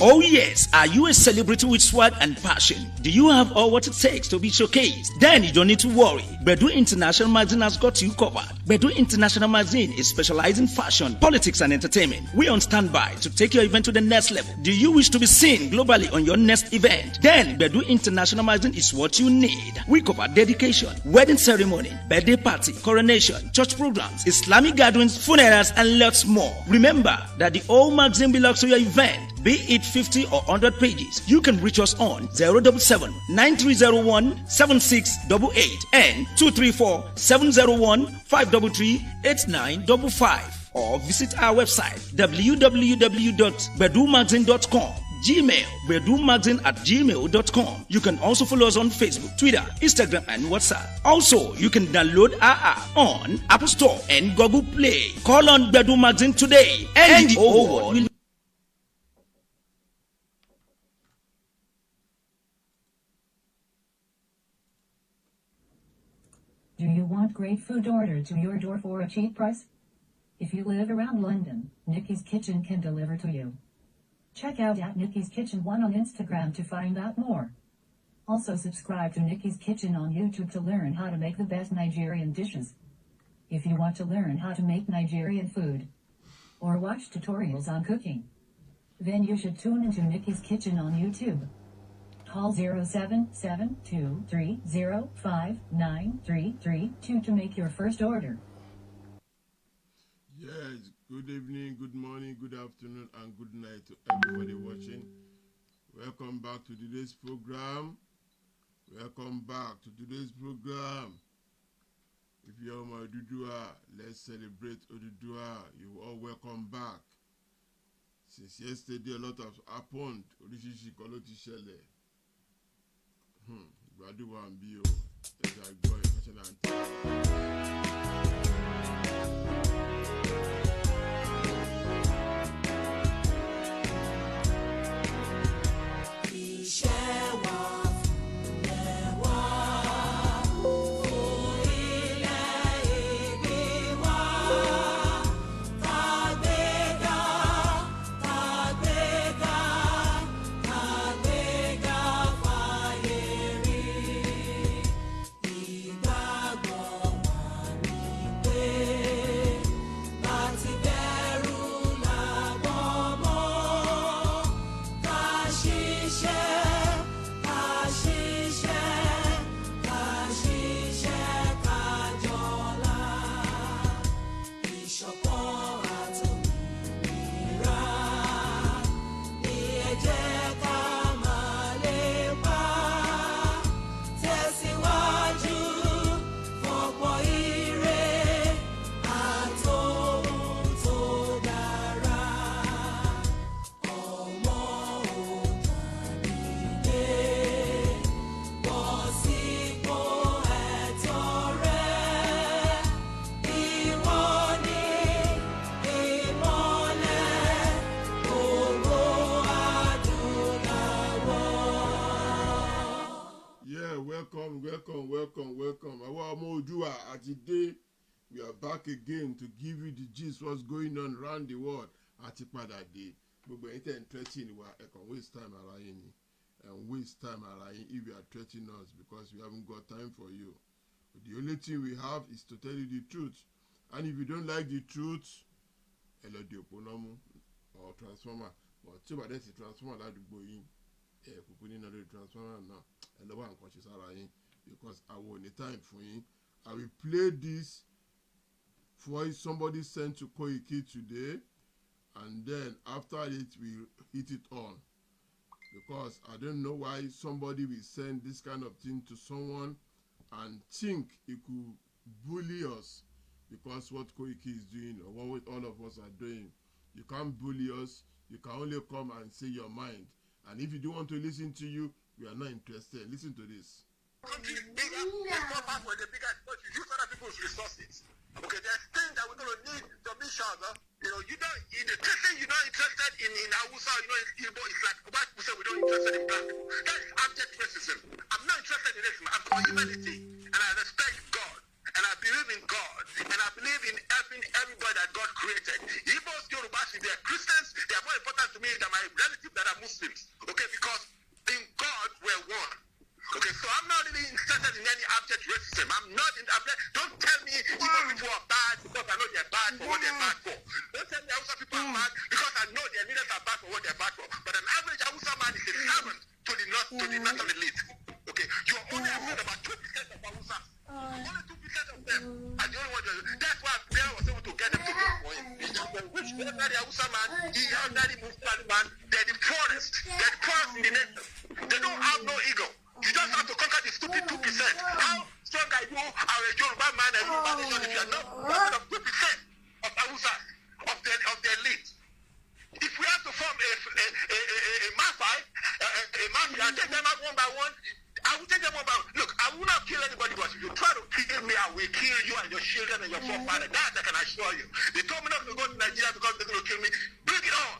Oh yes, are you a celebrity with swag and passion? Do you have all what it takes to be showcased? Then you don't need to worry. Bedu International Magazine has got you covered. Bedu International Magazine is specialized in fashion, politics and entertainment. We on standby to take your event to the next level. Do you wish to be seen globally on your next event? Then Bedu International Magazine is what you need. We cover dedication, wedding ceremony, birthday party, coronation, church programs, Islamic gatherings, funerals and lots more. Remember that the whole magazine belongs to your event, be it 50 or 100 pages. You can reach us on 077 9301 7688 and 234 701 533 8955, or visit our website www.bedumagazine.com. Gmail, bedumagazine@gmail.com. You can also follow us on Facebook, Twitter, Instagram, and WhatsApp. Also, you can download our app on Apple Store and Google Play. Call on Bedu Magazine today, and the whole world will. Do you want great food ordered to your door for a cheap price? If you live around London, Nikki's Kitchen can deliver to you. Check out @Nikki's Kitchen 1 on Instagram to find out more. Also subscribe to Nikki's Kitchen on YouTube to learn how to make the best Nigerian dishes. If you want to learn how to make Nigerian food or watch tutorials on cooking, then you should tune into Nikki's Kitchen on YouTube. Call 0772305932 to make your first order. Yes, good evening, good morning, good afternoon, and good night to everybody watching. Welcome back to today's program. Welcome back to today's program. If you're my Oduduwa, let's celebrate Oduduwa. You're all welcome back. Since yesterday, a lot has happened. Oríṣiríṣi kan ló ti ṣẹlẹ̀. Gbàdúrà ń bí o. Ẹ̀ka gbọ́ ìfẹsẹ̀lá ń tẹ̀. Welcome. Our Oduduwa at today, we are back again to give you the gist what's going on around the world. Atipada day. But we're interested in waste time around and waste time around if you are threatening us because we haven't got time for you. But the only thing we have is to tell you the truth. And if you don't like the truth, hello the or transformer. But two that's the transformer that go in. Another transformer now. And the one conscious around because I want the time for him. I will play this for somebody sent to Koiki today, and then after it we hit it on because I don't know why somebody will send this kind of thing to someone and think it could bully us because what Koiki is doing or what all of us are doing. You can't bully us. You can only come and say your mind, and if you don't want to listen to you, we are not interested. Listen to this. Country is bigger, it's not bad for the bigger, but you use other people's resources. Okay, there's things that we're going to need to be sure that, you don't, in the Christian, you're not interested in Hausa, in Igbo, it's like white people say we don't interested in black people. That is abject racism. I'm not interested in racism. I'm for humanity, and I respect God, and I believe in God, and I believe in helping everybody that God created. Igbos, Yorubas, if they're Christians, they are more important to me than my relatives that are Muslims. system. Don't tell me Igbo people are bad because I know they're bad for what they're bad for. Don't tell me Hausa people are bad because I know their leaders are bad for what they're bad for. But an average Hausa man is a servant to the national elite. Okay, you're only afraid about 2% of Hausa. Only 2% of them are the only ones. That's why Pierre was able to get them to vote for him. Which ordinary Hausa man, the ordinary Muslim man, they're the poorest. They're the poorest in the nation. They don't have no ego. You just have to conquer the stupid 2%. How strong are you are a Yoruba man and Yoruba nation if you're not part of 2% of Hausa, of the elite? If we have to form a mafia, and take them out one by one, I will take them one by one. Look, I will not kill anybody, but if you try to kill me, I will kill you and your children and your forefathers. That I can assure you. They told me not to go to Nigeria because they're going to kill me. Bring it on.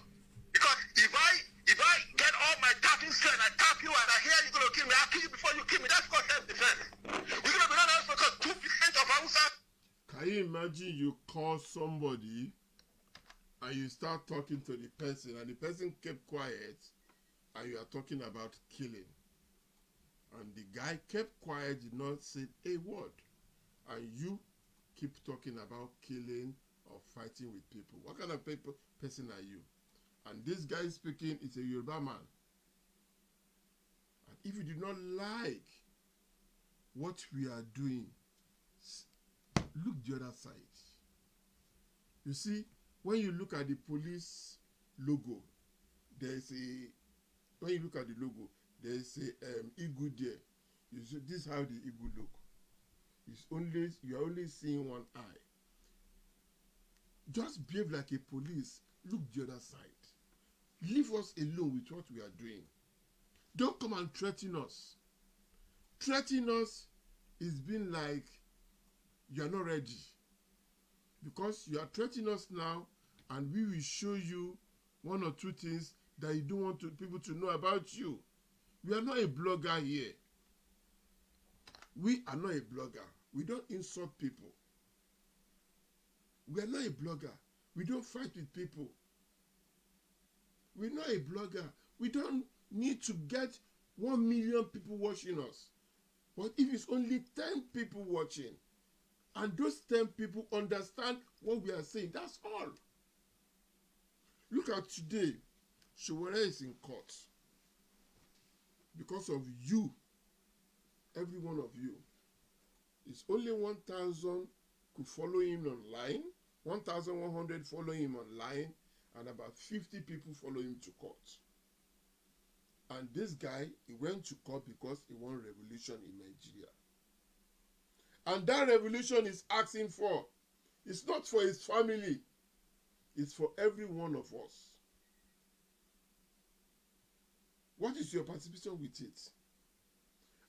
Because if I get all my tapping strength, I tap you and I hear you're going to kill me, I'll kill you before you kill me. That's called self-defense. We're going to be done also because 2% of Hausa. Can you imagine you call somebody and you start talking to the person and the person kept quiet and you are talking about killing? And the guy kept quiet, did not say a word. And you keep talking about killing or fighting with people. What kind of person are you? And this guy speaking is a Yoruba man. And if you do not like what we are doing, look the other side. You see, when you look at the police logo, there's a, when you look at the logo, there's a eagle there. You see, this is how the eagle look. It's only, you're only seeing one eye. Just behave like a police. Look the other side. Leave us alone with what we are doing. Don't come and threaten us. Threaten us is being like you are not ready. Because you are threatening us now, and we will show you one or two things that you don't want people to know about you. We are not a blogger here. We are not a blogger. We don't insult people. We are not a blogger. We don't fight with people. We're not a blogger. We don't need to get 1 million people watching us. But if it's only 10 people watching, and those 10 people understand what we are saying, that's all. Look at today. Showore is in court. Because of you, every one of you. It's only 1,000 could follow him online, 1,100 follow him online, and about 50 people follow him to court. And this guy, he went to court because he won revolution in Nigeria. And that revolution is asking for, it's not for his family, it's for every one of us. What is your participation with it?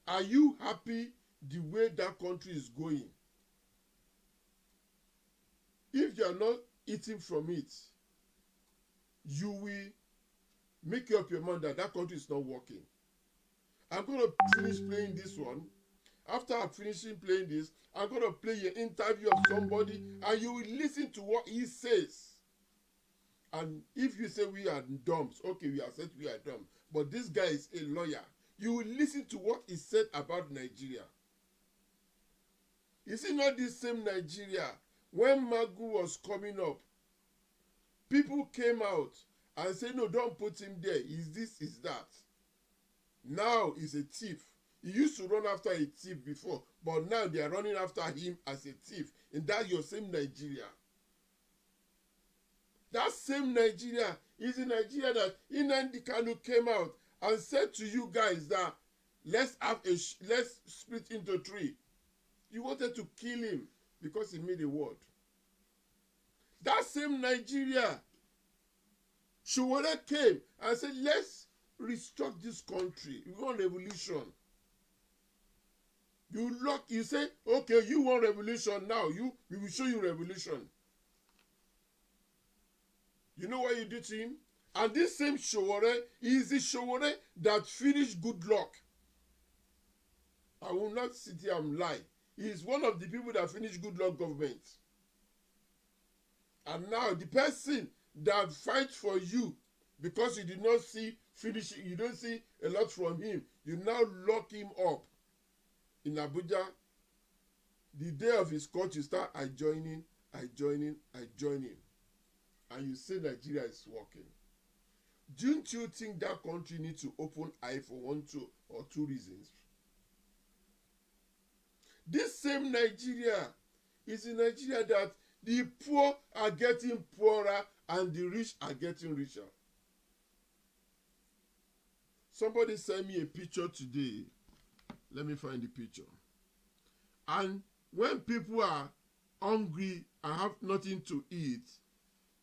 Are you happy the way that country is going? If you are not eating from it, you will make up your mind that that country is not working. I'm going to finish playing this one. After I'm finishing playing this, I'm going to play an interview of somebody and you will listen to what he says. And if you say we are dumb, okay, we are said we are dumb, but this guy is a lawyer. You will listen to what he said about Nigeria. Is it not this same Nigeria? When Magu was coming up, people came out and said, no, don't put him there. Is this, is that. Now he's a thief. He used to run after a thief before, but now they are running after him as a thief. And that's your same Nigeria. That same Nigeria is the Nigeria that Nnamdi Kanu came out and said to you guys that let's split into three. You wanted to kill him because he made a word. That same Nigeria, Showore came and said, let's restructure this country. We want revolution. You say, okay, you want revolution now. We will show you revolution. You know what you did to him? And this same Showore is the Showore that finished Good Luck. I will not sit here and lie. He is one of the people that finished Good Luck government. And now the person that fights for you because you did not see finishing, you don't see a lot from him, you now lock him up in Abuja day of his court, you start adjoining, and you say Nigeria is working. Don't you think that country needs to open eye for one, two reasons? This same Nigeria is a Nigeria that the poor are getting poorer and the rich are getting richer. Somebody sent me a picture today. Let me find the picture. And when people are hungry and have nothing to eat,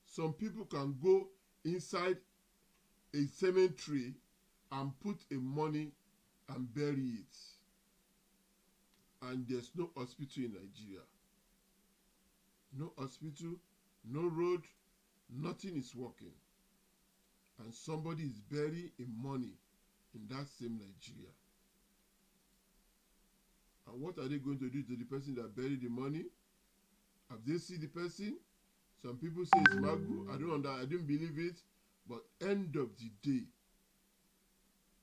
some people can go inside a cemetery and put a money and bury it. And there's no hospital in Nigeria. No hospital, no road, nothing is working. And somebody is burying a money in that same Nigeria. And what are they going to do to the person that buried the money? Have they seen the person? Some people say it's Magu. I didn't believe it. But end of the day,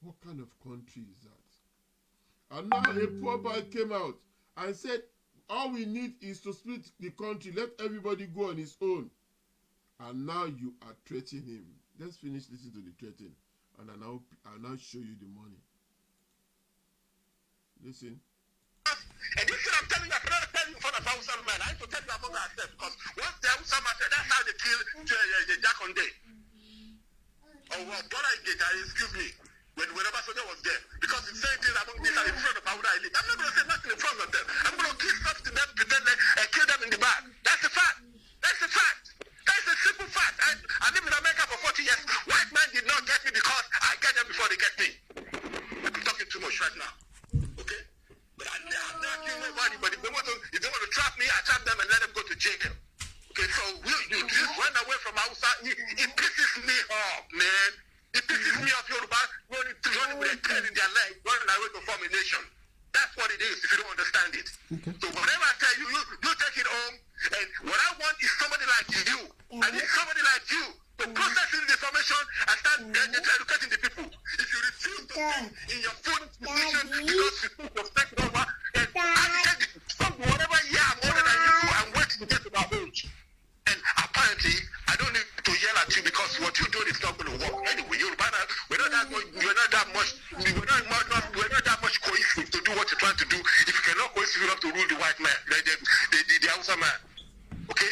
what kind of country is that? And now a poor boy came out and said, all we need is to split the country. Let everybody go on his own. And now you are threatening him. Let's finish listening to the threatening. And I'll now show you the money. Listen. And this thing I'm telling you, I cannot tell you in front of Hausa man. I have to tell you among ourselves because once the Hausa man said, that's how they kill the Jack on day. Oh, well, excuse me, whenever soldier was there, because it's saying things among this and in front of Hausa elite. I'm not going to say nothing in front of them. I'm going to kill stuff to them, pretend and kill them in the back. That's the fact. That's the fact. That's the simple fact. I lived in America for 40 years. White man did not get me because I get them before they get me. I'm talking too much right now. Okay? But I'm not killing nobody. But if they want to trap me, I trap them and let them go to jail. Okay, so you just run away from outside. It pisses me off, man. It pisses me off. Yoruba running with a tail in their leg, running away to form a nation. That's what it is. If you don't understand it. Okay. So whatever I tell you, you take it home. And what I want is somebody like you. I need somebody like you to process this information and start educating the people. If you refuse to think in your full institution because you think you're taking over, and I take whatever year I'm older than you and wait to get to my age. And apparently, I don't need to yell at you because what you're doing is not going to work. Anyway, we're not that much cohesive to do what you're trying to do. If you cannot cohesive enough to rule the white man, the Hausa man. Okay?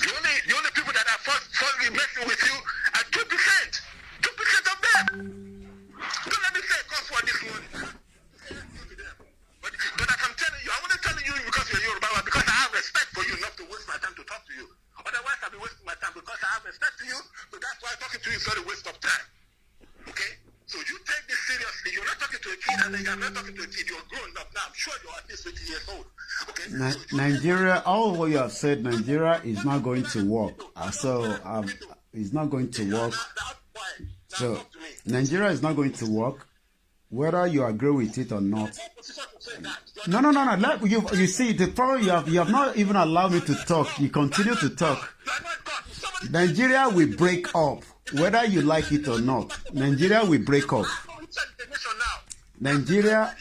The only people that are falsely messing with you are 2%. 2% of them. Don't let me say it costs for this money. But as I'm telling you, I'm only telling you because you're Yoruba, because I have respect for you enough to waste my time to talk to you. Otherwise, I'll be wasting my time because I have respect to you. So that's why talking to you is not a waste of time. Okay? So you take this seriously. You're not talking to a kid, and I'm not talking to a kid. You're grown up now. I'm sure you're at least 20 years old. Okay? Nigeria, all what you have said, Nigeria is not going to work. It's not going to work. So Nigeria is not going to work, whether you agree with it or not. No. You see, the problem you have not even allowed me to talk. You continue to talk. Nigeria will break up, whether you like it or not. Nigeria will break up. Nigeria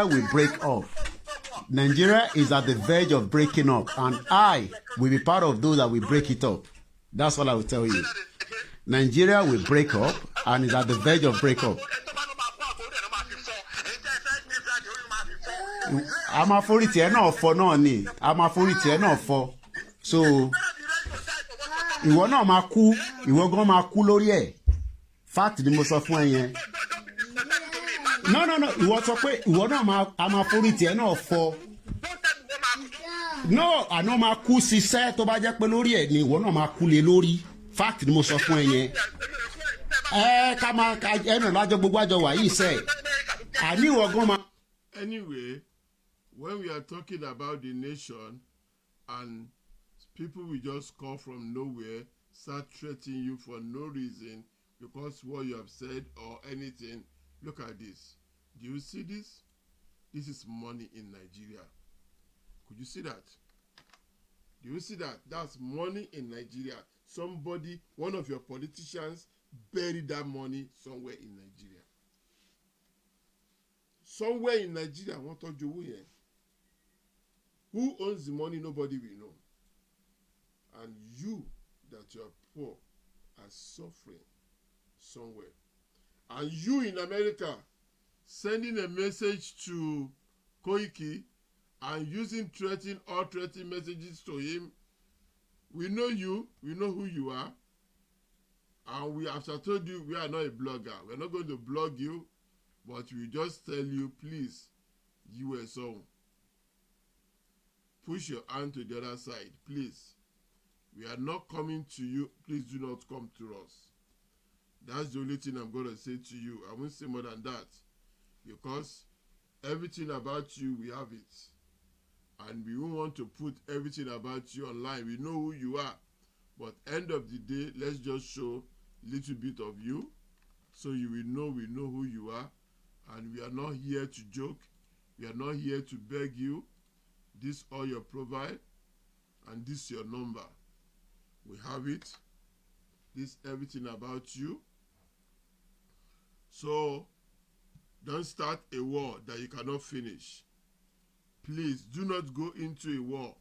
will break up. Nigeria is at the verge of breaking up, and I will be part of those that will break it up. That's what I will tell you. Nigeria will break up and is at the verge of break up. A máa forí tiẹ̀ náà fọ́ náà ni. A máa forí tiẹ̀ náà fọ́. So ìwọ náà máa kú, ìwọ gan máa kú lórí ẹ̀. Fact ni mo sọ fún ẹ yẹn. No. Ìwọ sọ pé ìwọ náà a máa forí tiẹ̀ náà fọ́. No, àná máa kú ṣiṣẹ́ tó bá jẹ́ pé lórí ẹ̀ ni ìwọ náà máa kú lé lórí. Fact ni mo sọ fún ẹ yẹn. Ká máa ẹnu lájọ gbogbo àjọ wà yìí sẹ́. Àní ìwọ gan máa. Anyway, when we are talking about the nation and people will just come from nowhere, start threatening you for no reason because what you have said or anything, look at this. Do you see this? This is money in Nigeria. Could you see that? Do you see that? That's money in Nigeria. Somebody, one of your politicians, buried that money somewhere in Nigeria. Somewhere in Nigeria, wọ́n tọ́jú owó yẹn. Who owns the money? Nobody will know. And you that you are poor are suffering somewhere. And you in America sending a message to Koiki and using threatening messages to him. We know you, we know who you are, and we have told you we are not a blogger. We're not going to blog you, but we just tell you, please, you were so. Push your hand to the other side, please. We are not coming to you. Please do not come to us. That's the only thing I'm going to say to you. I won't say more than that. Because everything about you, we have it. And we won't want to put everything about you online. We know who you are. But end of the day, let's just show a little bit of you. So you will know we know who you are. And we are not here to joke. We are not here to beg you. This all your profile. And this your number. We have it. This everything about you. So don't start a war that you cannot finish. Please do not go into a war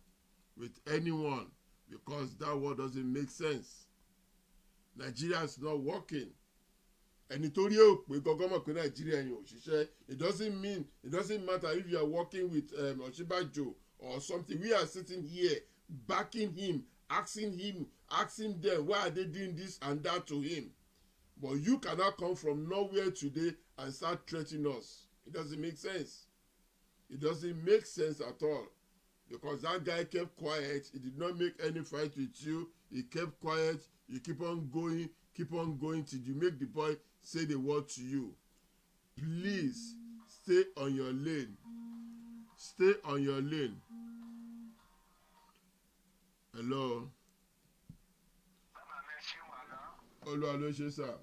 with anyone because that war doesn't make sense. Nigeria is not working. Ẹni Nigeria it doesn't matter if you are working with Oshibajo or something. We are sitting here backing him, asking them why are they doing this and that to him. But you cannot come from nowhere today and start threatening us. It doesn't make sense. It doesn't make sense at all. Because that guy kept quiet. He did not make any fight with you. He kept quiet. You keep on going till you make the boy say the word to you. Please, stay on your lane. Stay on your lane. Hello. Olúwa ló ṣe sá.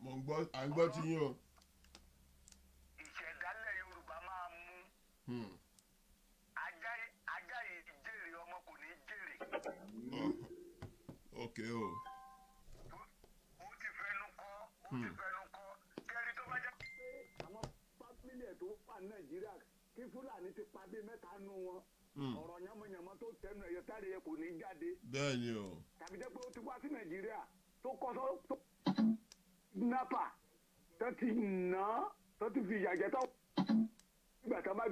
Mo ń gbọ́, à ń gbọ́ ti yín o. Ìṣẹ̀dálẹ̀ Yorùbá máa mú. Ajá yìí jèrè ọmọ kò ní jèrè. Ok o. Ó ti fẹnu kọ́. Kẹ́rin tó bá jẹ́ pé àwọn fámílì ẹ̀ tó wà ní Nàìjíríà kí Fúlàní ti pa bí mẹ́ta nù wọn. Ọ̀rọ̀ yánmọ̀yánmọ́ tó tẹnu ẹ̀yẹ táre yẹ kò ní jáde. Bẹ́ẹ̀ni o. Tàbí jẹ́ pé ó ti wá sí Nàìjíríà tó kọ́ tó napa tó ti nà tó ti fi ìyàjẹ́ tó ìgbà tó bá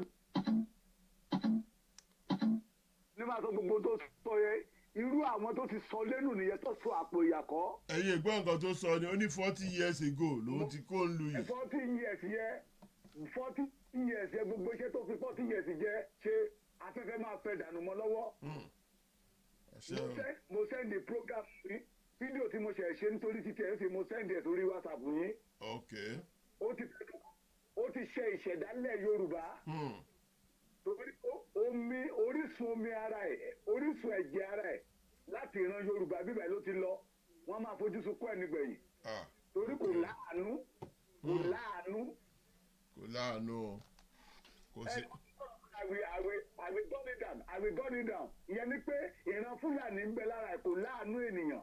nígbà tó gbogbo tó sọ yẹ irú àwọn tó ti sọ lẹ́nu nìyẹn tó sọ àpò ìyàkọ́. Ẹ̀yin ìgbọ́ nǹkan tó sọ ni ó ní 40 years ago lòun ti kó ń lu yìí. 40 years yẹ gbogbo iṣẹ́ tó fi 40 years jẹ́ ṣe afẹ́fẹ́ máa fẹ́ dànù mọ́ lọ́wọ́. Mo send the program fídíò tí mo ṣe nítorí títí ẹ̀ ń fi mo send ẹ̀ sórí WhatsApp yín. Okay. Ó ti ṣe ìṣẹ̀dálẹ̀ Yorùbá. Torí orísun omi ara ẹ̀ orísun ẹ̀jẹ̀ ara ẹ̀ láti ìran Yorùbá bíbẹ̀ ló ti lọ wọ́n máa fojú sunkún ẹ̀ nígbẹ̀yìn. Torí kò láàánú. Kò sí. I will gun it down. Ìyẹn ni pé ìran Fúlàní ń bẹ lára ẹ̀ kò láàánú ènìyàn.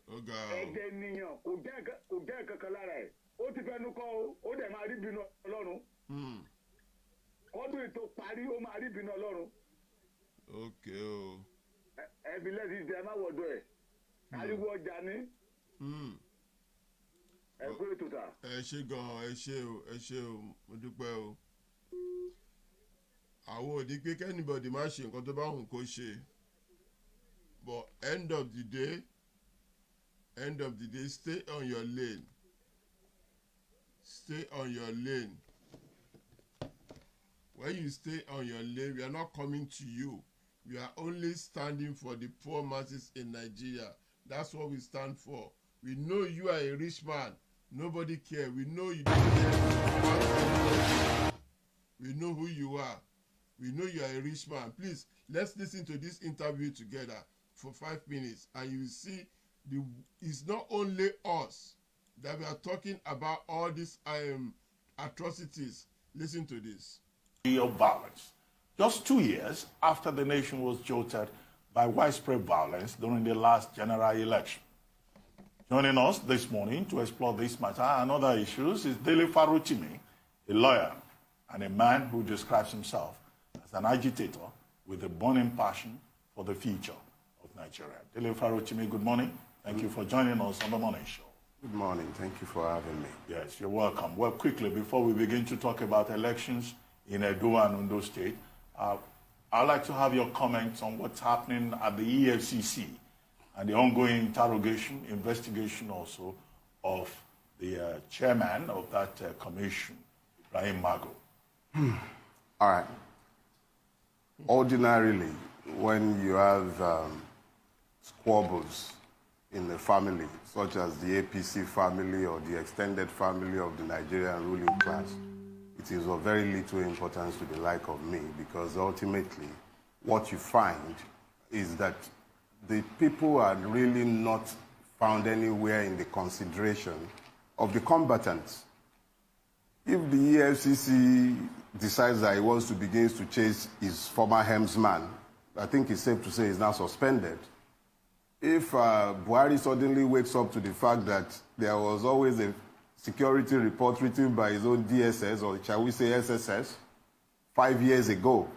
Ẹ̀jẹ̀ ènìyàn kò jẹ́ kankan lára ẹ̀. Ó ti fẹnu kọ́ ó dẹ̀ máa rí bínú Ọlọ́run. Ọdún ètò parí ó máa rí bínú Ọlọ́run. Okay o. Ẹbí lẹ́sìn ìdí ẹ má wọ̀dọ̀ ẹ̀. Ariwo ọjà ní. Ẹ kú ètò ta. Ẹ ṣé gan-an, ẹ ṣé o, mo dúpẹ́ o. Àwọn òdì pé kẹ́nìbọ̀dì má ṣe nǹkan tó bá hùn kó ṣe. But end of the day, stay on your lane. Stay on your lane. When you stay on your lane, we are not coming to you. We are only standing for the poor masses in Nigeria. That's what we stand for. We know you are a rich man. Nobody cares. We know you don't care. We know who you are. We know you are a rich man. Please, let's listen to this interview together for 5 minutes, and you will see it's not only us that we are talking about all these atrocities. Listen to this. Of violence. Just 2 years after the nation was jolted by widespread violence during the last general election. Joining us this morning to explore this matter and other issues is Dele Farochimi, a lawyer and a man who describes himself as an agitator with a burning passion for the future of Nigeria. Dele Farochimi, good morning. Thank you for joining us on the morning show. Good morning. Thank you for having me. Yes, you're welcome. Well, quickly, before we begin to talk about elections in Oduduwa and Ondo State, I'd like to have your comments on what's happening at the EFCC and the ongoing investigation also of the chairman of that commission, Ibrahim Mago. All right. Ordinarily, when you have squabbles in the family, such as the APC family or the extended family of the Nigerian ruling class, it is of very little importance to the like of me, because ultimately what you find is that the people are really not found anywhere in the consideration of the combatants. If the EFCC decides that he wants to begin to chase his former helmsman, I think it's safe to say he's now suspended. If Buhari suddenly wakes up to the fact that there was always a security report written by his own DSS, or shall we say SSS, 5 years ago,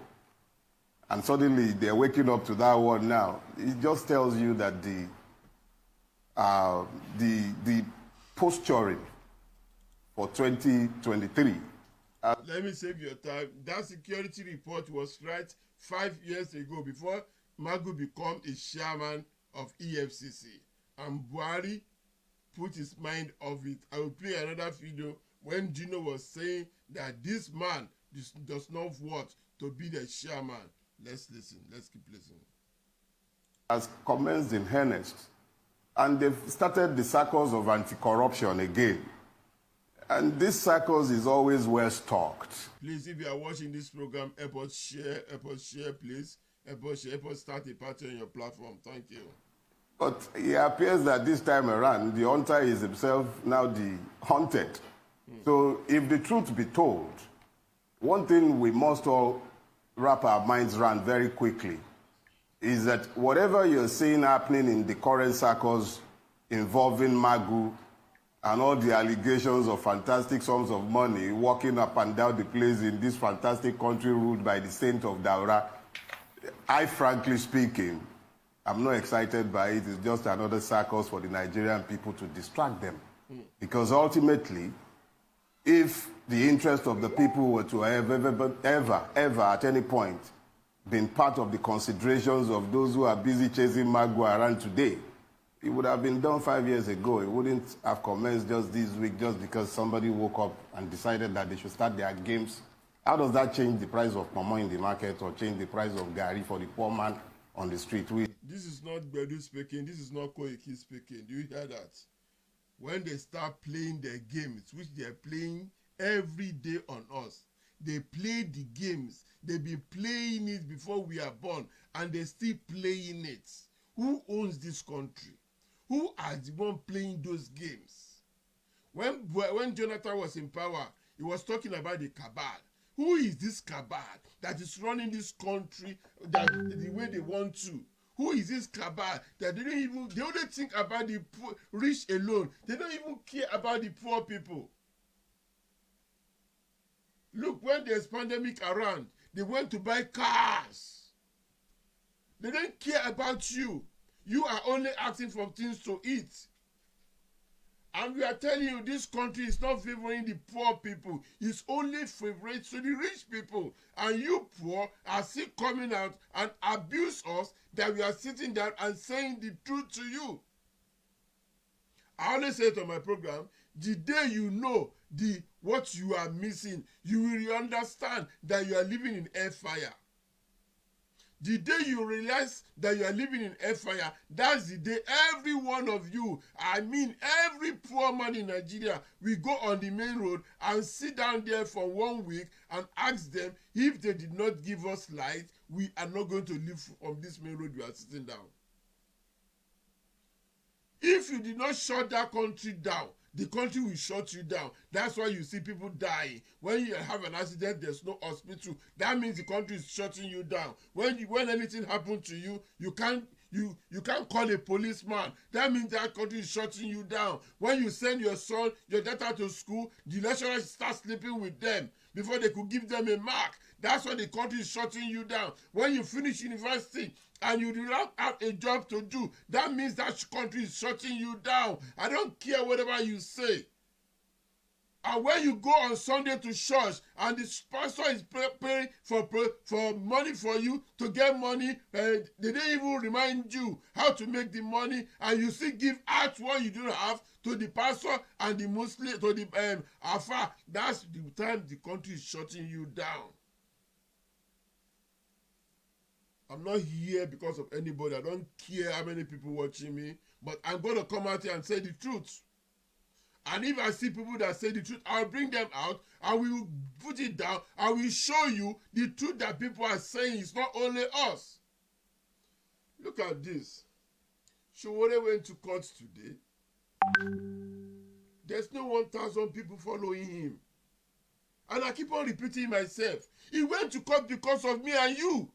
and suddenly they're waking up to that one now, it just tells you that the posturing for 2023. Let me save your time. That security report was right 5 years ago, before Magu became a chairman of EFCC. And Buhari put his mind off it. I will play another video when Gino was saying that this man does not want to be the chairman. Let's listen. Let's keep listening. Has commenced in earnest, and they've started the circles of anti-corruption again. And this circles is always well stocked. Please, if you are watching this program, help us share, please. Help us start a party on your platform. Thank you. But it appears that this time around, the hunter is himself now the hunted. So if the truth be told, one thing we must all wrap our minds around very quickly is that whatever you're seeing happening in the current circles involving Magu and all the allegations of fantastic sums of money walking up and down the place in this fantastic country ruled by the saint of Daura, I frankly speaking, I'm not excited by it. It's just another circus for the Nigerian people to distract them. Because ultimately, if the interest of the people were to have ever at any point been part of the considerations of those who are busy chasing Magu around today, it would have been done 5 years ago. It wouldn't have commenced just this week just because somebody woke up and decided that they should start their games. How does that change the price of mama in the market or change the price of gari for the poor man on the street? This is not Bedu speaking. This is not Koiki speaking. Do you hear that? When they start playing their games, which they are playing every day on us, they play the games. They've been playing it before we are born, and they're still playing it. Who owns this country? Who are the one playing those games? When Jonathan was in power, he was talking about the cabal. Who is this cabal that is running this country the way they want to? Who is this cabal that they only think about the poor, rich alone? They don't even care about the poor people. Look, when there's pandemic around, they went to buy cars. They don't care about you. You are only asking for things to eat. And we are telling you, this country is not favoring the poor people. It's only favoring to the rich people. And you poor are still coming out and abuse us that we are sitting down and saying the truth to you. I always say it on my program, the day you know what you are missing, you will understand that you are living in hellfire. The day you realize that you are living in hellfire, that's the day every one of you, I mean every poor man in Nigeria, will go on the main road and sit down there for 1 week and ask them, if they did not give us light, we are not going to live on this main road we are sitting down. If you did not shut that country down, the country will shut you down. That's why you see people dying. When you have an accident, there's no hospital. That means the country is shutting you down. When anything happens to you, you can't You can't call a policeman. That means that country is shutting you down. When you send your son, your daughter to school, the lecturers start sleeping with them before they could give them a mark. That's when the country is shutting you down. When you finish university and you do not have a job to do, that means that country is shutting you down. I don't care whatever you say. And when you go on Sunday to church and the pastor is paying for money for you to get money, they didn't even remind you how to make the money, and you still give out what you don't have to the pastor and the Muslim, to the Afa. That's the time the country is shutting you down. I'm not here because of anybody. I don't care how many people watching me, but I'm going to come out here and say the truth. And if I see people that say the truth, I'll bring them out and we will put it down and we'll show you the truth that people are saying. It's not only us. Look at this. Showore went to court today. There's no 1,000 people following him. And I keep on repeating myself. He went to court because of me and you.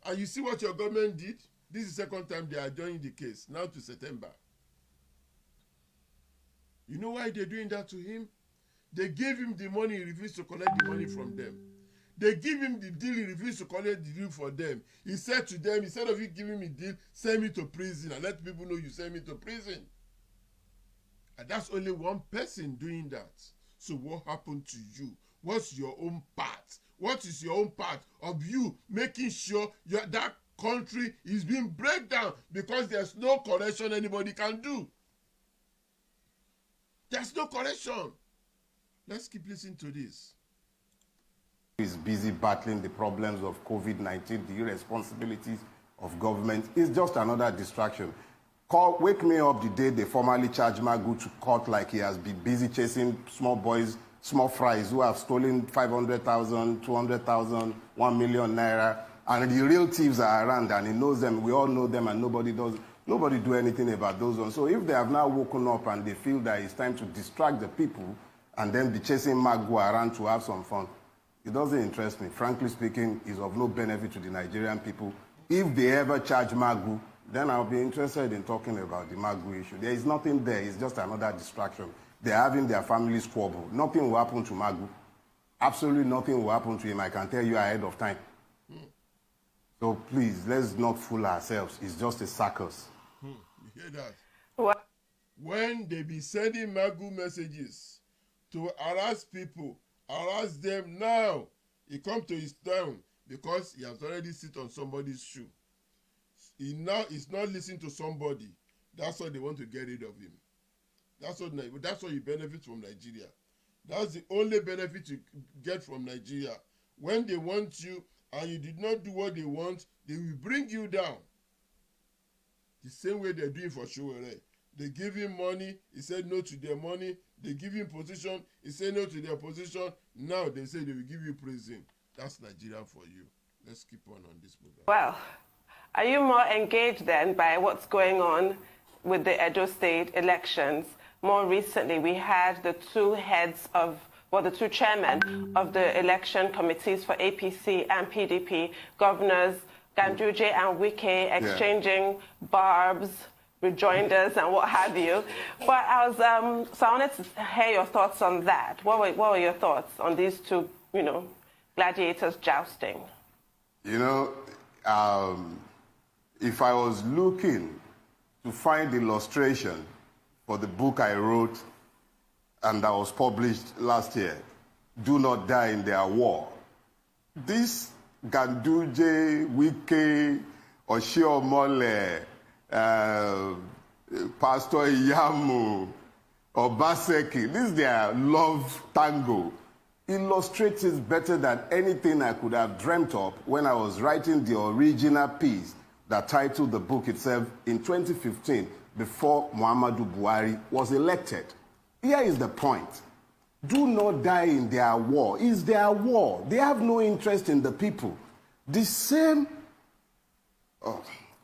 And you see what your government did? This is the second time they are joining the case, now to September. You know why they're doing that to him? They gave him the money, he refused to collect the money from them. They give him the deal, he refused to collect the deal for them. He said to them, instead of you giving me deal, send me to prison and let people know you send me to prison. And that's only one person doing that. So what happened to you? What's your own part? What is your own part of you making sure that country is being break down because there's no correction anybody can do? There's no correction. Let's keep listening to this. Is busy battling the problems of COVID-19, the irresponsibilities of government. It's just another distraction. Wake me up the day they formally charge Magu to court like he has been busy chasing small boys, small fries who have stolen 500,000, 200,000, 1 million naira. And the real thieves are around and he knows them. We all know them and nobody do anything about those ones. So if they have now woken up and they feel that it's time to distract the people and then be chasing Magu around to have some fun, it doesn't interest me. Frankly speaking, it's of no benefit to the Nigerian people. If they ever charge Magu, then I'll be interested in talking about the Magu issue. There is nothing there. It's just another distraction. They're having their family squabble. Nothing will happen to Magu. Absolutely nothing will happen to him. I can tell you ahead of time. So please, let's not fool ourselves. It's just a circus. You hear that? What? When they be sending Magu messages to harass people, harass them now, he come to his town because he has already sit on somebody's shoe. He now is not listening to somebody. That's why they want to get rid of him. That's what you benefit from Nigeria. That's the only benefit you get from Nigeria. When they want you and you did not do what they want, they will bring you down. The same way they're doing for Showore. They give him money, he said no to their money. They give him position, he said no to their position. Now they say they will give you prison. That's Nigeria for you. Let's keep on this program. Well, are you more engaged then by what's going on with the Edo State elections? More recently, we had the two chairmen of the election committees for APC and PDP, Governors Ganduje and Wike, exchanging barbs, rejoinders, and what have you. But so I wanted to hear your thoughts on that. What were your thoughts on these two, gladiators jousting? If I was looking to find illustration for the book I wrote and that was published last year, Do Not Die in Their War, this Ganduje, Wike, Oshiomhole, Pastor Iyamu, Obaseki, this is their love tango, illustrates it better than anything I could have dreamt of when I was writing the original piece that titled the book itself in 2015 before Muhammadu Buhari was elected. Here is the point. Do not die in their war. It's their war. They have no interest in the people. The same...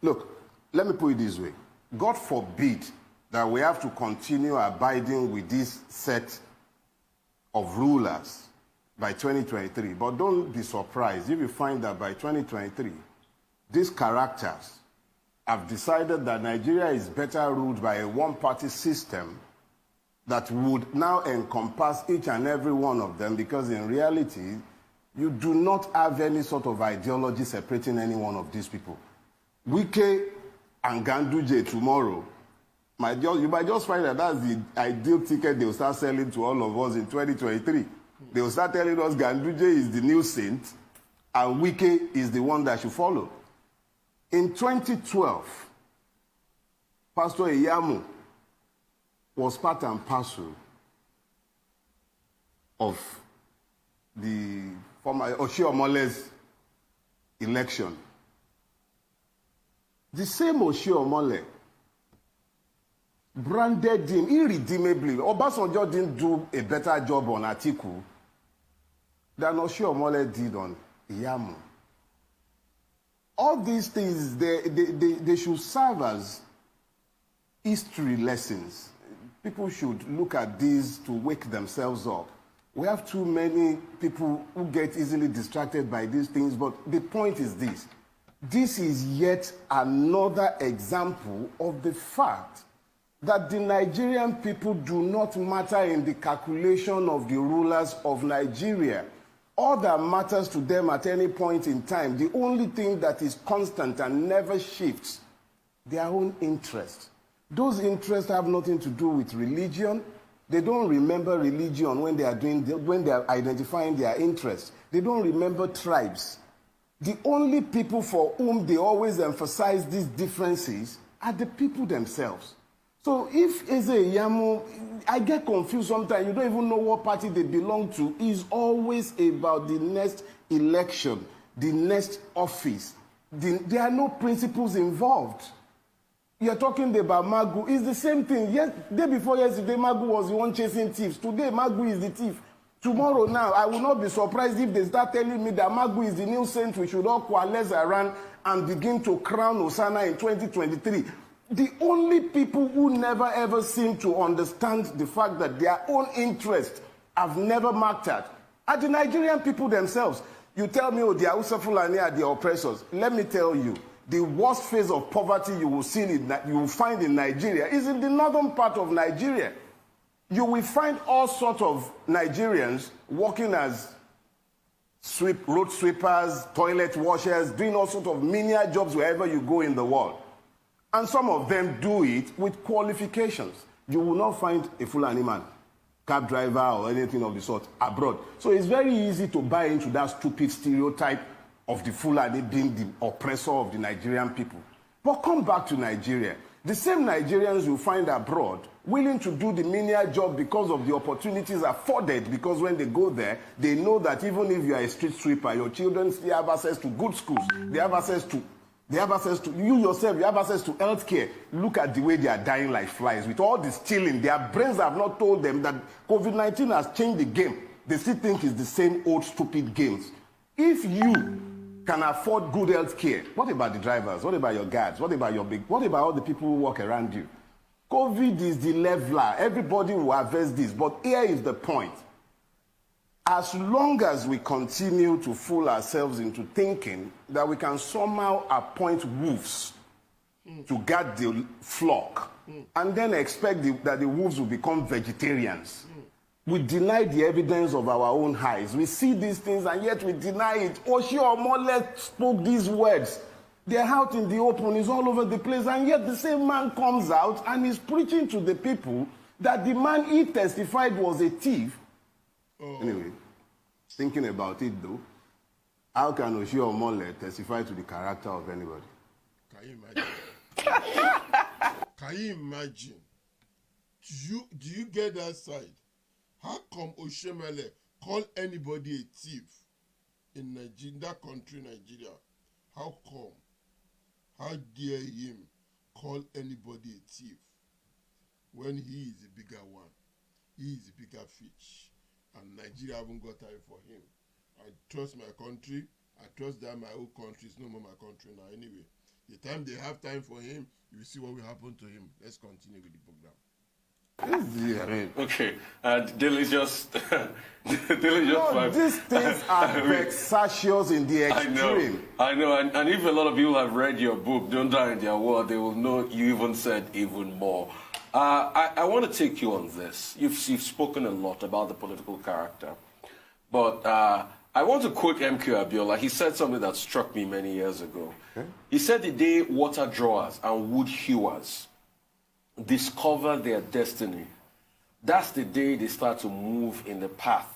Look, let me put it this way. God forbid that we have to continue abiding with this set of rulers by 2023. But don't be surprised if you find that by 2023, these characters have decided that Nigeria is better ruled by a one-party system that would now encompass each and every one of them, because in reality, you do not have any sort of ideology separating any one of these people. Wike and Ganduje tomorrow, you might just find that that's the ideal ticket they'll start selling to all of us in 2023. They'll start telling us Ganduje is the new saint and Wike is the one that should follow. In 2012, Pastor Iyamu was part and parcel of the former Oshiomole's election. The same Oshiomole branded him irredeemably. Obasanjo didn't do a better job on Atiku than Oshiomole did on Iyamu. All these things, they should serve as history lessons. People should look at these to wake themselves up. We have too many people who get easily distracted by these things, but the point is this. This is yet another example of the fact that the Nigerian people do not matter in the calculation of the rulers of Nigeria. All that matters to them at any point in time, the only thing that is constant and never shifts, their own interest. Those interests have nothing to do with religion. They don't remember religion when they are identifying their interests. They don't remember tribes. The only people for whom they always emphasize these differences are the people themselves. So if Eze Iyamu, I get confused sometimes, you don't even know what party they belong to, is always about the next election, the next office. There are no principles involved. You're talking about Magu. It's the same thing. Day before yesterday, Magu was the one chasing thieves. Today, Magu is the thief. Tomorrow now, I will not be surprised if they start telling me that Magu is the new saint we should all coalesce around and begin to crown Osana in 2023. The only people who never ever seem to understand the fact that their own interests have never mattered are the Nigerian people themselves. You tell me, oh, the Hausa Fulani are the oppressors. Let me tell you, the worst phase of poverty you will find in Nigeria is in the northern part of Nigeria. You will find all sorts of Nigerians working as road sweepers, toilet washers, doing all sorts of menial jobs wherever you go in the world. And some of them do it with qualifications. You will not find a Fulani man, cab driver or anything of the sort abroad. So it's very easy to buy into that stupid stereotype of the Fulani being the oppressor of the Nigerian people. But come back to Nigeria. The same Nigerians you find abroad willing to do the menial job because of the opportunities afforded, because when they go there, they know that even if you are a street sweeper, your children still have access to good schools. They have access to you yourself, you have access to health care. Look at the way they are dying like flies. With all the stealing, their brains have not told them that COVID-19 has changed the game. They still think it's the same old stupid games. If you can afford good health care, what about the drivers? What about your guards? What about all the people who work around you? COVID is the leveler. Everybody will harvest this. But here is the point. As long as we continue to fool ourselves into thinking that we can somehow appoint wolves to guard the flock and then expect that the wolves will become vegetarians, we deny the evidence of our own eyes. We see these things and yet we deny it. Oshiomole spoke these words. They're out in the open, it's all over the place, and yet the same man comes out and is preaching to the people that the man he testified was a thief. Anyway, thinking about it though, how can Oshiomole testify to the character of anybody? Can you imagine? Can you imagine? Do you get that side? How come Oshiomole call anybody a thief in Nigeria, in that country, Nigeria? How come? How dare him call anybody a thief when he is a bigger one? He is a bigger fish. And Nigeria haven't got time for him. I trust my country. I trust that my own country is no more my country now. Anyway, the time they have time for him, you will see what will happen to him. Let's continue with the program. Okay, delicious. Delicious No, these things are vexatious in the extreme. I know, and if a lot of people have read your book, Don't Die in Their War, they will know you even said even more. I want to take you on this. You've spoken a lot about the political character, but I want to quote MQ Abiola. He said something that struck me many years ago. Okay. He said the day water drawers and wood hewers discover their destiny, that's the day they start to move in the path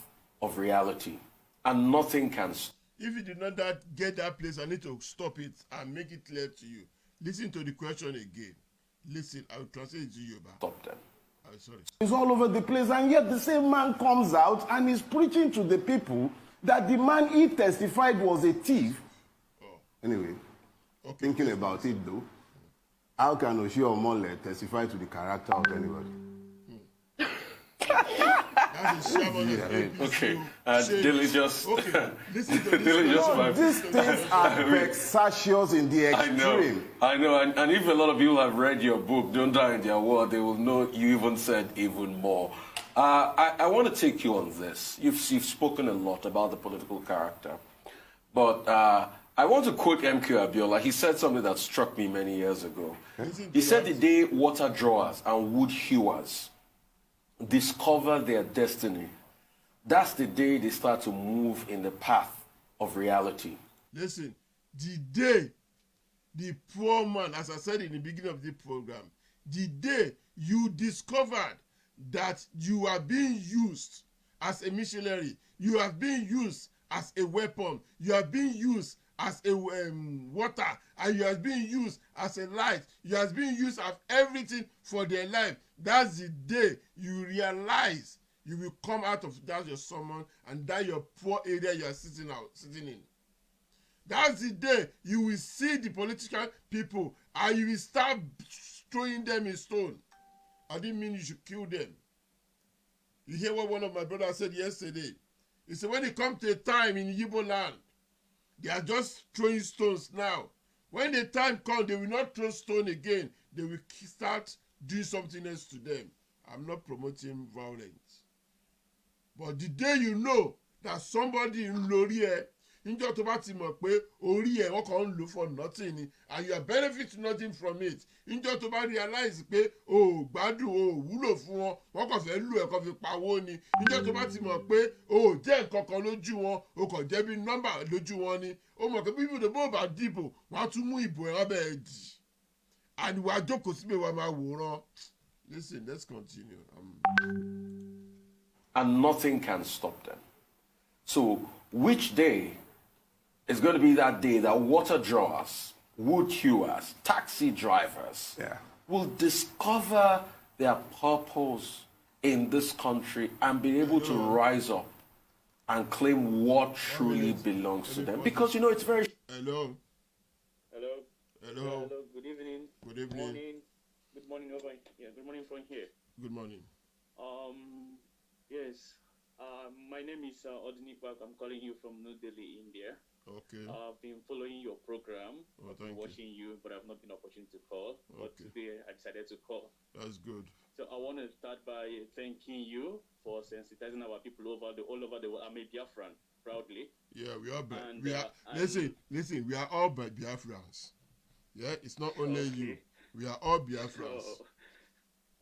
of reality, and nothing can stop. If you did not get that place, I need to stop it and make it clear to you. Listen to the question again. Listen, I will translate it to you. Stop them. I'm sorry. It's all over the place, and yet the same man comes out and is preaching to the people that the man he testified was a thief. Oh. Anyway, okay. Thinking about it though, how can Oshie Omole testify to the character of anybody? Okay, delicious. Okay, listen to delicious. No, these things are vexatious in the extreme. I know, and if a lot of people have read your book, Don't Die in Their War, they will know you even said even more. I want to take you on this. You've spoken a lot about the political character, but I want to quote MQ Abiola. He said something that struck me many years ago. He said the day water drawers and wood hewers discover their destiny, that's the day they start to move in the path of reality. Listen, the day the poor man, as I said in the beginning of the program, the day you discovered that you are being used as a missionary, you are being used as a weapon, you are being used as a water, and you are being used as a light, you are being used as everything for their life, that's the day you realize you will come out of that your sermon and that your poor area you are sitting in. That's the day you will see the political people and you will start throwing them in stone. I didn't mean you should kill them. You hear what one of my brothers said yesterday? He said when it comes to a time in Igbo land, they are just throwing stones now. When the time comes, they will not throw stone again. They will start doing something else to them. I'm not promoting violence. But the day you know that somebody in Lorie, níjọ́ tó bá ti mọ̀ pé orí ẹ̀ wọ́n kàn ń lò for nothing ni, and you are benefiting nothing from it, níjọ́ tó bá realize pé o ò gbádùn o ò wúlò fún wọn, wọ́n kàn fẹ́ lù ẹ̀ kàn fi pawó ni, níjọ́ tó bá ti mọ̀ pé o ò jẹ́ nǹkan kan lójú wọn, o kàn jẹ́ bí nọ́mbà lójú wọn ni, o mọ̀ pé bí ibùdó bó bá dìbò wọ́n á tún mú ìbò ẹ̀ ọbẹ̀ ẹ̀ dì, and wàá jókòó síbẹ̀ wàá máa wòran. Listen, let's continue. And nothing can stop them. So, which day is going to be that day that water drawers, wood hewers, taxi drivers will discover their purpose in this country and be able to rise up and claim what truly belongs to them? Because, you know, it's very... Hello. Hello. Hello. Hello. Good evening. Good evening. Morning. Good morning over here. Good morning from here. Good morning. Yes. My name is Oduduwa. I'm calling you from New Delhi, India. Okay. I've been following your program. Oh, I've been watching you, but I've not been opportunity to call. Okay. But today I decided to call. That's good. So I want to start by thanking you for sensitizing our people all over the world. I'm a Biafran, proudly. Yeah, we are. Listen. We are all Biafrans. Yeah, it's not only you. We are all Biafrans.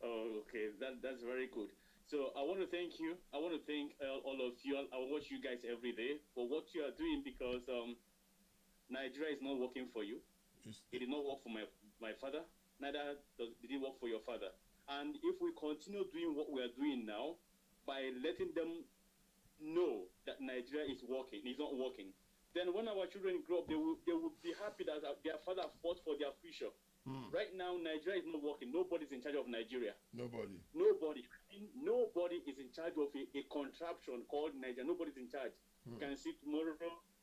Okay. That's very good. So I want to thank you. I want to thank all of you. I watch you guys every day for what you are doing, because Nigeria is not working for you. It did not work for my father. Neither did it work for your father. And if we continue doing what we are doing now, by letting them know that Nigeria is working, it's not working, then when our children grow up, they will be happy that their father fought for their future. Right now, Nigeria is not working. Nobody's in charge of Nigeria. Nobody is in charge of a contraption called Nigeria. Nobody's in charge. You can see tomorrow,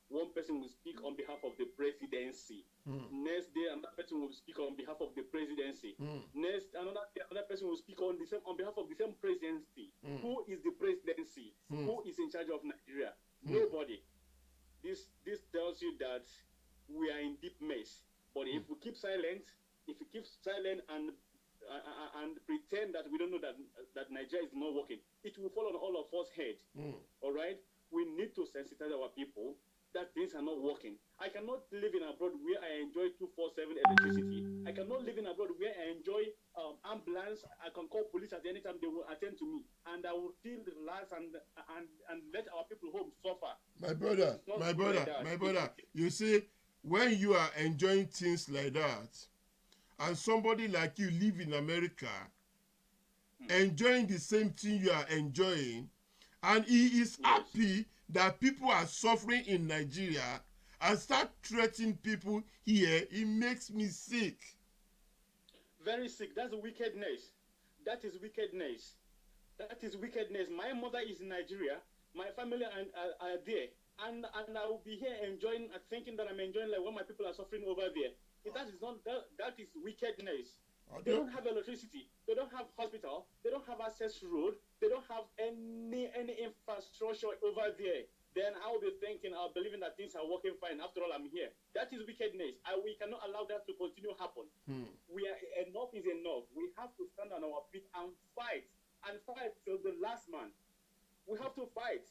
one person will speak on behalf of the presidency. Next day, another person will speak on behalf of the presidency. Next, another person will speak on behalf of the same presidency. Who is the presidency? Who is in charge of Nigeria? Nobody. This tells you that we are in deep mess. But if we keep silent, and pretend pretend that we don't know that Nigeria is not working. It will fall on all of us' head. All right? We need to sensitize our people that things are not working. I cannot live in abroad where I enjoy 24/7 electricity. I cannot live in abroad where I enjoy ambulance. I can call police at any time, they will attend to me, and I will feel relaxed and let our people home suffer. My brother, you see, when you are enjoying things like that, and somebody like you live in America, enjoying the same thing you are enjoying, and he is happy that people are suffering in Nigeria and start threatening people here, it makes me sick. Very sick. That's wickedness. That is wickedness. That is wickedness. My mother is in Nigeria. My family are there. And I will be here enjoying, thinking that I'm enjoying like what my people are suffering over there. That is not that is wickedness. They don't have electricity. They don't have hospital. They don't have access to road. They don't have any infrastructure over there. Then I will be thinking, believing that things are working fine. After all, I'm here. That is wickedness. We cannot allow that to continue happen. Enough is enough. We have to stand on our feet and fight till the last man. We have to fight.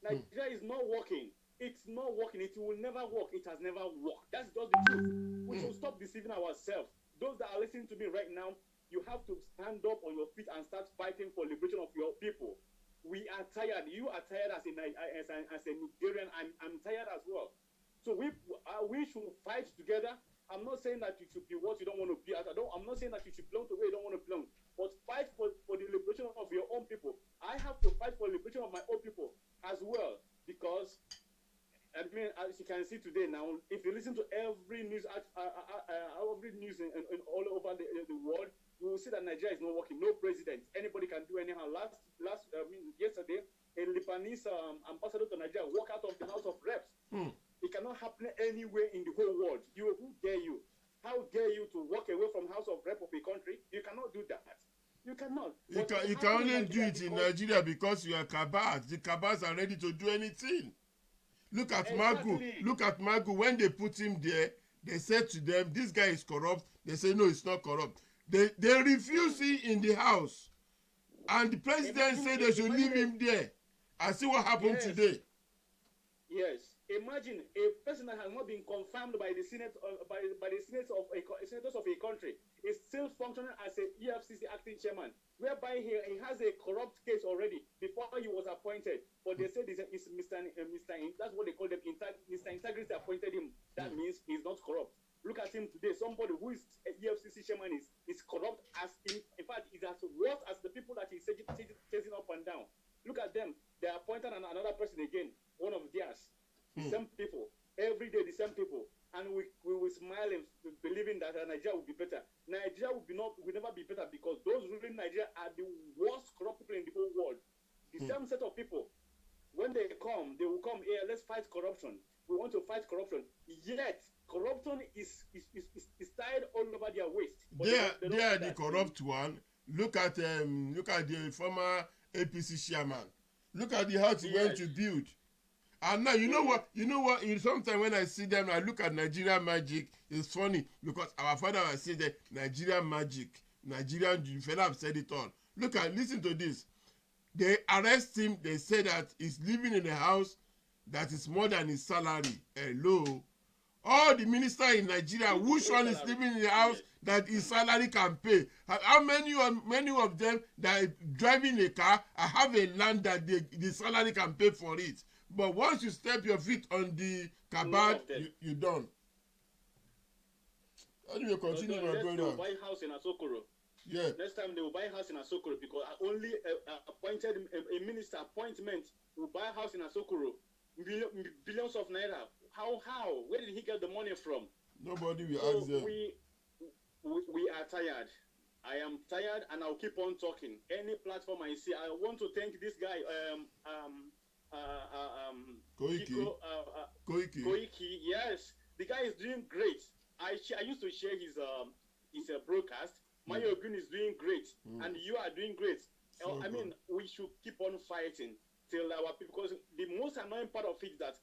Nigeria is not working. It's not working. It will never work. It has never worked. That's just the truth. We should stop deceiving ourselves. Those that are listening to me right now, you have to stand up on your feet and start fighting for liberation of your people. We are tired. You are tired as a Nigerian. I'm tired as well. So we should fight together. I'm not saying that you should be what you don't want to be. I'm not saying that you should belong to where you don't want to belong. But fight for the liberation of your own people. I have to fight for the liberation of my own people as well. Because, I mean, as you can see today now, if you listen to every news in all over the world, you will see that Nigeria is not working. No president. Anybody can do anyhow. Yesterday, a Lebanese ambassador to Nigeria walked out of the House of Reps. It cannot happen anywhere in the whole world. Who dare you? How dare you to walk away from House of Rep of a country? You cannot do that. You cannot. You can only do it in Nigeria because you are Kabas. The Kabas are ready to do anything. Look at Magu. Look at Magu. When they put him there, they said to them, this guy is corrupt. They say, no, it's not corrupt. They refuse him in the house. And the president said they should leave him there. And see what happened today. Yes. Imagine a person that has not been confirmed by the Senate, by the senators of a country, is still functioning as a EFCC acting chairman, whereby he has a corrupt case already before he was appointed. But they said it's Mr. That's what they call them. Mr. Integrity appointed him. That means he's not corrupt. Look at him today. Somebody who is a EFCC chairman is corrupt as in fact is as worse as the people that he's chasing up and down. Look at them. They appointed another person again, one of theirs. The same people, every day the same people, and we will smile and believing that Nigeria will be better. Nigeria will never be better because those ruling Nigeria are the worst corrupt people in the whole world. The same set of people, when they will come here. Let's fight corruption. We want to fight corruption. Yet corruption is tied all over their waist. They are the corrupt one. Look at the former APC chairman. Look at the house he went to build. And now, you know what? Sometimes when I see them, I look at Nigerian magic. It's funny because our father was saying that Nigerian magic. Nigerian, you fella have said it all. Listen to this. They arrest him. They say that he's living in a house that is more than his salary. Hello. All the ministers in Nigeria, which one is living in a house that his salary can pay? How many of them that are driving a car have a land that the salary can pay for it? But once you step your feet on the kabad, you done. How do you continue, my brother? They will buy house in Asokoro. Yeah. Next time they will buy house in Asokoro because only appointed a minister appointment will buy house in Asokoro. Billions of naira. How? Where did he get the money from? Nobody will ask them. We are tired. I am tired, and I'll keep on talking. Any platform I see, I want to thank this guy. Koiki. Yes, the guy is doing great. I used to share his broadcast. Mayo Green is doing great, and you are doing great. I mean, we should keep on fighting till our people. Because the most annoying part of it is that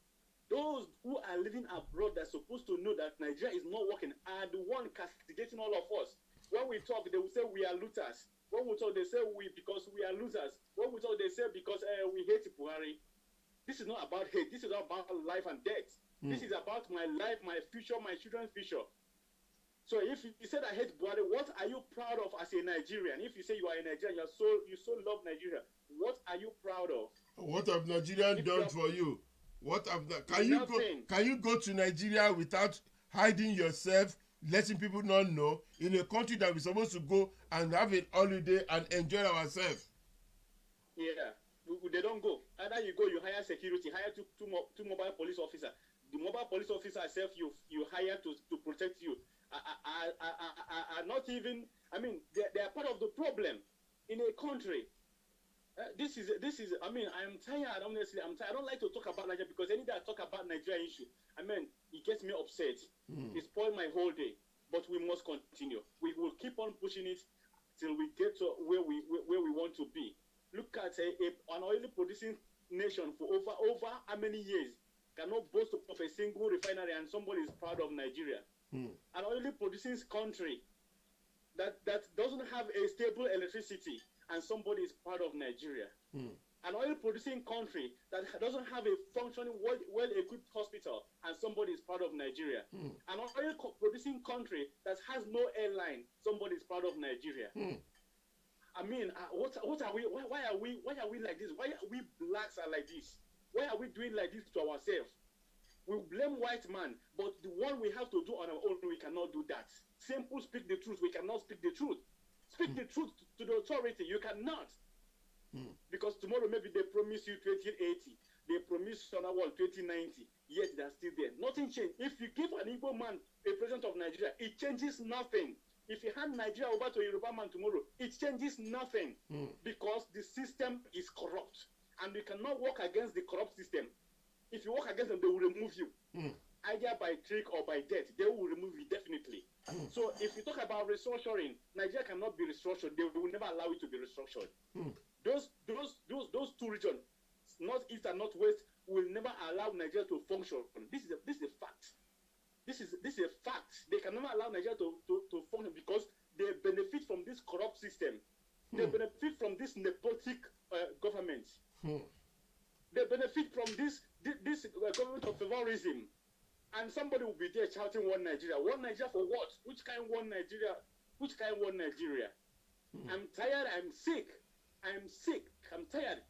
those who are living abroad that are supposed to know that Nigeria is not working are the one castigating all of us. When we talk, they will say we are looters. When we talk, they say we because we are losers. When we talk, they say because we hate Buhari. This is not about hate. This is not about life and death. This is about my life, my future, my children's future. So if you said I hate Buhari, what are you proud of as a Nigerian? If you say you are a Nigerian, you so love Nigeria, what are you proud of? What have Nigerians done for you? What have can you go to Nigeria without hiding yourself, letting people not know, in a country that we're supposed to go and have a holiday and enjoy ourselves? Yeah, they don't go. Either you go, you hire security, hire two mobile police officers. The mobile police officer itself you hire to protect you are not even. I mean, they are part of the problem in a country. This is. I mean, I'm tired. Honestly, I'm tired. I don't like to talk about Nigeria because any day I talk about Nigeria issue, I mean, it gets me upset. It spoils my whole day. But we must continue. We will keep on pushing it till we get to where we want to be. Look at an oil producing nation for over how many years cannot boast of a single refinery, and somebody is proud of Nigeria. An oil producing country that doesn't have a stable electricity, and somebody is proud of Nigeria. An oil producing country that doesn't have a functioning, well-equipped hospital, and somebody is proud of Nigeria. An oil producing country that has no airline, somebody is proud of Nigeria. I mean, what are we? Why are we like this? Why are we blacks are like this? Why are we doing like this to ourselves? We blame white man, but the one we have to do on our own, we cannot do that. Simple, speak the truth. We cannot speak the truth. Speak the truth to the authority. You cannot. Because tomorrow maybe they promise you 2080. They promise on our world 2090. Yet they're still there. Nothing changed. If you give an Igbo man a president of Nigeria, it changes nothing. If you hand Nigeria over to a Yoruba man tomorrow, it changes nothing. Because the system is corrupt. And you cannot work against the corrupt system. If you work against them, they will remove you. Either by trick or by death, they will remove you definitely. So if you talk about restructuring, Nigeria cannot be restructured. They will never allow it to be restructured. Those two regions, northeast and northwest, will never allow Nigeria to function. This is a fact. This is a fact. They can never allow Nigeria to function because they benefit from this corrupt system. They benefit from this nepotic government. They benefit from this government of favorism. And somebody will be there shouting one Nigeria. One Nigeria for what? Which kind one Nigeria? Which kind one Nigeria? I'm tired. I'm sick. I'm tired.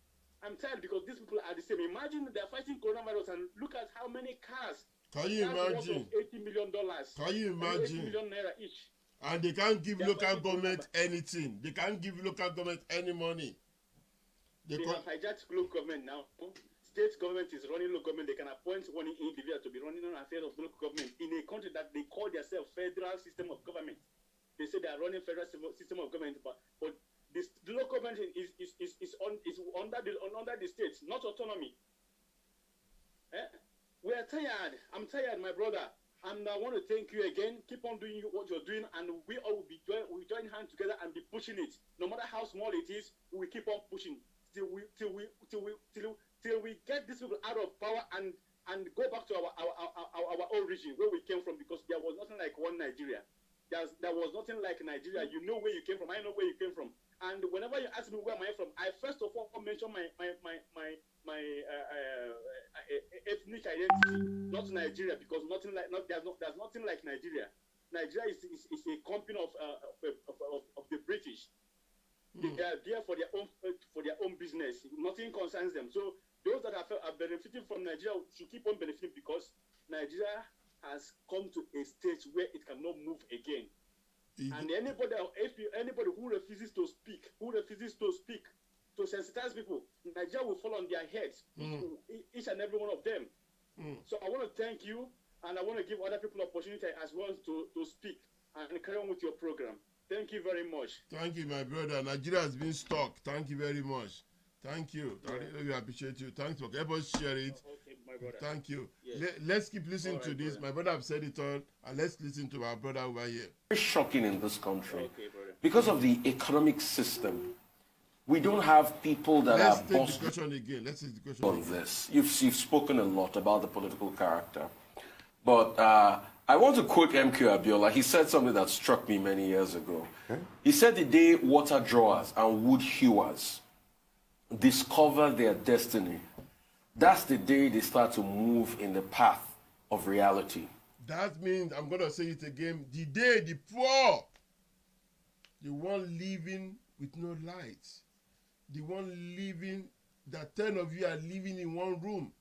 I'm tired because these people are the same. Imagine they're fighting coronavirus and look at how many cars. Can you imagine? $80 million. Can you imagine? 80 million naira each. And they can't give local government anything. They can't give local government any money. They have hijacked local government now. State government is running local government. They can appoint one individual to be running on affairs of local government in a country that they call themselves federal system of government. They say they are running federal system of government, but the local government is under the states, not autonomy. We are tired. I'm tired, my brother. And I want to thank you again. Keep on doing what you're doing, and we all will join hands together and be pushing it. No matter how small it is, we will keep on pushing till we get these people out of power and go back to our origin, where we came from, because there was nothing like one Nigeria. There was nothing like Nigeria. You know where you came from. I know where you came from. And whenever you ask me where am I from, I first of all mention my ethnic identity, not Nigeria, because there's nothing like Nigeria. Nigeria is a company of the British. They are there for their own business. Nothing concerns them. So those that are benefiting from Nigeria should keep on benefiting, because Nigeria has come to a stage where it cannot move again. And anybody who refuses to speak, to sensitize people, Nigeria will fall on their heads, each and every one of them. So I want to thank you, and I want to give other people opportunity as well to speak and carry on with your program. Thank you very much. Thank you, my brother. Nigeria has been stuck. Thank you very much. Thank you. I really appreciate you. Thanks for everybody share it. Okay, my brother. Thank you. Yes. Let's keep listening to this. Brother. My brother have said it all, and let's listen to our brother over here. Very shocking in this country. Because of the economic system, we don't have people that Let's are take the question again. Let's take the question on again. this. You've spoken a lot about the political character, but I want to quote MK Abiola. He said something that struck me many years ago. Okay. He said the day water drawers and wood hewers discover their destiny, that's the day they start to move in the path of reality. That means, I'm going to say it again, the day the poor, the one living with no light, the one living, that 10 of you are living in one room,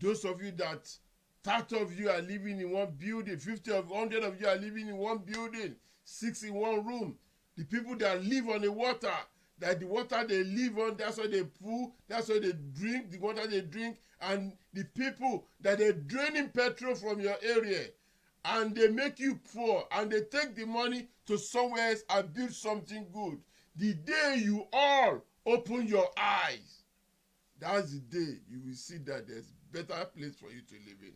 those of you that 30 of you are living in one building, 50 of 100 of you are living in one building, 6 in one room, the people that live on the water, that the water they live on, that's what they pull, that's what they drink, the water they drink, and the people that they're draining petrol from your area, and they make you poor, and they take the money to somewhere else and build something good. The day you all open your eyes, that's the day you will see that there's better place for you to live in.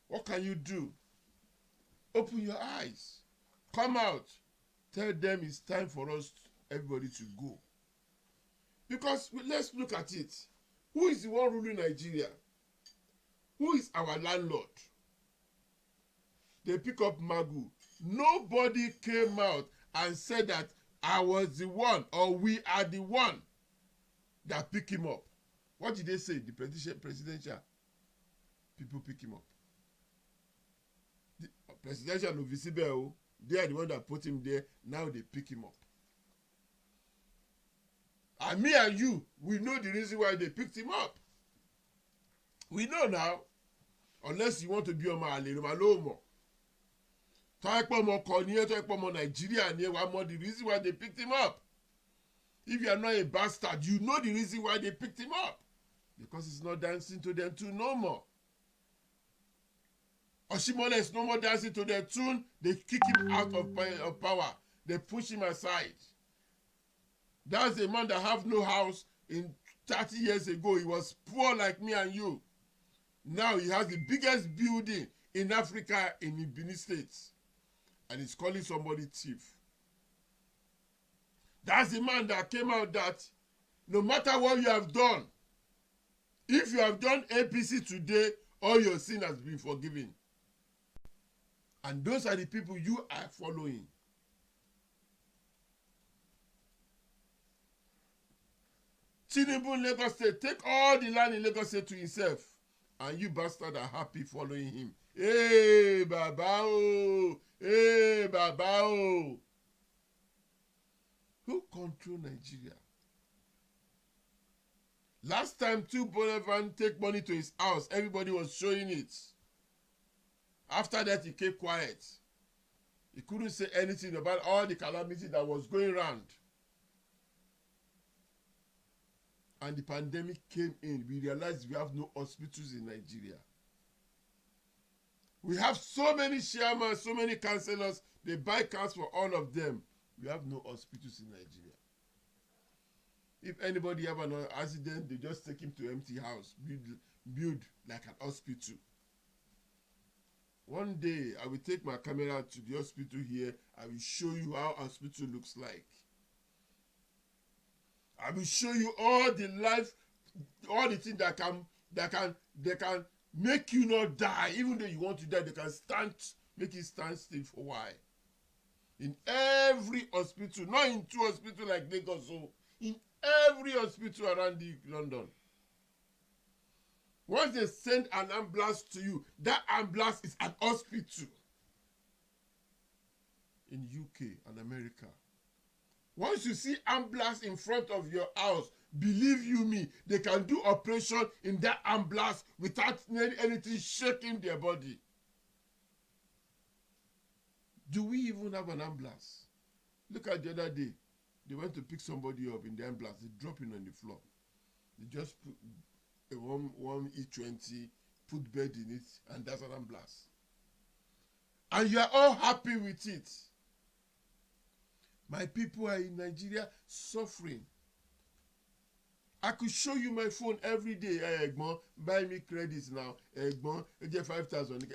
What can you do? Open your eyes. Come out. Tell them it's time for us, everybody, to go. Because let's look at it. Who is the one ruling Nigeria? Who is our landlord? They pick up Magu. Nobody came out and said that I was the one or we are the one that pick him up. What did they say? The presidential people pick him up. The presidential no visible. They are the one that put him there. Now they pick him up. And me and you, we know the reason why they picked him up. We know now. Unless you want to be on my alero. Nigeria, the reason why they picked him up. If you are not a bastard, you know the reason why they picked him up. Because he's not dancing to them too no more. Oshimola is no more dancing to their tune. They kick him out of power. They push him aside. That's a man that have no house. In 30 years ago, he was poor like me and you. Now he has the biggest building in Africa in the Benin States. And he's calling somebody thief. That's the man that came out that no matter what you have done, if you have done APC today, all your sin has been forgiven. And those are the people you are following. Tinubu in Lagos State, take all the land in Lagos State to himself. And you bastard are happy following him. Hey, Baba, oh. Hey, Baba, oh. Who control Nigeria? Last time two Bonavan take money to his house, everybody was showing it. After that, he kept quiet. He couldn't say anything about all the calamity that was going around. And the pandemic came in. We realized we have no hospitals in Nigeria. We have so many chairmen, so many councillors. They buy cars for all of them. We have no hospitals in Nigeria. If anybody have an accident, they just take him to empty house, build like an hospital. One day, I will take my camera to the hospital here. I will show you how hospital looks like. I will show you all the life, all the things that can make you not die. Even though you want to die, they can make you stand still for a while. In every hospital, not in two hospitals like Lagos, so in every hospital around London. Once they send an ambulance to you, that ambulance is an hospital. In UK and America. Once you see ambulance in front of your house, believe you me, they can do operation in that ambulance without anything shaking their body. Do we even have an ambulance? Look at the other day. They went to pick somebody up in the ambulance. They drop him on the floor. They just put a one E20, put bed in it, and that's an ambulance. And you are all happy with it. My people are in Nigeria suffering. I could show you my phone every day. Hey, Egbon, buy me credits now. Egbon, get 5,000.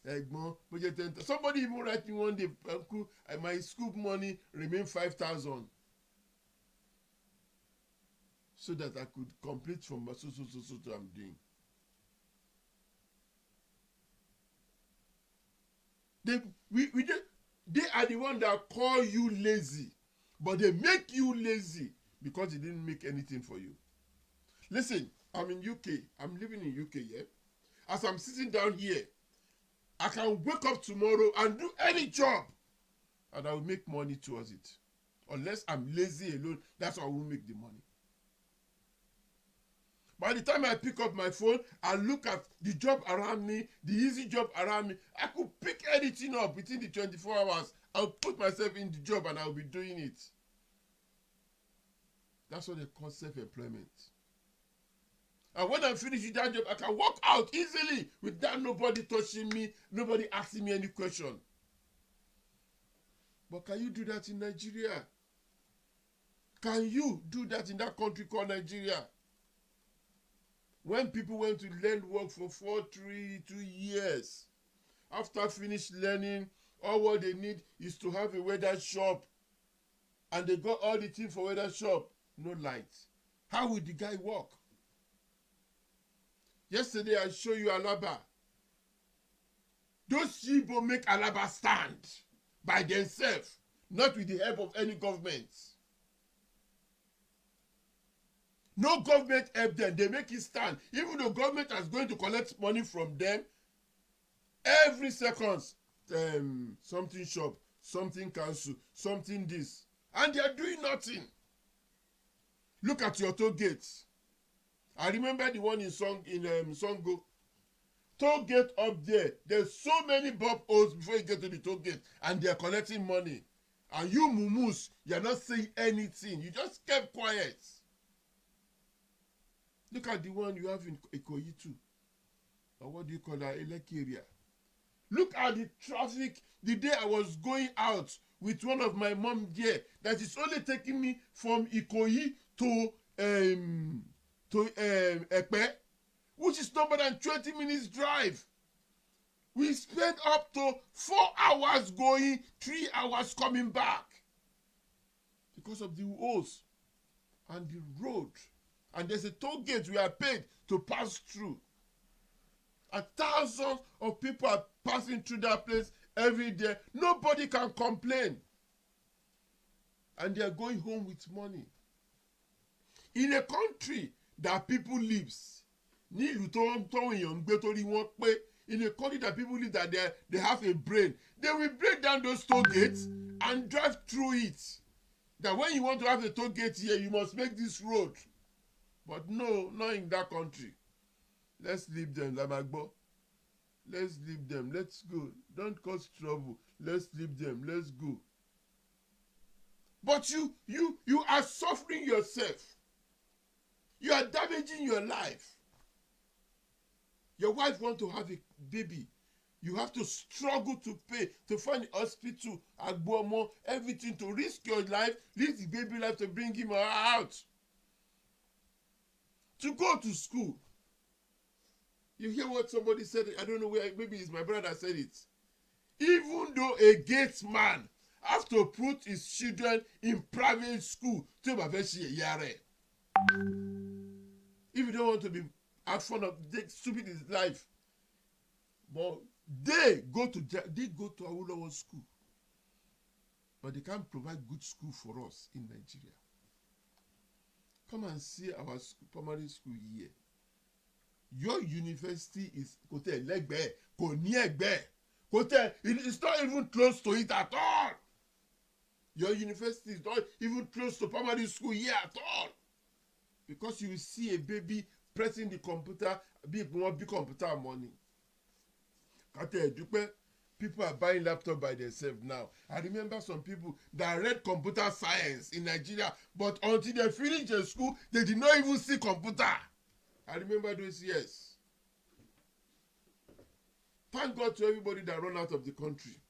Hey, Egbon, get 10,000. Somebody even write me one day, Uncle, my school money remain 5,000. So that I could complete from so I'm doing. They are the one that call you lazy, but they make you lazy because they didn't make anything for you. Listen, I'm in UK. I'm living in UK, yeah? As I'm sitting down here, I can wake up tomorrow and do any job, and I will make money towards it. Unless I'm lazy alone, that's how I will make the money. By the time I pick up my phone and look at the job around me, the easy job around me, I could pick anything up within the 24 hours. I'll put myself in the job and I'll be doing it. That's what they call self-employment. And when I'm finished with that job, I can walk out easily without nobody touching me, nobody asking me any question. But can you do that in Nigeria? Can you do that in that country called Nigeria? When people went to learn work for 2 years, after finished learning, all what they need is to have a weather shop. And they got all the things for weather shop, no light. How will the guy work? Yesterday I showed you Alaba. Those people make Alaba stand by themselves, not with the help of any government. No government help them. They make it stand. Even though government is going to collect money from them, every second, something shop, something council, something this. And they are doing nothing. Look at your toll gates. I remember the one in Songo. Toll gate up there. There's so many bob holes before you get to the toll gate. And they are collecting money. And you mumus, you're not saying anything. You just kept quiet. Look at the one you have in Ikoyi too. Or what do you call that? Eleki area. Look at the traffic the day I was going out with one of my mom there. That is only taking me from Ikoyi to Epe, which is no more than 20 minutes drive. We spent up to 4 hours going, 3 hours coming back. Because of the holes and the road. And there's a toll gate we are paid to pass through. And thousands of people are passing through that place every day. Nobody can complain. And they are going home with money. In a country that people lives, in a country that people live, that they have a brain, they will break down those toll gates and drive through it. That when you want to have a toll gate here, you must make this road. But no, not in that country. Let's leave them, Lamagbo. Let's leave them. Let's go. Don't cause trouble. Let's leave them. Let's go. But you are suffering yourself. You are damaging your life. Your wife wants to have a baby. You have to struggle to pay, to find a hospital, agbomo, everything, to risk your life, risk the baby life to bring him out. To go to school. You hear what somebody said? I don't know where, maybe it's my brother said it. Even though a gate man has to put his children in private school, if you don't want to be out front of stupid his life, but they go to Awolowo school, but they can't provide good school for us in Nigeria. Come and see our primary school here. Your university is it's not even close to it at all. Your university is not even close to primary school here at all. Because you will see a baby pressing the computer, big computer money. People are buying laptop by themselves now. I remember some people that read computer science in Nigeria, but until they finished their school, they did not even see computer. I remember those years. Thank God to everybody that run out of the country.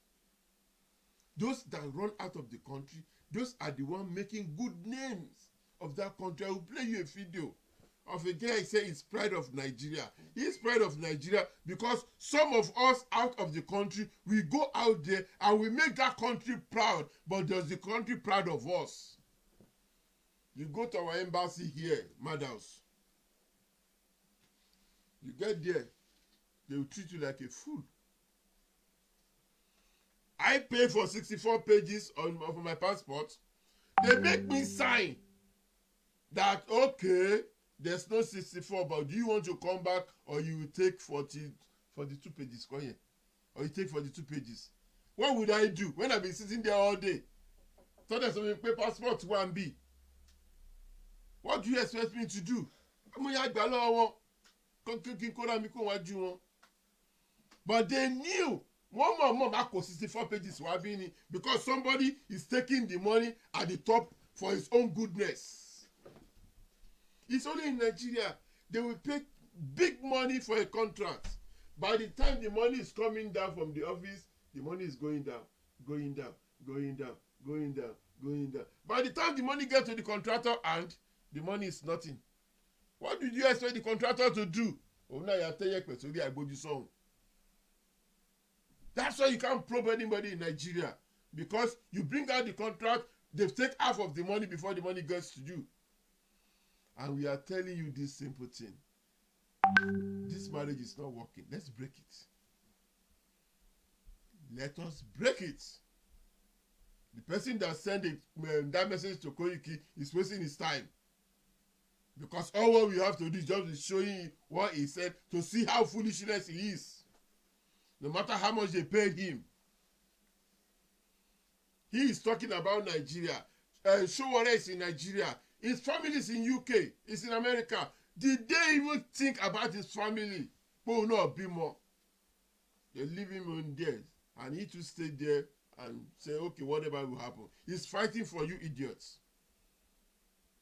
Those that run out of the country, those are the ones making good names of that country. I will play you a video of a guy saying he's proud of Nigeria. He's proud of Nigeria because some of us out of the country, we go out there and we make that country proud, but does the country proud of us? You go to our embassy here, Madhouse. You get there, they will treat you like a fool. I pay for 64 pages for my passport. They make me sign that, okay, there's no 64, but do you want to come back or you will take 42 pages? Or you take 42 pages. What would I do when I've been sitting there all day? So there's something pay passport 1B. What do you expect me to do? But they knew one more 64 pages because somebody is taking the money at the top for his own goodness. It's only in Nigeria they will pay big money for a contract. By the time the money is coming down from the office, the money is going down, going down, going down, going down, going down. By the time the money gets to the contractor and the money is nothing. What did you expect the contractor to do? That's why you can't probe anybody in Nigeria. Because you bring out the contract, they take half of the money before the money gets to you. And we are telling you this simple thing. This marriage is not working. Let's break it. Let us break it. The person that sent that message to Koiki is wasting his time. Because all what we have to do is just show him what he said to see how foolishness he is. No matter how much they paid him. He is talking about Nigeria. Showore is in Nigeria. His family is in UK. He's in America. Did they even think about his family? Oh no, be more. They leave him on there. And he to stay there and say, okay, whatever will happen. He's fighting for you idiots.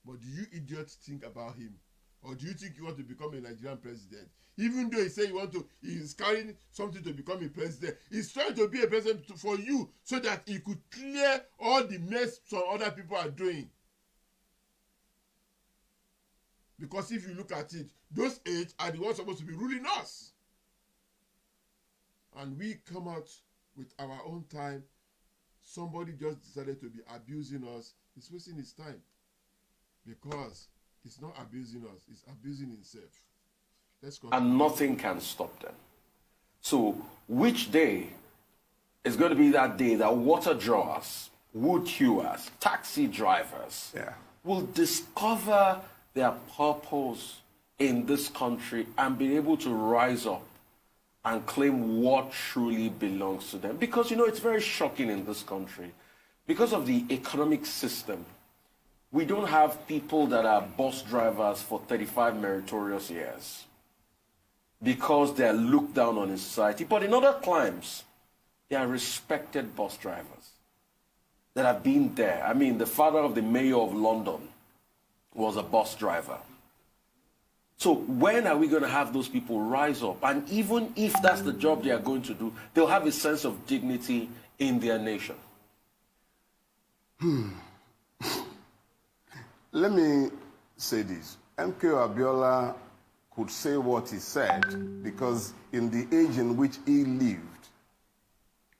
But do you idiots think about him? Or do you think you want to become a Nigerian president? Even though he say he's carrying something to become a president, he's trying to be a president for you so that he could clear all the mess some other people are doing. Because if you look at it, those eight are the ones supposed to be ruling us. And we come out with our own time. Somebody just decided to be abusing us. He's wasting his time. Because it's not abusing us, it's abusing himself. Let's continue. And nothing can stop them. So, which day is going to be that day that water drawers, wood hewers, taxi drivers will discover their purpose in this country and be able to rise up and claim what truly belongs to them? Because, it's very shocking in this country. Because of the economic system, we don't have people that are bus drivers for 35 meritorious years because they are looked down on in society. But in other climes, they are respected bus drivers that have been there. I mean, the father of the mayor of London was a bus driver. So when are we going to have those people rise up? And even if that's the job they are going to do, they'll have a sense of dignity in their nation. Let me say this. MK Abiola could say what he said because in the age in which he lived,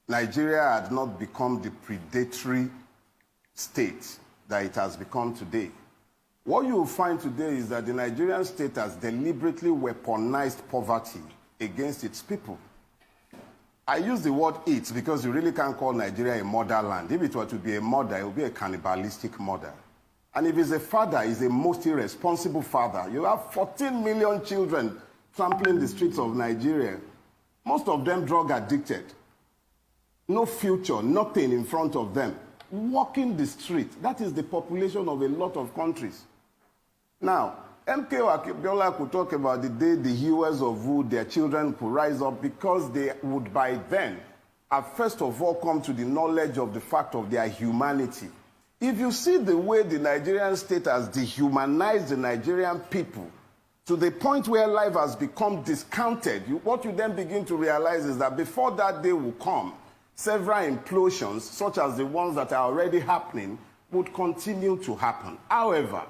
Nigeria had not become the predatory state that it has become today. What you will find today is that the Nigerian state has deliberately weaponized poverty against its people. I use the word it because you really can't call Nigeria a motherland. If it were to be a mother, it would be a cannibalistic mother. And if he's a father, he's a most irresponsible father. You have 14 million children trampling the streets of Nigeria. Most of them drug addicted. No future, nothing in front of them. Walking the street, that is the population of a lot of countries. Now, MK Abiola could talk about the day the hewers of wood, their children could rise up because they would by then have first of all come to the knowledge of the fact of their humanity. If you see the way the Nigerian state has dehumanized the Nigerian people to the point where life has become discounted, what you then begin to realize is that before that day will come, several implosions, such as the ones that are already happening, would continue to happen. However,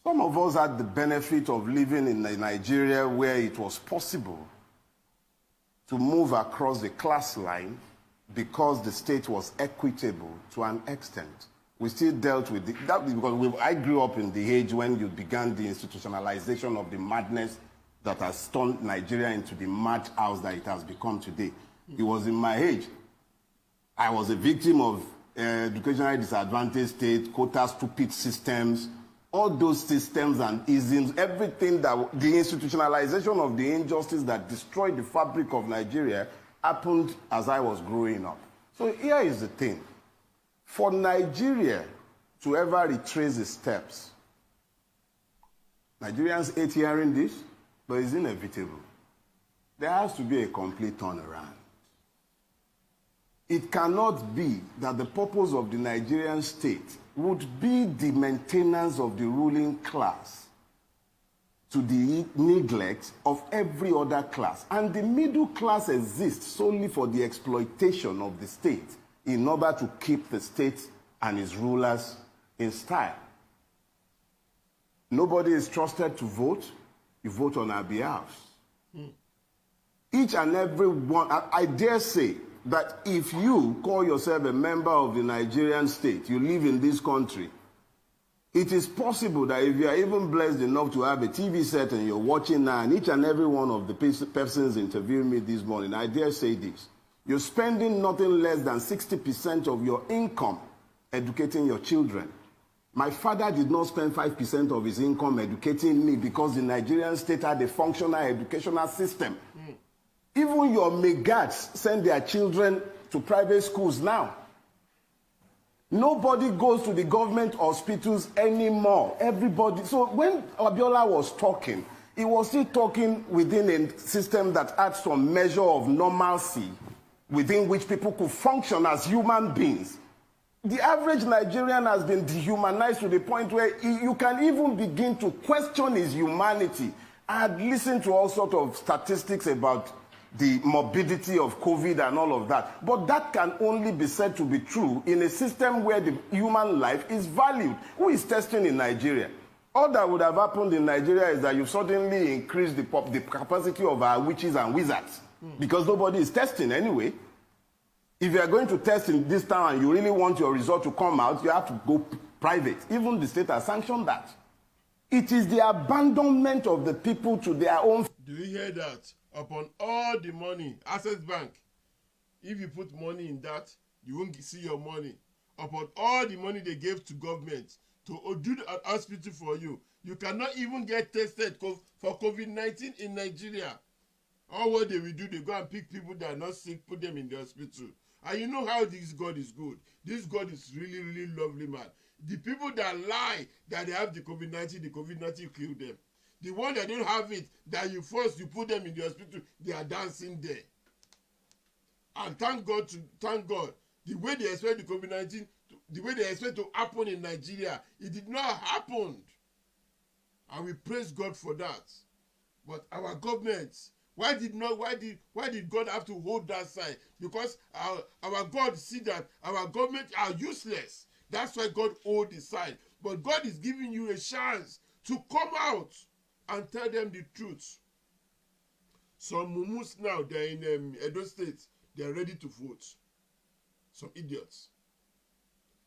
some of us had the benefit of living in Nigeria where it was possible to move across the class line because the state was equitable to an extent. We still dealt with that because I grew up in the age when you began the institutionalization of the madness that has turned Nigeria into the madhouse that it has become today. It was in my age I was a victim of educationally disadvantaged state, quota stupid systems, all those systems and isms, everything that the institutionalization of the injustice that destroyed the fabric of Nigeria happened as I was growing up. So here is the thing. For Nigeria to ever retrace its steps, Nigerians hate hearing this, but it's inevitable. There has to be a complete turnaround. It cannot be that the purpose of the Nigerian state would be the maintenance of the ruling class to the neglect of every other class. And the middle class exists solely for the exploitation of the state in order to keep the state and its rulers in style. Nobody is trusted to vote. You vote on our behalf. Each and every one, I dare say, that if you call yourself a member of the Nigerian state, you live in this country, it is possible that if you are even blessed enough to have a TV set and you're watching now, and each and every one of the persons interviewing me this morning, I dare say this, you're spending nothing less than 60% of your income educating your children. My father did not spend 5% of his income educating me because the Nigerian state had a functional educational system. Even your megads send their children to private schools now. Nobody goes to the government hospitals anymore. Everybody. So when Abiola was talking, he was still talking within a system that had some measure of normalcy within which people could function as human beings. The average Nigerian has been dehumanized to the point where you can even begin to question his humanity. I had listened to all sorts of statistics about the morbidity of COVID and all of that. But that can only be said to be true in a system where the human life is valued. Who is testing in Nigeria? All that would have happened in Nigeria is that you suddenly increase the capacity of our witches and wizards because nobody is testing anyway. If you are going to test in this town and you really want your result to come out, you have to go private. Even the state has sanctioned that. It is the abandonment of the people to their own. Do you hear that? Upon all the money, Access Bank, if you put money in that, you won't see your money. Upon all the money they gave to government to do an hospital for you, you cannot even get tested for COVID-19 in Nigeria. All what they will do, they go and pick people that are not sick, put them in the hospital. And you know how this God is good. This God is really, really lovely, man. The people that lie that they have the COVID-19 kill them. The one that don't have it, that you force, you put them in the hospital, they are dancing there. And thank God, the way they expect the COVID-19, the way they expect to happen in Nigeria, it did not happen. And we praise God for that. But our governments, why did God have to hold that side? Because our God see that our government are useless. That's why God hold the side. But God is giving you a chance to come out and tell them the truth. Some mumus now, they're in Edo State, they're ready to vote. Some idiots.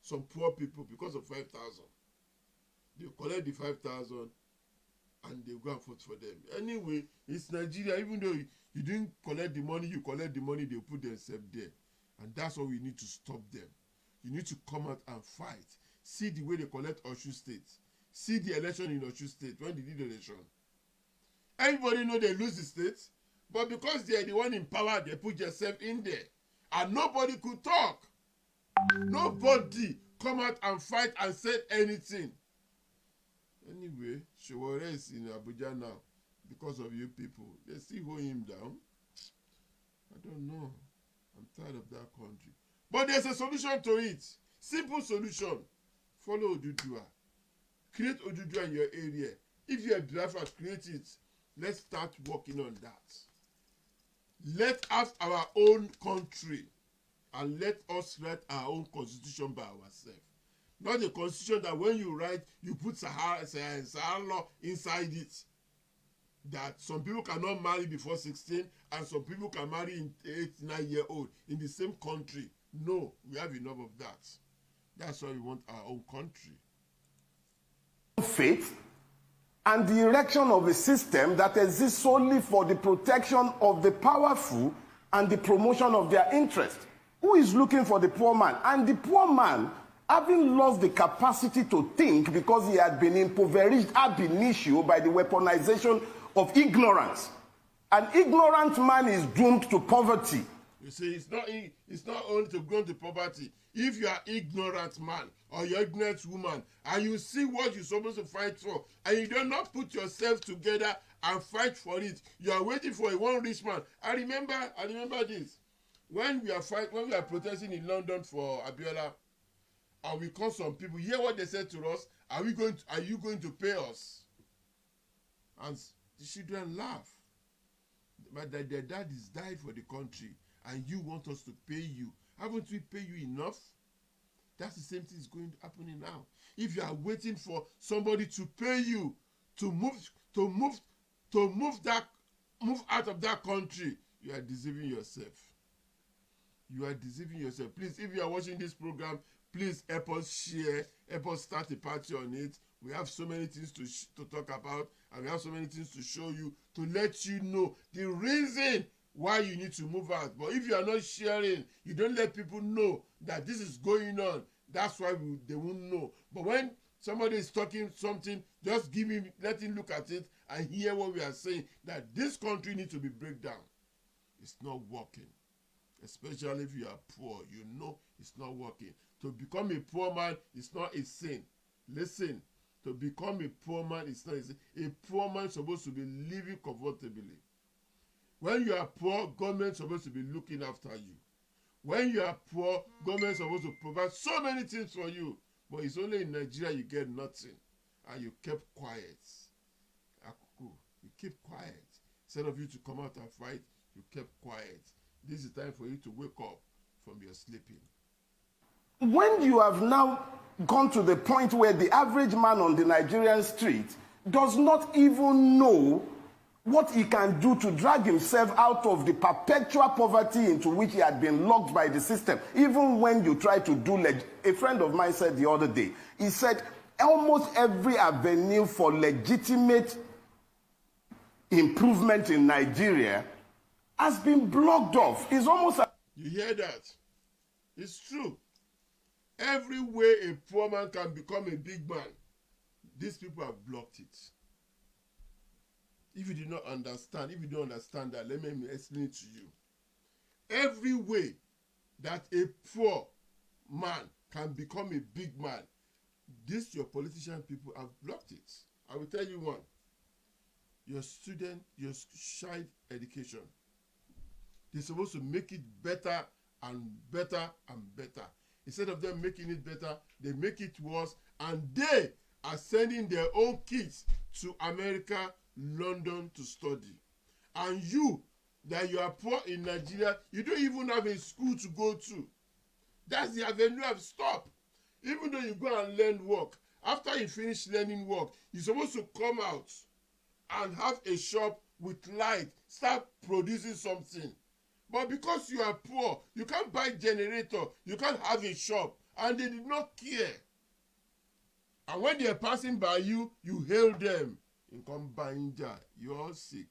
Some poor people, because of 5,000. They collect the 5,000 and they go and vote for them. Anyway, it's Nigeria. Even though you didn't collect the money, you collect the money, they put themselves there. And that's why we need to stop them. You need to come out and fight. See the way they collect Osun State. See the election in Osun State, when they did the election. Everybody know they lose the state, but because they are the one in power, they put themselves in there. And nobody could talk. Nobody come out and fight and say anything. Anyway, Showore is in Abuja now because of you people. They still hold him down. I don't know. I'm tired of that country. But there's a solution to it. Simple solution. Follow Oduduwa. Create Oduduwa in your area. If you're a driver, create it. Let's start working on that. Let us our own country and let us write our own constitution by ourselves. Not a constitution that when you write, you put Sahara law inside it. That some people cannot marry before 16 and some people can marry in 8-9-year-old in the same country. No, we have enough of that. That's why we want our own country. Faith and the erection of a system that exists solely for the protection of the powerful and the promotion of their interest. Who is looking for the poor man? And the poor man, having lost the capacity to think because he had been impoverished ab initio by the weaponization of ignorance. An ignorant man is doomed to poverty. You see, it's not only to go to poverty. If you are ignorant man or you're ignorant woman and you see what you're supposed to fight for and you do not put yourself together and fight for it, you are waiting for a one rich man. I remember this. When we are protesting in London for Abiola, and we call some people, hear what they said to us, are you going to pay us? And the children laugh. But their dad is died for the country, and you want us to pay you. Haven't we paid you enough? That's the same thing is going to happen now. If you are waiting for somebody to pay you to move out of that country, you are deceiving yourself. You are deceiving yourself. Please, if you are watching this program, please help us share, help us start a party on it. We have so many things to talk about, and we have so many things to show you, to let you know the reason why you need to move out. But if you are not sharing, you don't let people know that this is going on, that's why they won't know. But when somebody is talking something, just let him look at it and hear what we are saying, that this country needs to be breakdown. It's not working. Especially if you are poor, you know it's not working. To become a poor man is not a sin. Listen, to become a poor man is not a sin. A poor man is supposed to be living comfortably. When you are poor, government is supposed to be looking after you. When you are poor, government is supposed to provide so many things for you. But it's only in Nigeria you get nothing. And you kept quiet. Akuku, you keep quiet. Instead of you to come out and fight, you kept quiet. This is time for you to wake up from your sleeping. When you have now gone to the point where the average man on the Nigerian street does not even know what he can do to drag himself out of the perpetual poverty into which he had been locked by the system, even when you try to do a friend of mine said the other day, he said almost every avenue for legitimate improvement in Nigeria has been blocked off. It's almost you hear that? It's true. Every way a poor man can become a big man, these people have blocked it. If you do not understand, if you don't understand that, let me explain it to you. Every way that a poor man can become a big man, this your politician people have blocked it. I will tell you one. Your child education, they're supposed to make it better and better and better. Instead of them making it better, they make it worse, and they are sending their own kids to America, London to study. And you, that you are poor in Nigeria, you don't even have a school to go to. That's the avenue I've stopped. Even though you go and learn work, after you finish learning work, you're supposed to come out and have a shop with light, start producing something. But because you are poor, you can't buy generator, you can't have a shop, and they did not care. And when they are passing by you, you hail them. In Kombanja, you're all sick.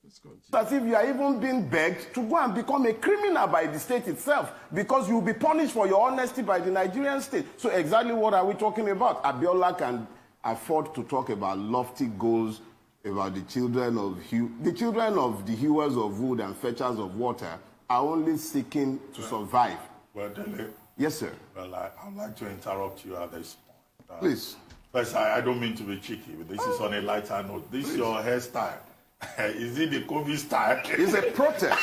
Let's continue. As if you are even being begged to go and become a criminal by the state itself, because you will be punished for your honesty by the Nigerian state. So exactly what are we talking about? Abiola can afford to talk about lofty goals about the children of the hewers of wood and fetchers of water are only seeking to survive. Well, Dele, yes, sir. Well, I'd like to interrupt you at this point. Please. First, I don't mean to be cheeky, but this is on a lighter note. This is your hairstyle. Is it the COVID style? It's a protest.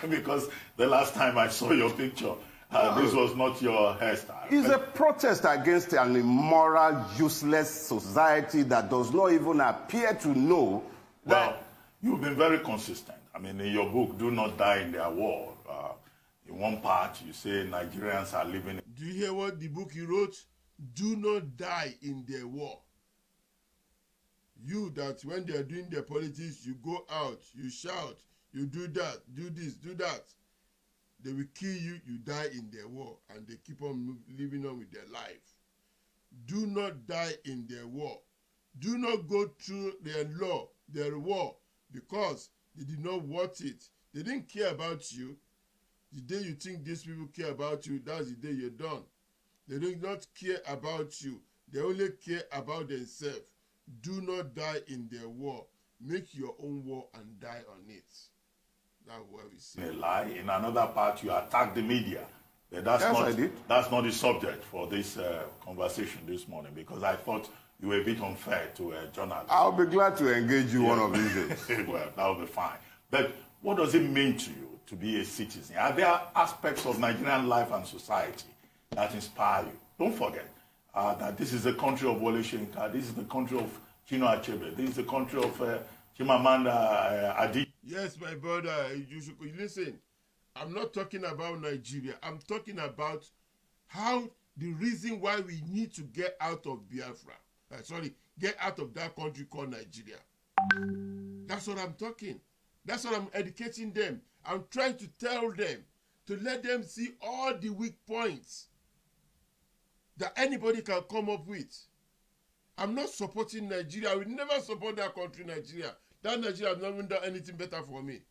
Because the last time I saw your picture, this was not your hairstyle. It's a protest against an immoral, useless society that does not even appear to know that... Well, you've been very consistent. I mean, in your book, Do Not Die in Their War, in one part, you say Nigerians are living... Do you hear what the book you wrote? Do not die in their war. You that when they are doing their politics, you go out, you shout, you do that, do this, do that. They will kill you, you die in their war, and they keep on living on with their life. Do not die in their war. Do not go through their law, their war, because they did not want it. They didn't care about you. The day you think these people care about you, that's the day you're done. They do not care about you. They only care about themselves. Do not die in their war. Make your own war and die on it. That's what we say. A lie. In another part, you attack the media. But that's not the subject for this conversation this morning, because I thought you were a bit unfair to a journalist. I'll be glad to engage you one of these days. Well, that will be fine. But what does it mean to you to be a citizen? Are there aspects of Nigerian life and society that inspire you? Don't forget that this is the country of Wole Soyinka, this is the country of Chino Achebe, this is the country of Chimamanda Adichie. Yes, my brother, you should listen. I'm not talking about Nigeria. I'm talking about how the reason why we need to get out of Biafra. Get out of that country called Nigeria. That's what I'm talking. That's what I'm educating them. I'm trying to tell them, to let them see all the weak points that anybody can come up with. I'm not supporting Nigeria. I will never support that country, Nigeria. That Nigeria has never done anything better for me.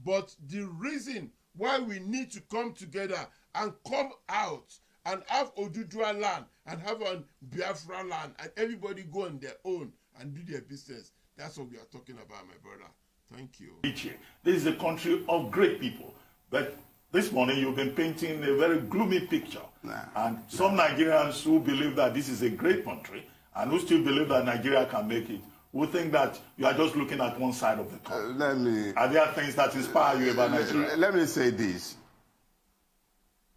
But the reason why we need to come together and come out and have Oduduwa land and have a Biafra land and everybody go on their own and do their business. That's what we are talking about, my brother. Thank you. This is a country of great people. But this morning you've been painting a very gloomy picture. Some Nigerians who believe that this is a great country and who still believe that Nigeria can make it will think that you are just looking at one side of the coin. Are there things that inspire you about Nigeria? Let me say this.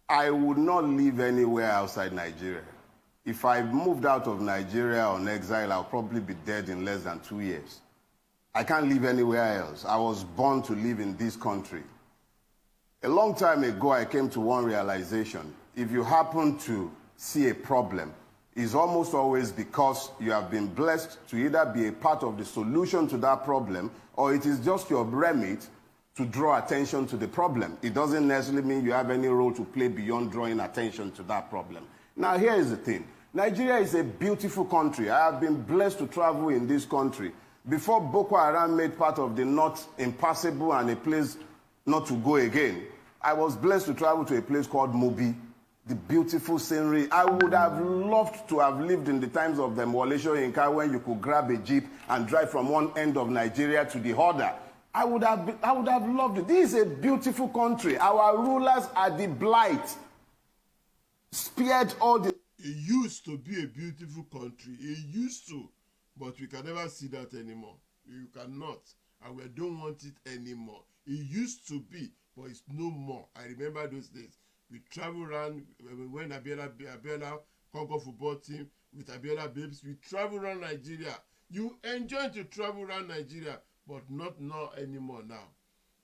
I would not live anywhere outside Nigeria. If I moved out of Nigeria on exile, I'll probably be dead in less than 2 years. I can't live anywhere else. I was born to live in this country. A long time ago, I came to one realization. If you happen to see a problem, it's almost always because you have been blessed to either be a part of the solution to that problem, or it is just your remit to draw attention to the problem. It doesn't necessarily mean you have any role to play beyond drawing attention to that problem. Now, here is the thing. Nigeria is a beautiful country. I have been blessed to travel in this country. Before Boko Haram made part of the not impassable and a place not to go again, I was blessed to travel to a place called Mobi, the beautiful scenery. I would have loved to have lived in the times of the Wole Soyinka when you could grab a jeep and drive from one end of Nigeria to the other. I would have loved it. This is a beautiful country. Our rulers are the blight. Spared all the... It used to be a beautiful country. It used to. But we can never see that anymore. You cannot. And we don't want it anymore. It used to be, but it's no more. I remember those days. We travel around when Abiola Congo football team with Abiola Babes. We travel around Nigeria. You enjoy to travel around Nigeria, but not now anymore now.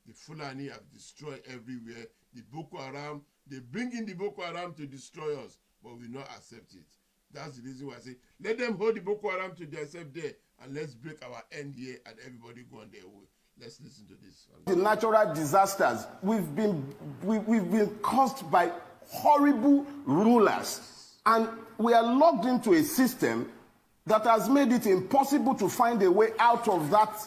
The Fulani have destroyed everywhere. The Boko Haram, they bring in the Boko Haram to destroy us, but we not accept it. That's the reason why I say, let them hold the Boko Haram to themselves there, and let's break our end here, and everybody go on their way. Let's listen to this. The natural disasters we've been caused by horrible rulers, and we are locked into a system that has made it impossible to find a way out of that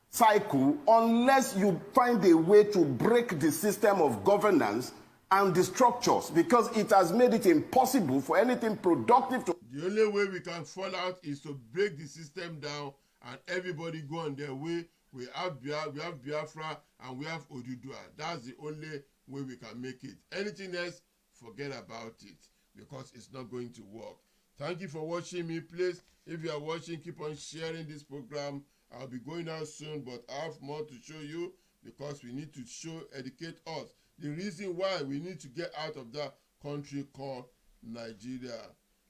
cycle unless you find a way to break the system of governance and the structures, because it has made it impossible for anything productive to... The only way we can fall out is to break the system down and everybody go on their way. We have Biafra and we have Oduduwa. That's the only way we can make it. Anything else, forget about it, because it's not going to work. Thank you for watching me. Please, if you are watching, keep on sharing this program. I'll be going out soon, but I have more to show you, because we need to educate us. The reason why we need to get out of that country called Nigeria.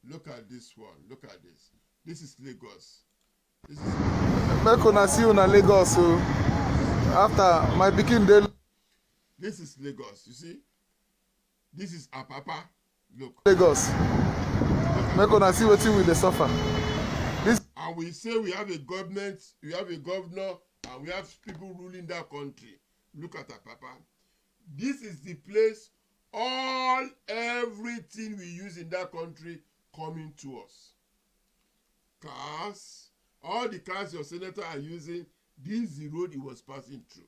Look at this one. Look at this. This is Lagos. This is Lagos. So after my pikin day. This is Lagos. You see? This is Apapa. Look. Lagos. Make una see wetin we dey suffer. And we say we have a government, we have a governor, and we have people ruling that country. Look at Apapa. This is the place everything we use in that country coming to us. Cars, all the cars your senator are using, this is the road it was passing through.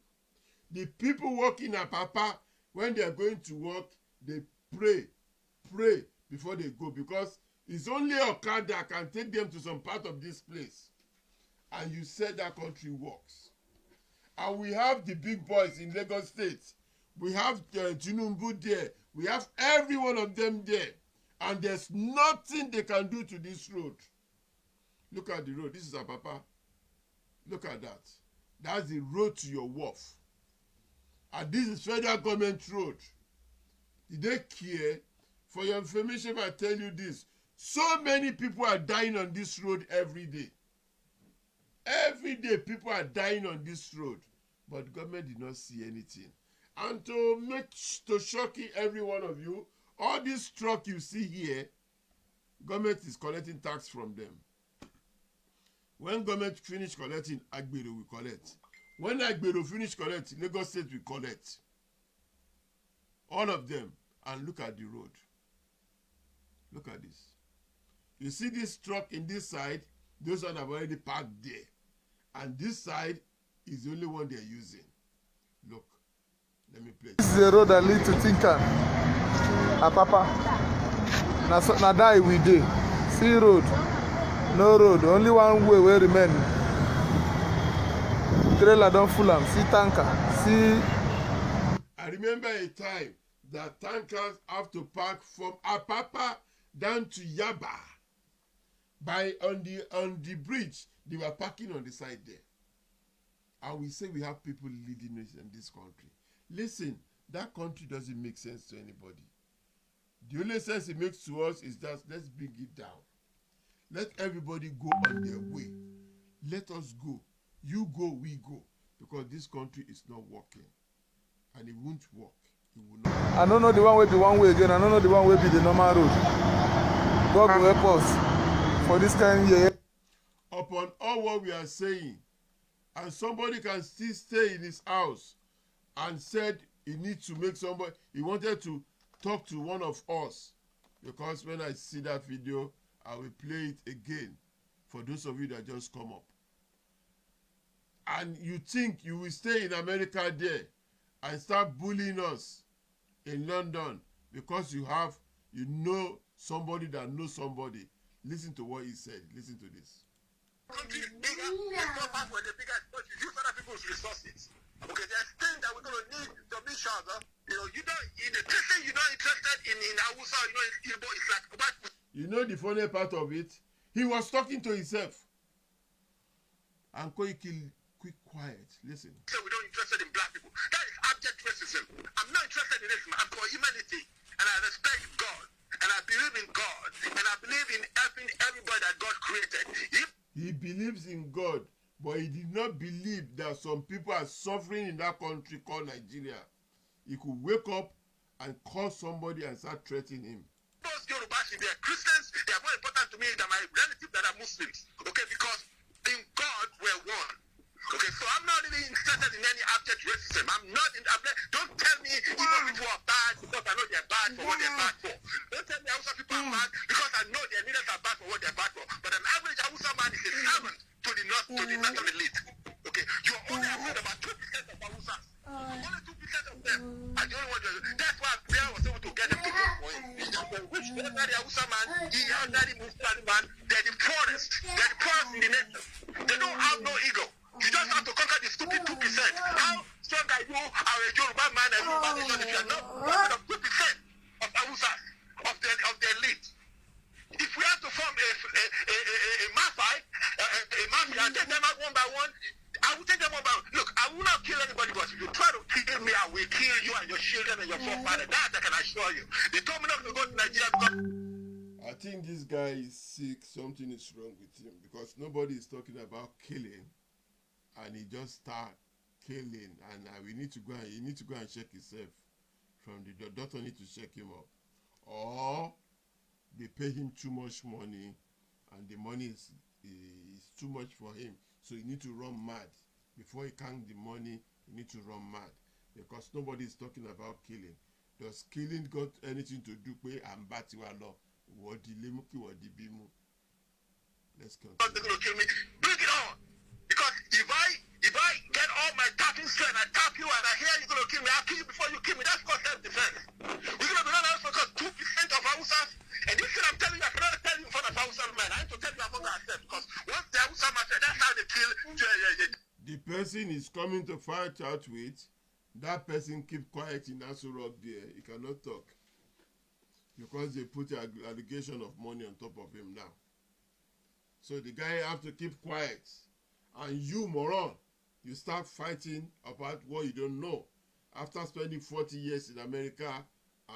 The people working at Apapa, when they are going to work, they pray before they go, because it's only Okada that can take them to some part of this place. And you said that country works. And we have the big boys in Lagos State. We have Tinubu there. We have every one of them there. And there's nothing they can do to this road. Look at the road. This is Apapa. Look at that. That's the road to your wharf. And this is federal government road. Did they care? For your information, if I tell you this, so many people are dying on this road every day. Every day people are dying on this road. But government did not see anything. And to shocking every one of you, all this truck you see here, government is collecting tax from them. When government finish collecting, Agbero will collect. When Agbero finish collecting, Lagos State will collect. All of them. And look at the road. Look at this. You see this truck in this side, those ones have already parked there. And this side is the only one they're using. Look. Let me play. This is the road that leads to Tinkan. Apapa. Na die we do. See road. No road. Only one way will remain. Trailer don't full am. See tanker. See. I remember a time that tankers have to park from Apapa down to Yaba. On the bridge, they were parking on the side there. And we say we have people leading us in this country. Listen, that country doesn't make sense to anybody. The only sense it makes to us is that let's bring it down. Let everybody go on their way. Let us go. You go, we go. Because this country is not working. And it won't work. It will not work. I don't know the one way be one way again. I don't know the one way be the normal road. God will help us for this kind of year. Upon all what we are saying, and somebody can still stay in his house and said he needs to make somebody, he wanted to talk to one of us, because when I see that video, I will play it again for those of you that just come up. And you think you will stay in America there and start bullying us in London because you know somebody that knows somebody. Listen to what he said. Listen to this. Country is bigger, it's not bad for the bigger, but you use other people's resources. Okay, there's things that we're going to need to be sure that, you know, you're not interested in Hausa, you know, in Igbo, it's like, but you know the funny part of it? He was talking to himself. And Koiki, quick quiet, listen. So we're not interested in black people. That is abject racism. I'm not interested in racism. I'm for humanity. And I respect God. And I believe in God. And I believe in helping everybody that God created. He believes in God, but he did not believe that some people are suffering in that country called Nigeria. He could wake up and call somebody and start threatening him. Those Yorubas, they are Christians, they are more important to me than my relatives that are Muslims. Okay, because in God we're one. Okay, so I'm not really interested in any abject racism. Don't tell me Igbo people are bad because I know they're bad for what they're bad for. Don't tell me Hausa people are bad because I know their leaders are bad for what they're bad for. But an average Hausa man is a servant to the national elite. Okay, you are only afraid about 2% of Hausas. Only 2% of them are the only ones. That's why I was able to get them to vote for him. Which ordinary Hausa man, the ordinary Muslim man, they're the poorest. They're the poorest in the nation. They don't have no ego. You just have to conquer the stupid 2%. How strong are you, are a Yoruba man and Yoruba nation if you are not one of 2% of Hausas, of the elite? If we have to form a mafia and take them out one by one, I will take them one by one. Look, I will not kill anybody, but if you try to kill me, I will kill you and your children and your forefathers. That I can assure you. They told me not to go to Nigeria because I think this guy is sick. Something is wrong with him because nobody is talking about killing. And he just start killing, and he need to go and check himself from the doctor need to check him up, or they pay him too much money, and the money is too much for him, so he need to run mad before he count the money. He need to run mad because nobody is talking about killing. Does killing got anything to do with ambatiwa law? Let's continue. they're going to kill me. Bring it on. Because if I get all my tapping strength, I tap you and I hear you're going to kill me, I'll kill you before before you kill me. That's called self-defense. We're going to be running for 2% of Hausas. And this thing I'm telling you, I cannot tell you in front of Hausa man. I have to tell you among ourselves because once the Hausa man said, that's how they kill. The person is coming to fight out with, that person keep quiet in Aso Rock there. He cannot talk. Because they put an allegation of money on top of him now. So the guy have to keep quiet. And you, moron, you start fighting about what you don't know. After spending 40 years in America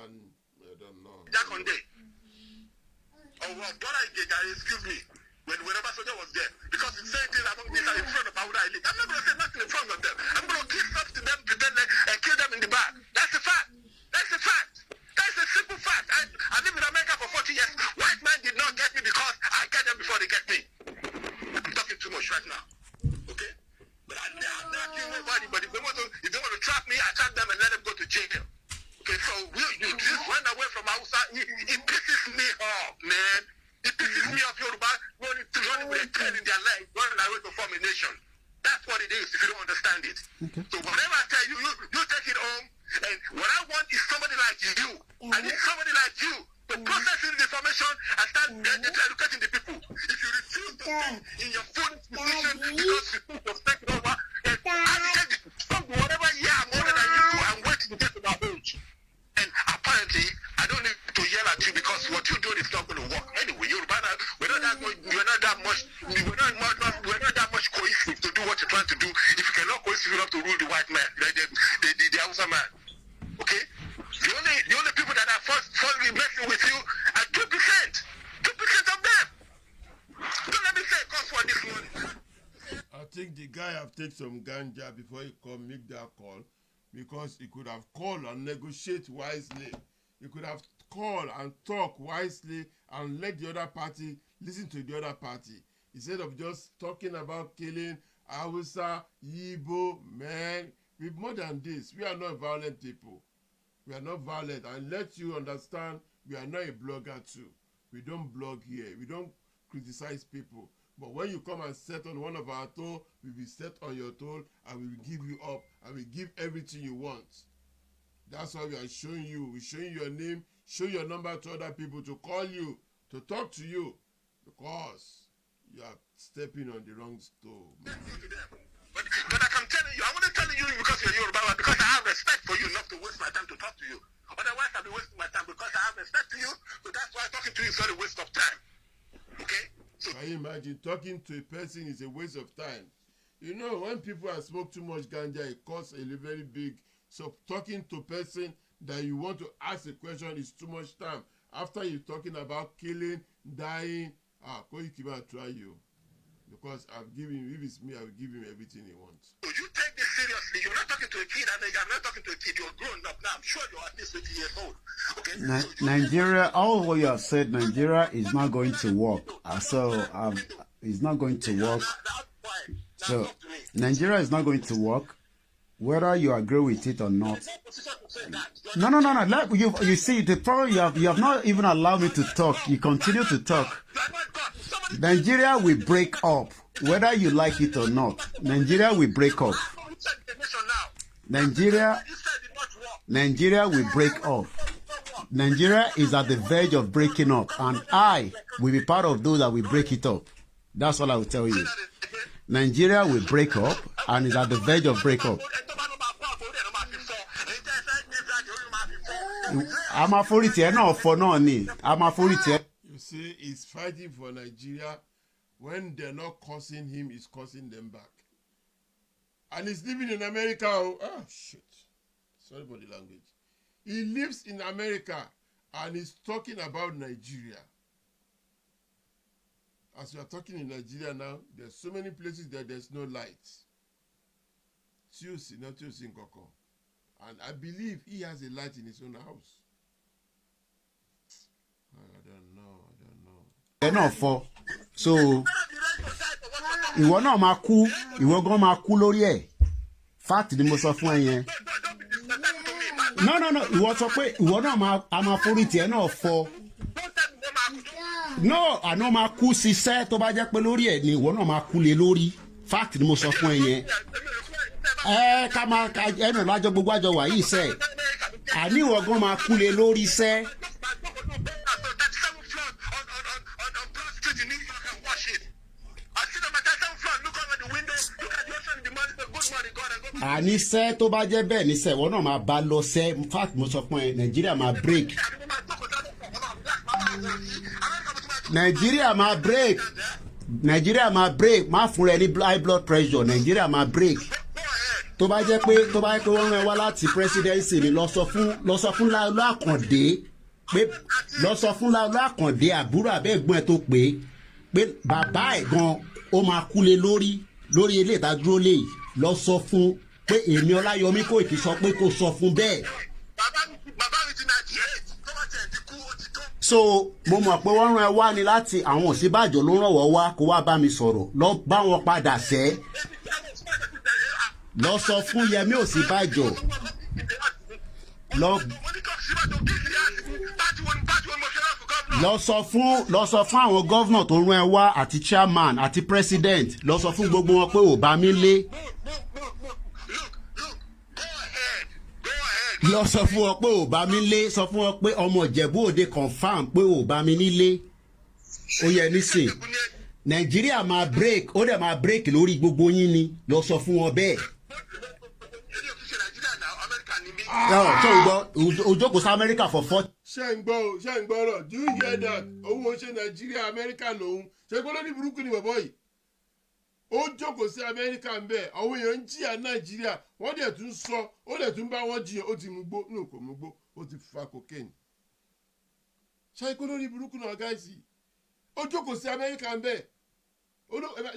and I don't know. Jack on day. Oh, well, excuse me. Whenever soldier was there. Because it's saying things among these are in front of Ahuda elite. I'm not going to say nothing in front of them. I'm going to kill stuff to them, pretend and kill them in the back. That's the fact. That's the fact. That's a simple fact. I lived in America for 40 years. White man did not get me because I get them before they get me. I'm talking too much right now. Okay? But I'm not killing nobody. But if they want to trap me, I trap them and let them go to jail. Okay, so you just run away from Hausa. It pisses me off, man. It pisses me off, Yoruba, running with a tail in their leg, running away to form a nation. That's what it is if you don't understand it. Okay. So whatever I tell you, you take it home. And what I want is somebody like you. I need somebody like you to process the information and start educating the people. If you refuse to think in your full position because you think you're taking over, and whatever year I'm older than you, I'm waiting to get to that age. And apparently, I don't need to yell at you because what you're doing is not going to work. Anyway, we're not that much cohesive to do what you're trying to do. If you cannot cohesive enough to rule the white man, the Hausa man. Okay? The only people that are falsely messing with you are 2%. 2% of them. Don't let me say it costs for this money. I think the guy have taken some ganja before he come make that call. Because he could have called and negotiate wisely. He could have called and talk wisely and let the other party listen to the other party. Instead of just talking about killing Hausa, Igbo, man. We're more than this. We are not violent people. We are not violent. And let you understand, we are not a blogger too. We don't blog here. We don't criticize people. But when you come and set on one of our toe, we will set on your toe and we will give you up and we give everything you want. That's why we are showing you. We're showing your name, show your number to other people to call you, to talk to you. Because you are stepping on the wrong toe. But I'm telling you, I want to tell you because you're Yoruba, because I have respect for you enough to waste my time to talk to you. Otherwise, I'll be wasting my time because I have respect to you. So that's why talking to you is not a waste of time. Okay? Can you imagine talking to a person is a waste of time? You know, when people have smoked too much ganja, it costs a very big. So talking to a person that you want to ask a question is too much time. After you're talking about killing, dying, Koikiba try you. Because I've given him, if it's me, I will give him everything he wants. So you take this seriously. You're not talking to a kid, and I'm not talking to a kid. You're grown up now. I'm sure you're at least 20 years old. Okay? Nigeria, all what you have said, Nigeria is not going to work. It's not going to work. So Nigeria is not going to work, whether you agree with it or not. No. You see, the problem you have not even allowed me to talk. You continue to talk. Nigeria will break up, whether you like it or not. Nigeria will break up. Nigeria will break up. Nigeria is at the verge of breaking up, and I will be part of those that will break it up. That's all I will tell you. Nigeria will break up and is at the verge of break up. You see, he's fighting for Nigeria. When they're not cursing him, he's cursing them back. And he's living in America. Oh shit. Sorry for the language. He lives in America and he's talking about Nigeria. As we are talking in Nigeria now, there's so many places that there's no lights. And I believe he has a light in his own house. I don't know. They're not for. So, ìwọ náà máa kú, ìwọ gan máa kú lórí ẹ̀. Fact ni mo sọ fún ẹ yẹn. No. Ìwọ sọ pé ìwọ náà máa forí tiẹ̀ náà fọ́. No, àná máa kú síṣẹ́ tó bá jẹ́ pé lórí ẹ̀ ni ìwọ náà máa kú lé lórí. Fact ni mo sọ fún ẹ yẹn. ká máa ẹnu lájọ gbogbo àjọ wà yìí sẹ́ àní ìwọ gan máa kú lé lórí sẹ́. àní sẹ́ tó bá jẹ́ bẹ́ẹ̀ ní sẹ́ ìwọ náà máa bá lọ sẹ́ in fact mo sọ fún ẹ Nàìjíríà máa break. Nàìjíríà máa break. Nàìjíríà máa break má fún rẹ ní high blood pressure Nàìjíríà máa break. tó bá jẹ́ pé wọ́n rán ẹ wá láti presidency ni lọ sọ fún Láolú Àkàndé pé lọ sọ fún Láolú Àkàndé àbúrò àbẹ́ẹ̀gbọ́n ẹ̀ tó pé bàbá ẹ̀ gan ó máa kúlé lórí ilé ìdádúró lè lọ sọ fún pé èmi Ọláyọmí Kóìkí sọ pé kó sọ fún bẹ́ẹ̀. bàbá mi ti Nàìjíríà tó bá tẹ̀ ti kú ó ti tó. so mo mọ̀ pé wọ́n rán ẹ wá ni láti àwọn Ọ̀ṣínbàjò ló ràn wọ́ wá kó wá bá mi sọ̀rọ̀ lọ bá wọn padà sẹ́ lọ sọ fún Yẹmí Ọ̀ṣínbàjò lọ sọ fún àwọn gọ́vnà tó rán ẹ wá àti chairman àti president lọ sọ fún gbogbo wọn pé ò bá mi lé. lọ sọ fún ọ pé ò bá mi lé sọ fún ọ pé ọmọ Ìjẹ̀bú Òde confam pé ò bá mi nílé ó yẹ nísìn Nàìjíríà máa break ó dẹ̀ máa break lórí gbogbo yín ni lọ sọ fún wọn bẹ́ẹ̀. tó ń gbọ́ ojókòó sí Amẹ́ríkà for 40. ṣé ń gbọ́ ọ̀rọ̀ do you hear that òun ò ṣe Nàìjíríà Amẹ́ríkà lòun ṣe gbọ́dọ̀ ní burúkú ni bàbá yìí ó jókòó sí Amẹ́ríkà ń bẹ̀ àwọn èèyàn ń jìyà Nàìjíríà wọ́n dẹ̀ tún sọ ó dẹ̀ tún bá wọn jiyàn ó ti mú gbó nù kò mú gbó ó ti fa cocaine ṣe gbọ́dọ̀ ní burúkú náà gáàsì ó jókòó sí Amẹ́ríkà ń bẹ̀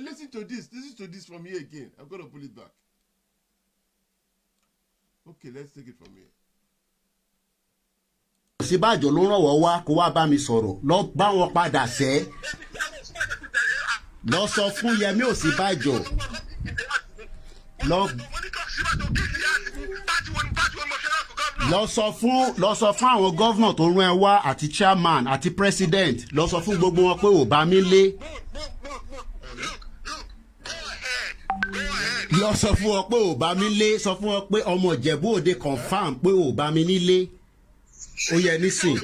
listen to this from here again I'm gonna pull it back okay let's take it from here. Ọ̀ṣínbàjò ló ràn wọ́ wá kó wá bá mi sọ̀rọ̀ lọ bá wọn padà sẹ́ lọ sọ fún Yẹmí Ọ̀ṣínbàjò lọ sọ fún àwọn gọ́vnà tó rán ẹ wá àti chairman àti president lọ sọ fún gbogbo wọn pé ò bá mi lé. lọ sọ fún ọ pé ò bá mi lé sọ fún ọ pé ọmọ Ìjẹ̀bú Òde confam pé ò bá mi nílé ó yẹ nísìn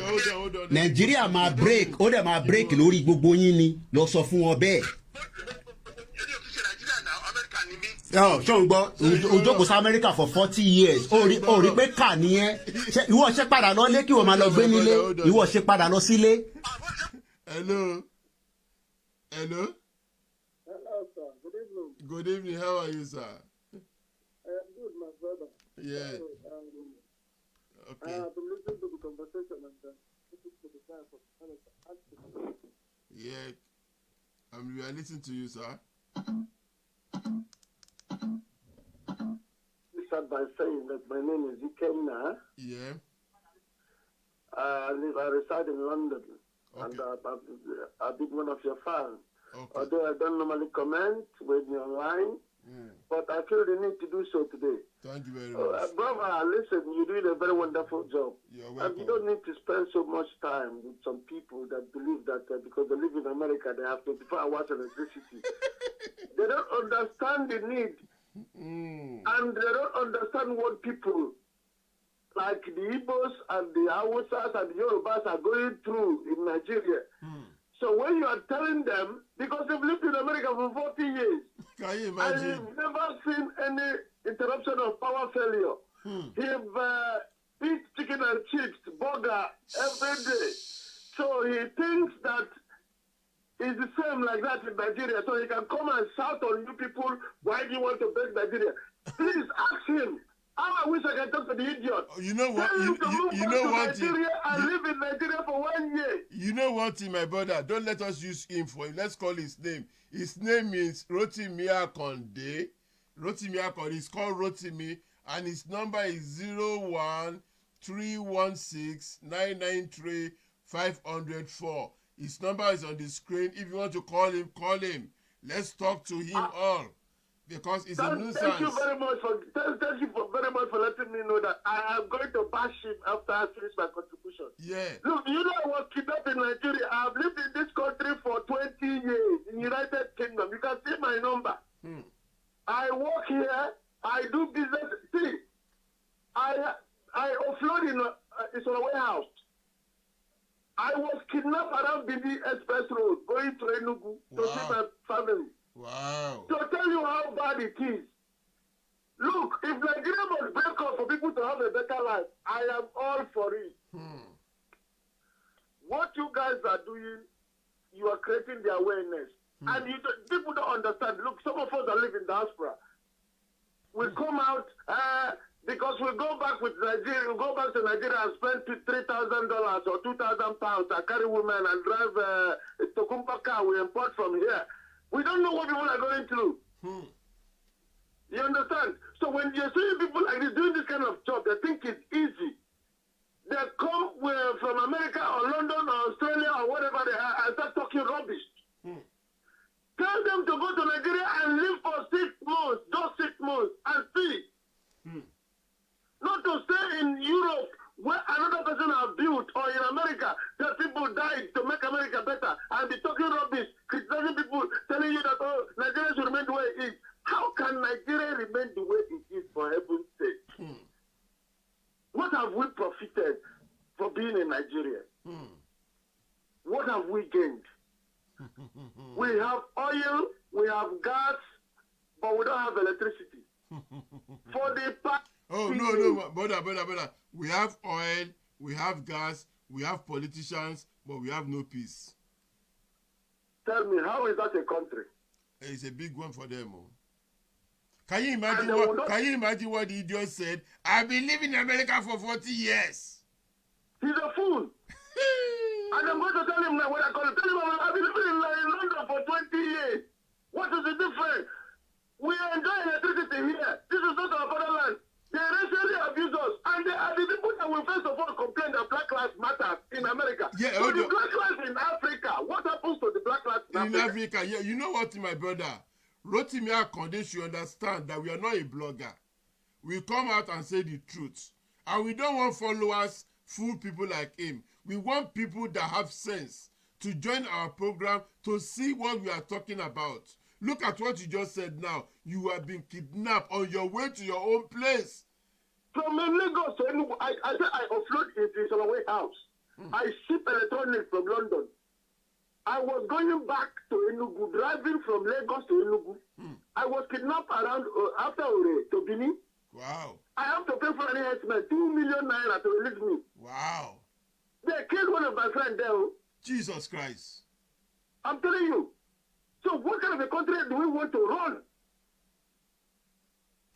Nàìjíríà máa break ó dẹ̀ máa break lórí gbogbo yín ni lọ sọ fún wọn bẹ́ẹ̀. ṣé o ń gbọ́ ojókòó sí Amẹ́ríkà for 40 years ó rí pé kà nìyẹn ìwọ ṣe padà lọ lé kí wọ́n máa lọ gbé nílé ìwọ ṣe padà lọ sílé. hello. Hello, sir. Good evening. Good evening. How are you, sir? Good, my brother. Yeah. Okay. I have been listening to the conversation and listening to the guys of Canada. Yeah. We are listening to you, sir. You start by saying that my name is Ikenna. Yeah. I reside in London. Okay. And I've been one of your fans. Okay. Although I don't normally comment when you're online, but I feel the need to do so today. Thank you very much. Brother, listen, you're doing a very wonderful job. You're welcome. And you don't need to spend so much time with some people that believe that because they live in America, they have 24 hours of electricity. They don't understand the need. And they don't understand what people like the Igbos and the Hausas and the Yorubas are going through in Nigeria. So when you are telling them, because they've lived in America for 40 years, can you imagine? And you've never seen any interruption of power failure. He eats chicken and chips, burger every day. So he thinks that it's the same like that in Nigeria. So he can come and shout on you people, why do you want to break Nigeria? Please ask him. I wish I could talk to the idiot. You know what? You know what? I live in Nigeria for 1 year. You know what, my brother? Don't let us use him for him. Let's call his name. His name is Rotimi Akonde. Rotimi Akonde. He's called Rotimi, and his number is 01316993504. His number is on the screen. If you want to call him, call him. Let's talk to him all. Because it's a nuisance. Thank you very much for letting me know that I am going to bash him after I finish my contribution. Yeah. Look, you know I was kidnapped in Nigeria. I have lived in this country for 20 years in the United Kingdom. You can see my number. I work here. I do business. See, I offload in it's on a warehouse. I was kidnapped around Bindi Express Road going to Enugu to see my family. Wow. To tell you how bad it is. Look, if Nigeria must break up for people to have a better life, I am all for it. What you guys are doing, you are creating the awareness. And people don't understand. Look, some of us that live in diaspora, we come out because we go back with Nigeria, we go back to Nigeria and spend $3,000 or £2,000 to carry women and drive a Tokumpa car we import from here. We don't know what people are going through. You understand? So when you're seeing people like this doing this kind of job, they think it's easy. They come from America or London or Australia or whatever they are and start talking rubbish. Tell them to go to Nigeria and live for 6 months, just 6 months, and see. Not to stay in Europe where another person has built, or in America that people died to make America better, and be talking rubbish, criticizing people, telling you that, oh, Nigeria should remain the way it is. How can Nigeria remain the way it is, for heaven's sake? What have we profited for being in Nigeria? What have we gained? We have oil, we have gas, but we don't have electricity. For the past... Oh, no, brother. We have oil, we have gas, we have politicians, but we have no peace. Tell me, how is that a country? It's a big one for them. Oh. Can you imagine what the idiot said? I've been living in America for 40 years. He's a fool. And I'm going to tell him now when I call him. Tell him I've been living in London for 20 years. What is the difference? We enjoy electricity here. This is not our fatherland. They racially abuse us. And they are the people that will first of all complain that Black Lives Matter in America. Yeah, so the Black Lives in Africa, what happens to the Black Lives in Africa? Yeah, you know what, my brother? Rotimi Akonde should understand that we are not a blogger. We come out and say the truth. And we don't want followers, fool people like him. We want people that have sense to join our program to see what we are talking about. Look at what you just said now. You have been kidnapped on your way to your own place. From Lagos to Enugu, I said I offload it in a warehouse. I ship electronics from London. I was going back to Enugu, driving from Lagos to Enugu. I was kidnapped around after to Benin. Wow. I have to pay for an enhancement, 2 million naira to release me. Wow. They killed one of my friends there. Jesus Christ. I'm telling you. So what kind of a country do we want to run?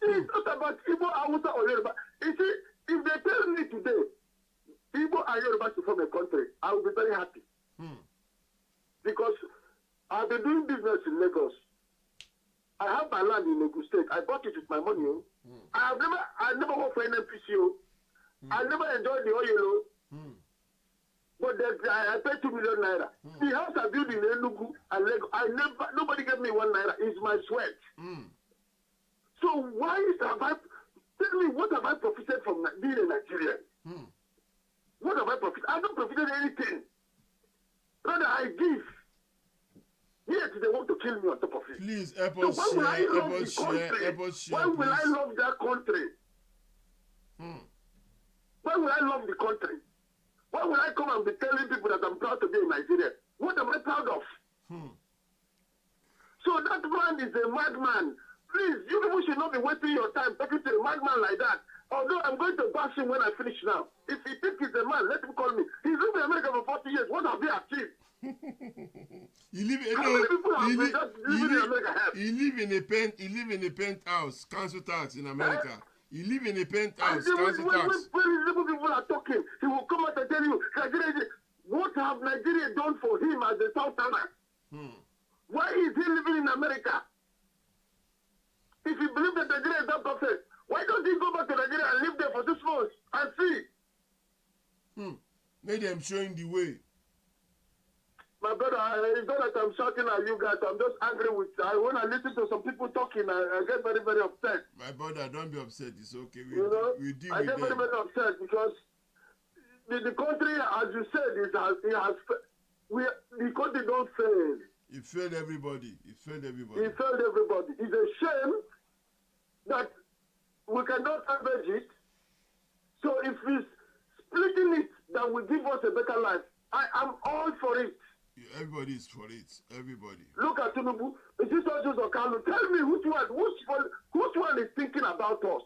It's not about Igbo, Hausa, or Yoruba. You see, if they tell me today, Igbo and Yoruba to form a country, I will be very happy. Because I've been doing business in Lagos. I have my land in Lagos State. I bought it with my money. I never worked for NNPC. I never enjoyed the oil. But I paid 2 million naira. The house I built in Enugu and Lagos, nobody gave me 1 naira. It's my sweat. So why have I, tell me, what have I profited from being a Nigerian? What have I profited? I don't profited anything. Rather, I give. Yet they want to kill me on top of it. Please help us share. Why will I love that country? Why will I love the country? Why will I come and be telling people that I'm proud to be in Nigeria? What am I proud of? So that man is a madman. Please, you people should not be wasting your time talking to a madman like that. Although I'm going to bash him when I finish now. If he thinks he's a man, let him call me. He's lived in America for 40 years. What have he achieved? He live in a penthouse, council tax in America. He live in a penthouse, council tax. When people are talking, he will come out and tell you, what have Nigeria done for him as a Southerner? Why is he living in America? If you believe that Nigeria is not perfect, why don't he go back to Nigeria and live there for 6 months and see? Maybe I'm showing the way. My brother, it's not that I'm shouting at you guys. I'm just angry with. When I listen to some people talking, I get very, very upset. My brother, don't be upset. It's okay. I get very, very upset because the country, as you said, the country don't fail. It failed everybody. It's a shame that we cannot salvage it. So if it's splitting it that will give us a better life, I am all for it. Everybody is for it. Everybody. Look at Tinubu. Is it Oduduwa or Kalu? Tell me which one is thinking about us?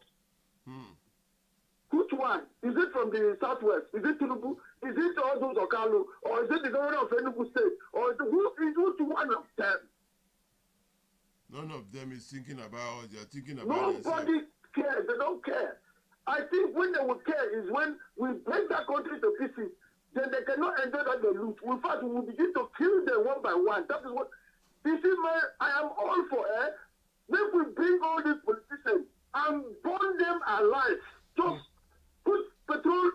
Which one? Is it from the southwest? Is it Tinubu? Is it Oduduwa or Kalu? Or is it the governor of Enugu State? Or is which one of them? None of them is thinking about us. They are thinking about Nobody cares. They don't care. I think when they will care is when we break that country to pieces. Then they cannot enjoy that they loot. In fact, we will begin to kill them one by one. That is what. You see, man, I am all for it. Then we bring all these politicians and burn them alive. Just put petrol,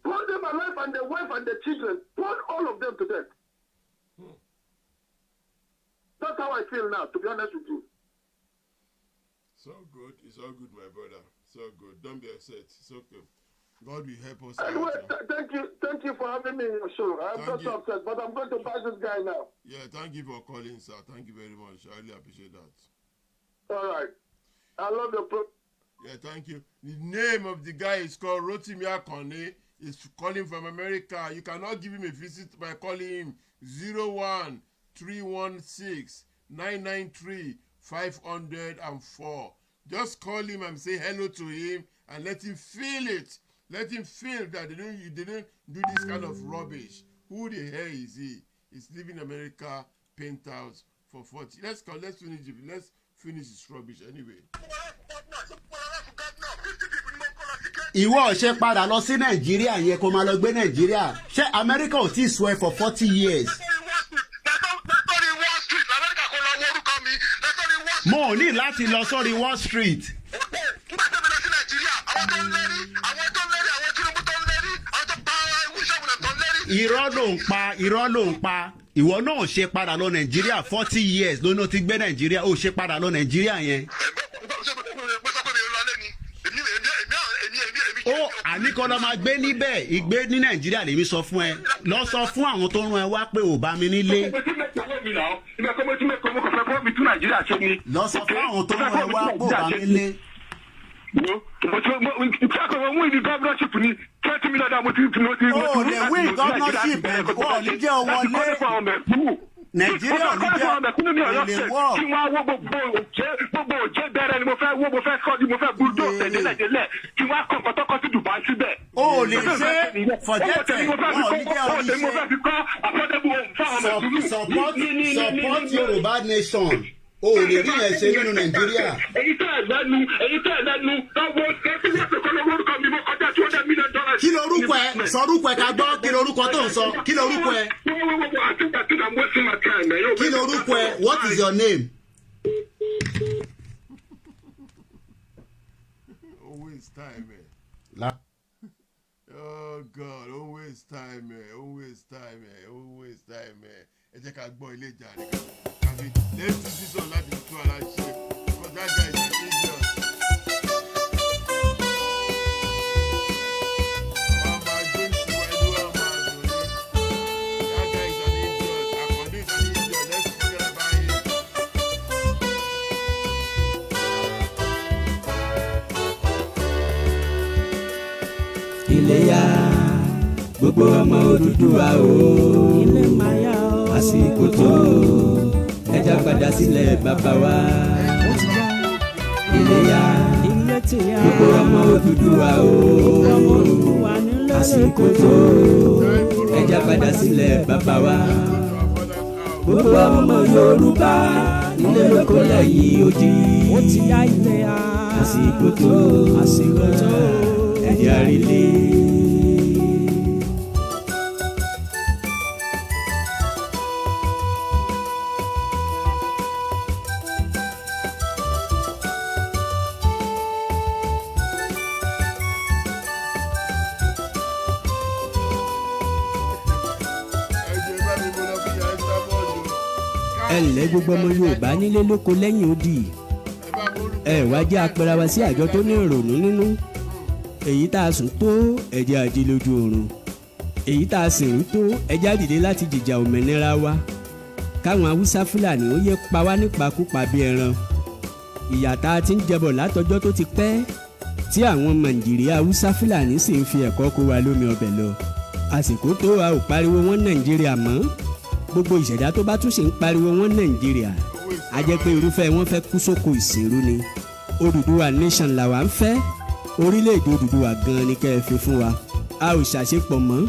burn them alive, and their wife and their children. Burn all of them to death. That's how I feel now, to be honest with you. So good. It's all good, my brother. So good. Don't be upset. It's okay. God will help us. Anyway, thank you for having me in your show. I'm not so upset, but I'm going to buy this guy now. Yeah, thank you for calling, sir. Thank you very much. I really appreciate that. All right. I love your program. Yeah, thank you. The name of the guy is called Rotimi Akone. He's calling from America. You cannot give him a visit by calling him 01316-993-504. Just call him and say hello to him and let him feel it. Let him feel that you didn't do this kind of rubbish. Who the hell is he? He's living in America, penthouse for 40. Let's finish it. Let's finish his rubbish anyway. Ìwọ ṣe padà lọ sí Nàìjíríà yẹn kó máa lọ gbé Nàìjíríà. Ṣé America ò tí ì sọ ẹ for 40 years? Mo ò ní láti lọ sórí Wall Street. Irọ́ ló ń pa. Ìwọ náà ṣe padà lọ Nàìjíríà 40 years lónà ti gbé Nàìjíríà ó ṣe padà lọ Nàìjíríà yẹn. Ó àníkọ́ lọ máa gbé níbẹ̀ ìgbé ní Nàìjíríà lèmi sọ fún ẹ. Lọ sọ fún àwọn tó rán ẹ wá pé ò bá mi nílé. Lọ sọ fún àwọn tó rán ẹ wá pé ò bá mi nílé. Oh, they win governorship and wọ́n ní jẹ́ wọlé. Nàìjíríà ní jẹ́ ilé wọ́. Kí wọ́n á wọ́ gbogbo òjé bẹ̀rẹ̀ ni mo fẹ́ kọ́ ni mo fẹ́ búdó tẹ̀lélẹ̀délẹ̀ kí wọ́n á kọ́ kọ́tọ́kọ́ sí Dubai síbẹ̀. O lè ṣe fọ̀jẹ́tẹ̀ wọ́n ní jẹ́ oníṣẹ́. Support Yorùbá nation. O lè rí yẹn ṣe nínú Nàìjíríà. Èyí tẹ́ ẹ̀ lẹ́nu lọ́wọ́ orúkọ mi mo kọjá $200 million. Kí lorúkọ ẹ? Sọ orúkọ ẹ ká gbọ́. Kí lorúkọ tó ń sọ? Kí lorúkọ ẹ? Kí lorúkọ ẹ? What is your name? Don't waste time, man. Oh God, don't waste time, man. Don't waste time, man. Don't waste time, man. Ẹ jẹ́ ká gbọ́ ilé ìjà rẹ̀ kàfi. Let's do this one láti tún ara ṣe. Because that guy is an idiot. That guy is an idiot. Akande is an idiot. Let's forget about him. Iléyá gbogbo ọmọ Odùduwà o. Ilé máyà o. Àsìkò tó ẹja padà sílẹ̀ bàbá wa. Iléyá gbogbo ọmọ Odùduwà o. Àsìkò tó ẹja padà sílẹ̀ bàbá wa. Gbogbo ọmọ Yorùbá nílé lóko lẹ́yìn odi. Àsìkò tó ẹja rílé. Ẹ̀lẹ́ gbogbo ọmọ Yorùbá nílé lóko lẹ́yìn odi. Ẹ wá jẹ́ apẹ̀rẹ̀ wá sí àjọ tó ní ìrònú nínú. Èyí tá a sùn tó ẹ̀jẹ̀ àjí lójú oorun. Èyí tá a sì rú tó ẹ̀jẹ̀ àdìdé láti jìjà òmìnira wa. Káwọn Haúsá Fúlàní ó yẹ pa wá nípakúpa bí ẹran. ìyà tá a ti ń jẹbọ̀ látọjọ́ tó ti pẹ́ tí àwọn Nàìjíríà Haúsá Fúlàní sì ń fi ẹ̀kọ́ kó wa lómi ọbẹ̀ lọ àsìkò tó a ò pariwo wọn Nàìjíríà mọ́ gbogbo ìṣẹ̀dá tó bá tún ṣe ń pariwo wọn Nàìjíríà a jẹ́ pé irúfẹ́ wọn fẹ́ kú sóko ìsìnrú ni Odùduwà nation làwa ń fẹ́ orílẹ̀-èdè Odùduwà gan-an ni kẹ́ ẹ fi fún wa a ò ṣàṣepọ̀ mọ́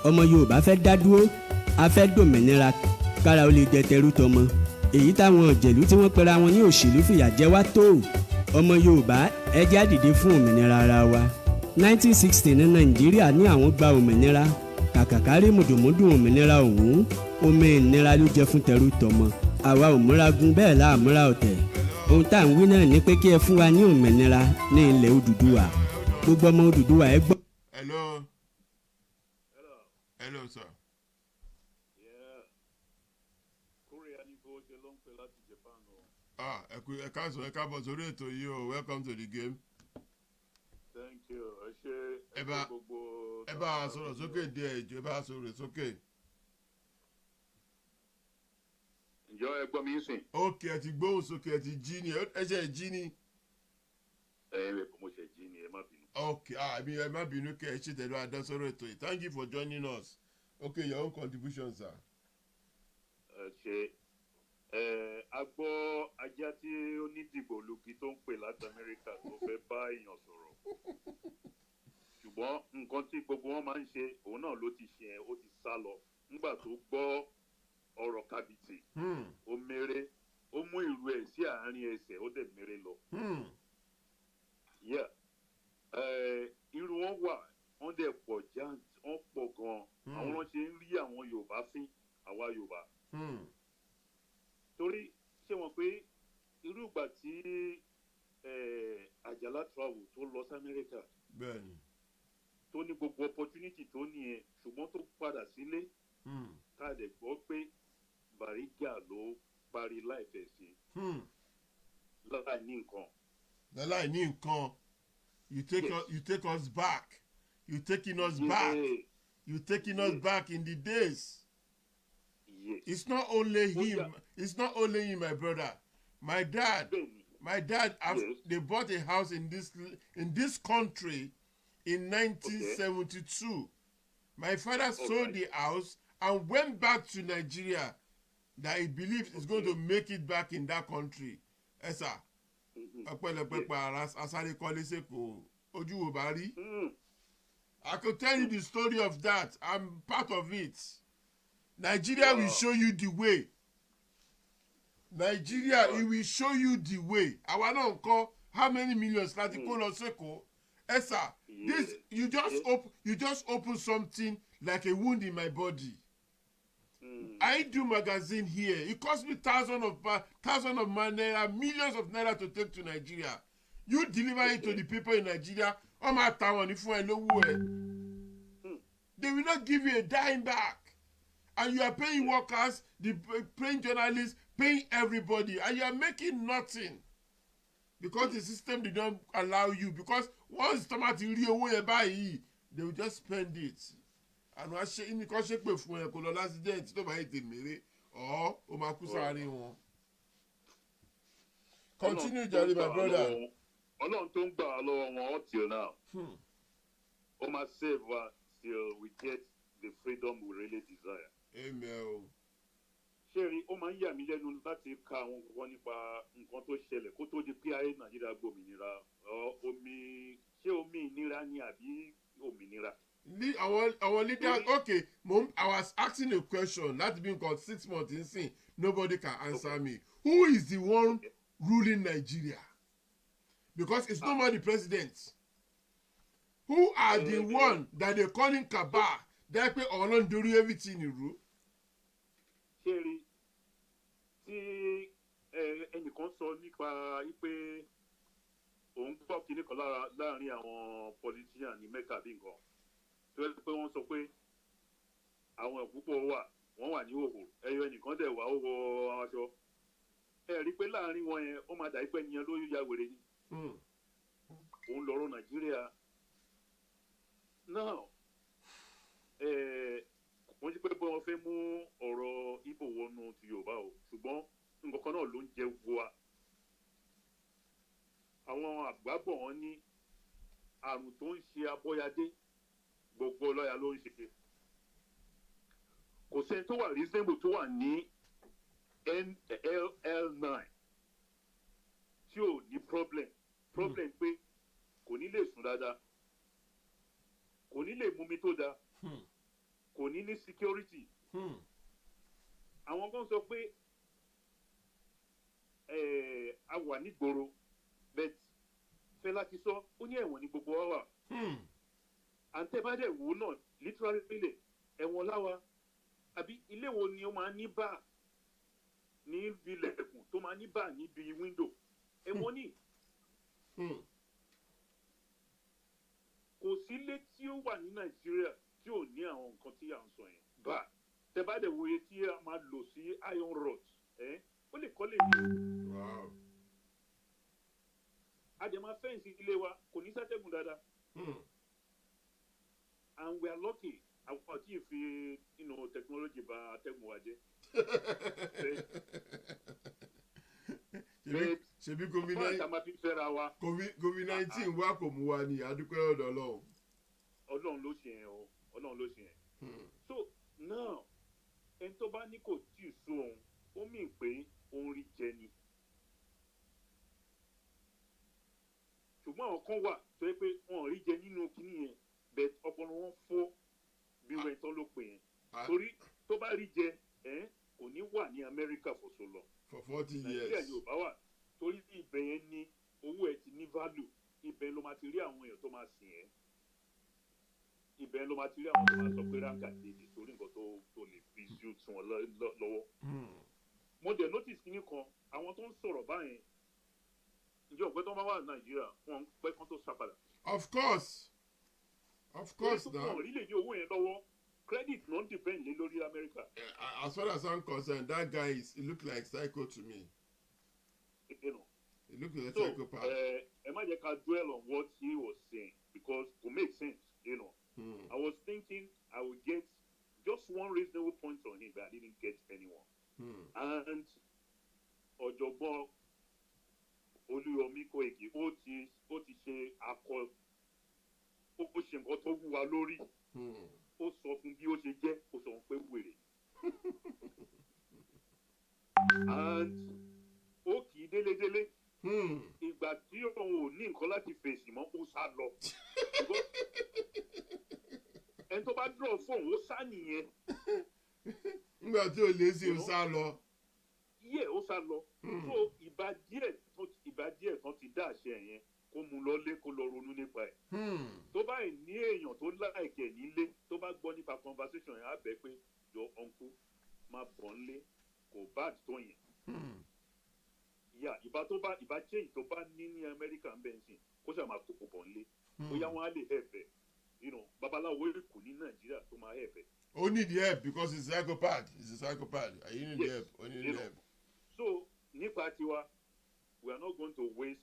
ọmọ Yorùbá fẹ́ dá dúró a fẹ́ dòmìnira kára ó lè jẹ tẹrú tọmọ èyí táwọn ọ̀jẹ̀lú tí wọ́n pera wọn ní òṣèlú fìyà jẹ wá tó ọmọ Yorùbá ẹ jẹ́ á dìde fún òmìnira ara wa 1960 ní Nàìjíríà ní àwọn gba òmìnira kàkàkárí mùdùmùdù òmìnira ọ̀hún omi ìnira ló jẹ fún tẹrú tọmọ àwa ò múra gun bẹ́ẹ̀ láà múra ọ̀tẹ̀ ohun tá à ń wí náà ni pé kí ẹ fún wa ní òmìnira ní ilẹ̀ Odùduwà gbogbo ọmọ Odùduwà ẹ gbọ́. Hello, sir. Ẹ káàbọ̀ sórí ètò yìí o, welcome to the game. Thank you. Ẹ bá a sọ̀rọ̀ sókè díẹ̀ ìjọ ẹ bá a sọ̀rọ̀ sókè. Ǹjọ́ ẹ gbọ́ mi ń sìn? Ok, ẹ ti gbóhùn sókè, ẹ ti jí ni, ẹ ṣe jí ni. Mo ṣe jí ni, ẹ má bínú. Ok, ẹ má bínú kẹ́ ẹ ṣe tẹ̀lé adán sọ̀rọ̀ ètò yìí. Thank you for joining us. Okay, your own contribution, sir. A gbọ́ ajá tí ó ní dìgbò lugi tó ń pè láti Amẹ́ríkà tó fẹ́ bá èèyàn sọ̀rọ̀. Ṣùgbọ́n nǹkan tí gbogbo wọn máa ń ṣe òun náà ló ti ṣe ẹ̀ ó ti sá lọ. Nígbà tó gbọ́ ọ̀rọ̀ kàbìtì, ó mèrè, ó mú ìlú ẹ̀ sí àárín ẹsẹ̀ ó dẹ̀ mèrè lọ. Irú wọn wà, wọ́n dẹ̀ pọ̀ jáǹtì, wọ́n pọ̀ gan-an. Àwọn wọn ṣe ń rí àwọn Yorùbá fín, àwa Yorùbá. Torí ṣé wọn pé irú ìgbà tí Àjàlá travel tó lọ sí Amẹ́ríkà tó ní gbogbo opportunity tó ní ẹ ṣùgbọ́n tó padà sílé ká dẹ̀ gbọ́ pé Bàrígà ló parí láìpẹ́ sí láì ní nǹkan. Láì ní nǹkan. You take us back. You taking us back. You taking us back in the days. Yes. It's not only him. It's not only him, my brother. My dad. They bought a house in this country in 1972. Okay. My father sold the house and went back to Nigeria that he believes is going to make it back in that country. Esa. I could tell you the story of that. I'm part of it. Nigeria will show you the way. Nigeria, it will show you the way. Our non call how many millions like the call Seko. Esa, this you just open something like a wound in my body. I do magazine here. It cost me thousands of naira, millions of naira to take to Nigeria. You deliver it to the people in Nigeria. They will not give you a dime back. And you are paying workers, paying journalists, paying everybody, and you are making nothing. Because the system did not allow you. Because once somebody really buy, they will just spend it. And wọ́n ṣe ní kọ́ ṣe pé fún ẹ kó lọ lásìdẹ́ǹtì tó bá yẹ tè mèrè ọ́ ó máa kú sáré wọn. Continue jare my brother. Ọlọ́run tó ń gbà wá lọ́wọ́ wọn up till now. Ó máa save wa till we get the freedom we really desire. Amen o. Ṣé rí ó máa ń yà mí lẹ́nu láti ka àwọn nǹkan nípa nǹkan tó ṣẹlẹ̀ kó tó di pé ayé Nàìjíríà gbòmìnira ṣé omi ìnira ni àbí òmìnira? Our leader, okay, Mom, I was asking a question. That's been called 6 months in sin. Nobody can answer me. Who is the one ruling Nigeria? Because it's not more the president. Who are the one that they calling Kaba? They pay all do everything in rule. Sherry, tí ẹnìkan sọ nípa pé òun gbọ́ kíní kan láàrin àwọn politician ní Mecca bí nǹkan. Tó yẹ pé wọ́n sọ pé àwọn púpọ̀ wọ́n wà ní òhò ẹyọ ẹnìkan dẹ̀ wà ó wọ aṣọ. Ẹ rí pé láàrin wọn yẹn ó máa dà pé ẹnìyẹn ló ya wèrè ni. Òun lọ́rọ̀ Nàìjíríà. Now, wọ́n ti pé pé wọ́n fẹ́ mú ọ̀rọ̀ Ìgbò wọnú ti Yorùbá o ṣùgbọ́n nǹkan kan náà ló ń jẹ wa. àwọn àgbàbọ̀ wọn ní àrùn tó ń ṣe abọ́yadé gbogbo ọlọ́yà ló ń ṣe. Kò sẹ́ni tó wà reasonable tó wà ní NLL9 tí ò ní problem pé kò ní lè sùn dáadáa, kò ní lè mumi tó dáa, kò ní ní security. Àwọn kan sọ pé a wà nígboro but Fẹlá ti sọ ó ní ẹ̀wọ̀n ní gbogbo wa wà. Àǹtẹ̀bádẹ̀ wo náà literally pélé ẹ̀wọ̀n láwa àbí ilé wo ni ó máa ní bá ní ilẹ̀kùn tó máa ní bá níbi window ẹ̀wọ̀n ní. Kò sí ilé tí ó wà ní Nàìjíríà tí ò ní àwọn nǹkan tí à ń sọ yẹn. Bá tẹ̀bádẹ̀ wo iye tí a máa lò sí iron rod ó lè kọ́ lè ní. Àjẹmá fẹ́ǹsì ilé wa kò ní sátẹ́gùn dáadáa. And we are lucky. Àwọn tí ì fi technology bá atẹ́gùn wa jẹ́. Ṣebí COVID-19 wá kò mú wa ní adúpẹ́ ọ̀dọ̀ Ọlọ́run. Ọlọ́run ló ṣe yẹn o. Ọlọ́run ló ṣe yẹn. So now ẹni tó bá ní kò tí ì sún òun ó mì pé òun rí jẹ ni. Ṣùgbọ́n àwọn kan wà tó yẹ pé wọn ò rí jẹ nínú kinní yẹn bẹ́ẹ̀ ọpọlọ wọn fọ́ bí wọ́n tán ló pè yẹn. Torí tó bá rí jẹ kò ní wà ní Amẹ́ríkà for so long. For 40 years. Nàìjíríà yóò bá wà torí ibẹ̀ yẹn ní owó ẹ̀ ti ní value. Ibẹ̀ ló máa ti rí àwọn èèyàn tó máa sìn ẹ́. Ibẹ̀ ló máa ti rí àwọn tó máa sọ pé ráńkà tèdè torí nǹkan tó lè fi ṣú tí wọ́n lọ́wọ́. Mo dẹ̀ notice kinní kan àwọn tó ń sọ̀rọ̀ báyẹn ǹjẹ́ ọ̀pẹ́ tó bá wà ní Nàìjíríà wọ́n pẹ́ kán tó sá padà. Of course now. Wọ́n rí lè ní owó yẹn lọ́wọ́ credit non depend lé lórí America. As far as I'm concerned, that guy he look like psycho to me. You know. He look like a psychopath. Ẹ má jẹ́ ká dwell on what he was saying because it make sense, you know. I was thinking I would get just one reasonable point on him, but I didn't get anyone. And ọ̀jọ̀gbọ́n Olúyọmí Kóìkì ó ti ṣe akọ ó ṣe nǹkan tó wú wa lórí ó sọ fún bí ó ṣe jẹ́ ó sọ pé wèrè and ó kì í délédélé ìgbà tí òun ò ní nǹkan láti fèsì mọ́ ó sá lọ ẹni tó bá dúró fóun ó sá nìyẹn. nígbà tí ò lè ṣe ó sá lọ. yẹ ó sá lọ so ìbá díẹ̀ tán ti dá àṣẹ yẹn kó mu lọlé kó lọ ronú nípa ẹ̀. tó bá ní èèyàn tó láìkẹ̀ nílé tó bá gbọ́ nípa conversation yẹn á bẹ̀ pé jọ ọ̀nkú máa bọ̀ nílé kò bad tó yẹn. ìbá change tó bá ní Amẹ́ríkà ń bẹ̀ ń sìn kó ṣáà máa kókò bọ̀ nílé bóyá wọ́n á lè help babaláwo kò ní Nàìjíríà tó máa help ẹ̀. ó need help because he's a psychopath. You need help. So nípa tiwa we are not going to waste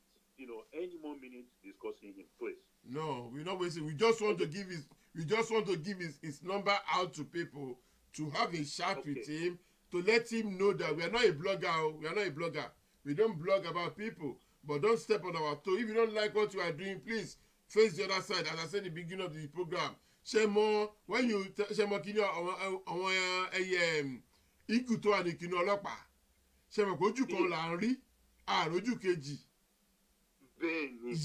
any more minutes discussing him, please. No, we're not wasting. We just want to give his number out to people to have a chat with him to let him know that we are not a blogger. We don't blog about people, but don't step on our toe. If you don't like what you are doing, please face the other side. As I said in the beginning of the program, Shemo, when you Shemo kini ikuto ani kini ọlọ́pàá. Shemo kojú kan là ń rí, àròjù kejì.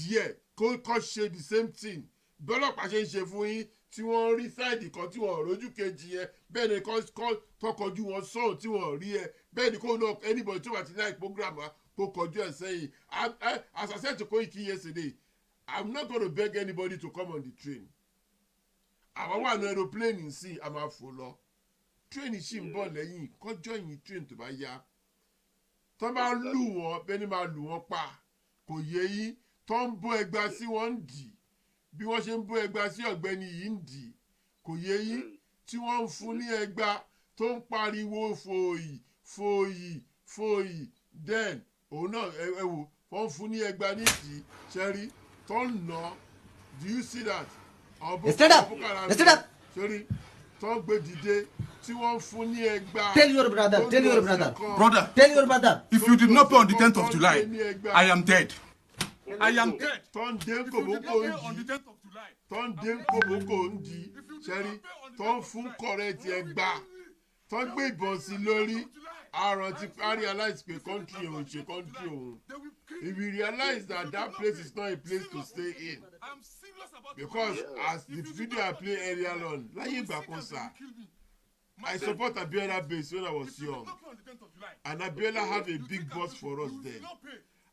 Yeah, kó ṣe the same thing. Bọ́lọ́pàá ṣe ń ṣe fún yín tí wọ́n rí sáìdì kan tí wọ́n rójú kejì yẹn bẹ́ẹ̀ ni kọjú wọn sọ̀rọ̀ tí wọ́n rí ẹ bẹ́ẹ̀ ni kó náà anybody tó wà ti láì program wa kó kọjú ẹ sẹ́yìn. As I said to Koiki yesterday, I'm not going to beg anybody to come on the train. Àwọn wà ní aeroplane sí a máa fò lọ. Train ṣì ń bọ̀ lẹ́yìn kọjọ́ yìí train tó bá yá. Tó bá lù wọ́n bẹ́ẹ̀ ni máa lù wọ́n pa. Kò yé yín tó ń bó ẹgbàá sí wọn ń dì bí wọ́n ṣe ń bó ẹgbàá sí ọ̀gbẹ́ni yìí ń dì kò yé yín tí wọ́n ń fún ní ẹgbàá tó ń pariwo fòyì then òun náà ẹ wò wọ́n ń fún ní ẹgbàá nídìí ṣẹ́rí tó ń nà do you see that? Ṣẹ́rí tó ń gbé dìde tí wọ́n ń fún ní ẹgbàá. Tell your brother. Brother, tell your brother. If you did not pay on the 10th of July, I am dead. I am dead. Ton dem If you did not koboko pay on the ndi. 10th of July, Ton dem koboko ndi. Sherry, ton fún correct ẹgbà. Ton gbé ìbọn sí lórí. Àrùn ti realize pé country òun ṣe country òun. If we realize that that place is not a place to stay in. Because as the video I play earlier on, láyé ìgbà kan sá, I support Abiola base when I was young. And Abiola have a big boss for us then.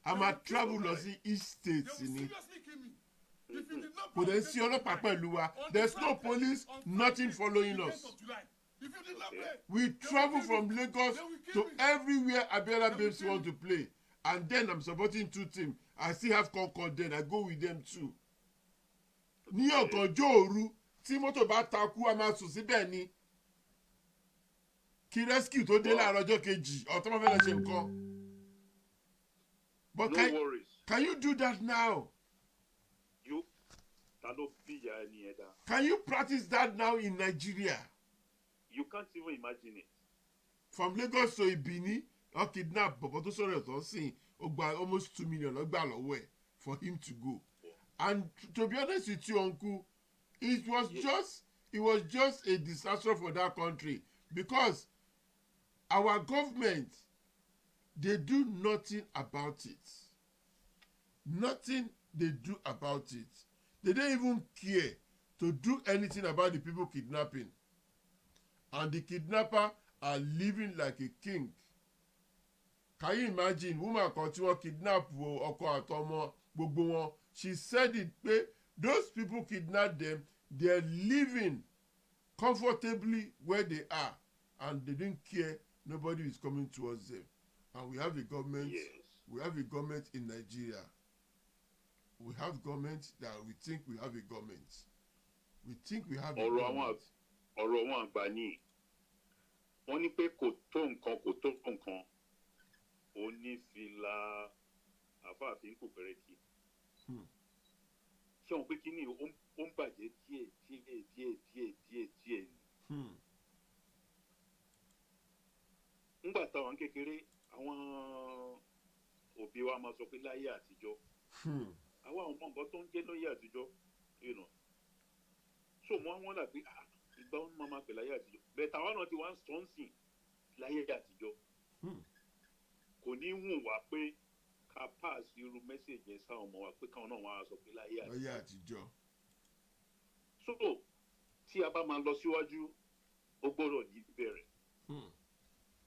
I'm a travel lọ sí East States ni. Kò dẹ̀ sí ọlọ́pàá pẹ̀lú wa. There's no police, nothing following us. We travel from Lagos to everywhere Abiola babes want to play. And then I'm supporting two teams. I still have Concord then. I go with them too. Ní ọ̀gànjọ́ òru tí mọ́tò bá takú a máa sùn síbẹ̀ ni. Kí rescue tó dé láàárọ̀ ọjọ́ kejì ọ̀tọ́ máa fẹ́ lọ ṣe nǹkan. But can you do that now? Can you practice that now in Nigeria? You can't even imagine it. From Lagos to Ibini, or kidnap bọ̀bọ̀ tó sọ̀rọ̀ ẹ̀tọ́ sí ó gba almost 2 million ló gbà lọ́wọ́ ẹ̀ for him to go. And to be honest with you, uncle, it was just a disaster for that country because our government, they do nothing about it. Nothing they do about it. They don't even care to do anything about the people kidnapping. And the kidnapper are living like a king. Can you imagine woman kan tí wọ́n kidnap ọkọ àtọmọ gbogbo wọn? She said it pé those people kidnap them, they are living comfortably where they are and they didn't care. Nobody is coming towards them. And we have a government. Yes. We have a government in Nigeria. We have government that we think we have a government. We think we have a government. Ọ̀rọ̀ wọn àgbà ni wọ́n ní pé kò tó nǹkan ó ní fìlà àfáàfin kò bẹ̀rẹ̀ kí. Ṣé wọn pé kí ni ó ń bàjẹ́ díẹ̀ ni. Nígbà táwọn kékeré àwọn òbí wa máa sọ pé láyé àtijọ́. Àwọn ọmọ nǹkan tó ń jẹ́ lóyè àtijọ́. So wọ́n là pé ìgbà wọn máa pè láyé àtijọ́. Bẹ́ẹ̀ táwọn náà ti wá ń sọ ń sìn láyé àtijọ́. Kò ní wùn wá pé ká páàsì irú mẹ́sẹ̀jì ẹ̀ sáwọn ọmọ wa pé káwọn náà wá sọ pé láyé àtijọ́. So tí a bá máa lọ síwájú ó gbọ́dọ̀ ní ìbẹ̀rẹ̀.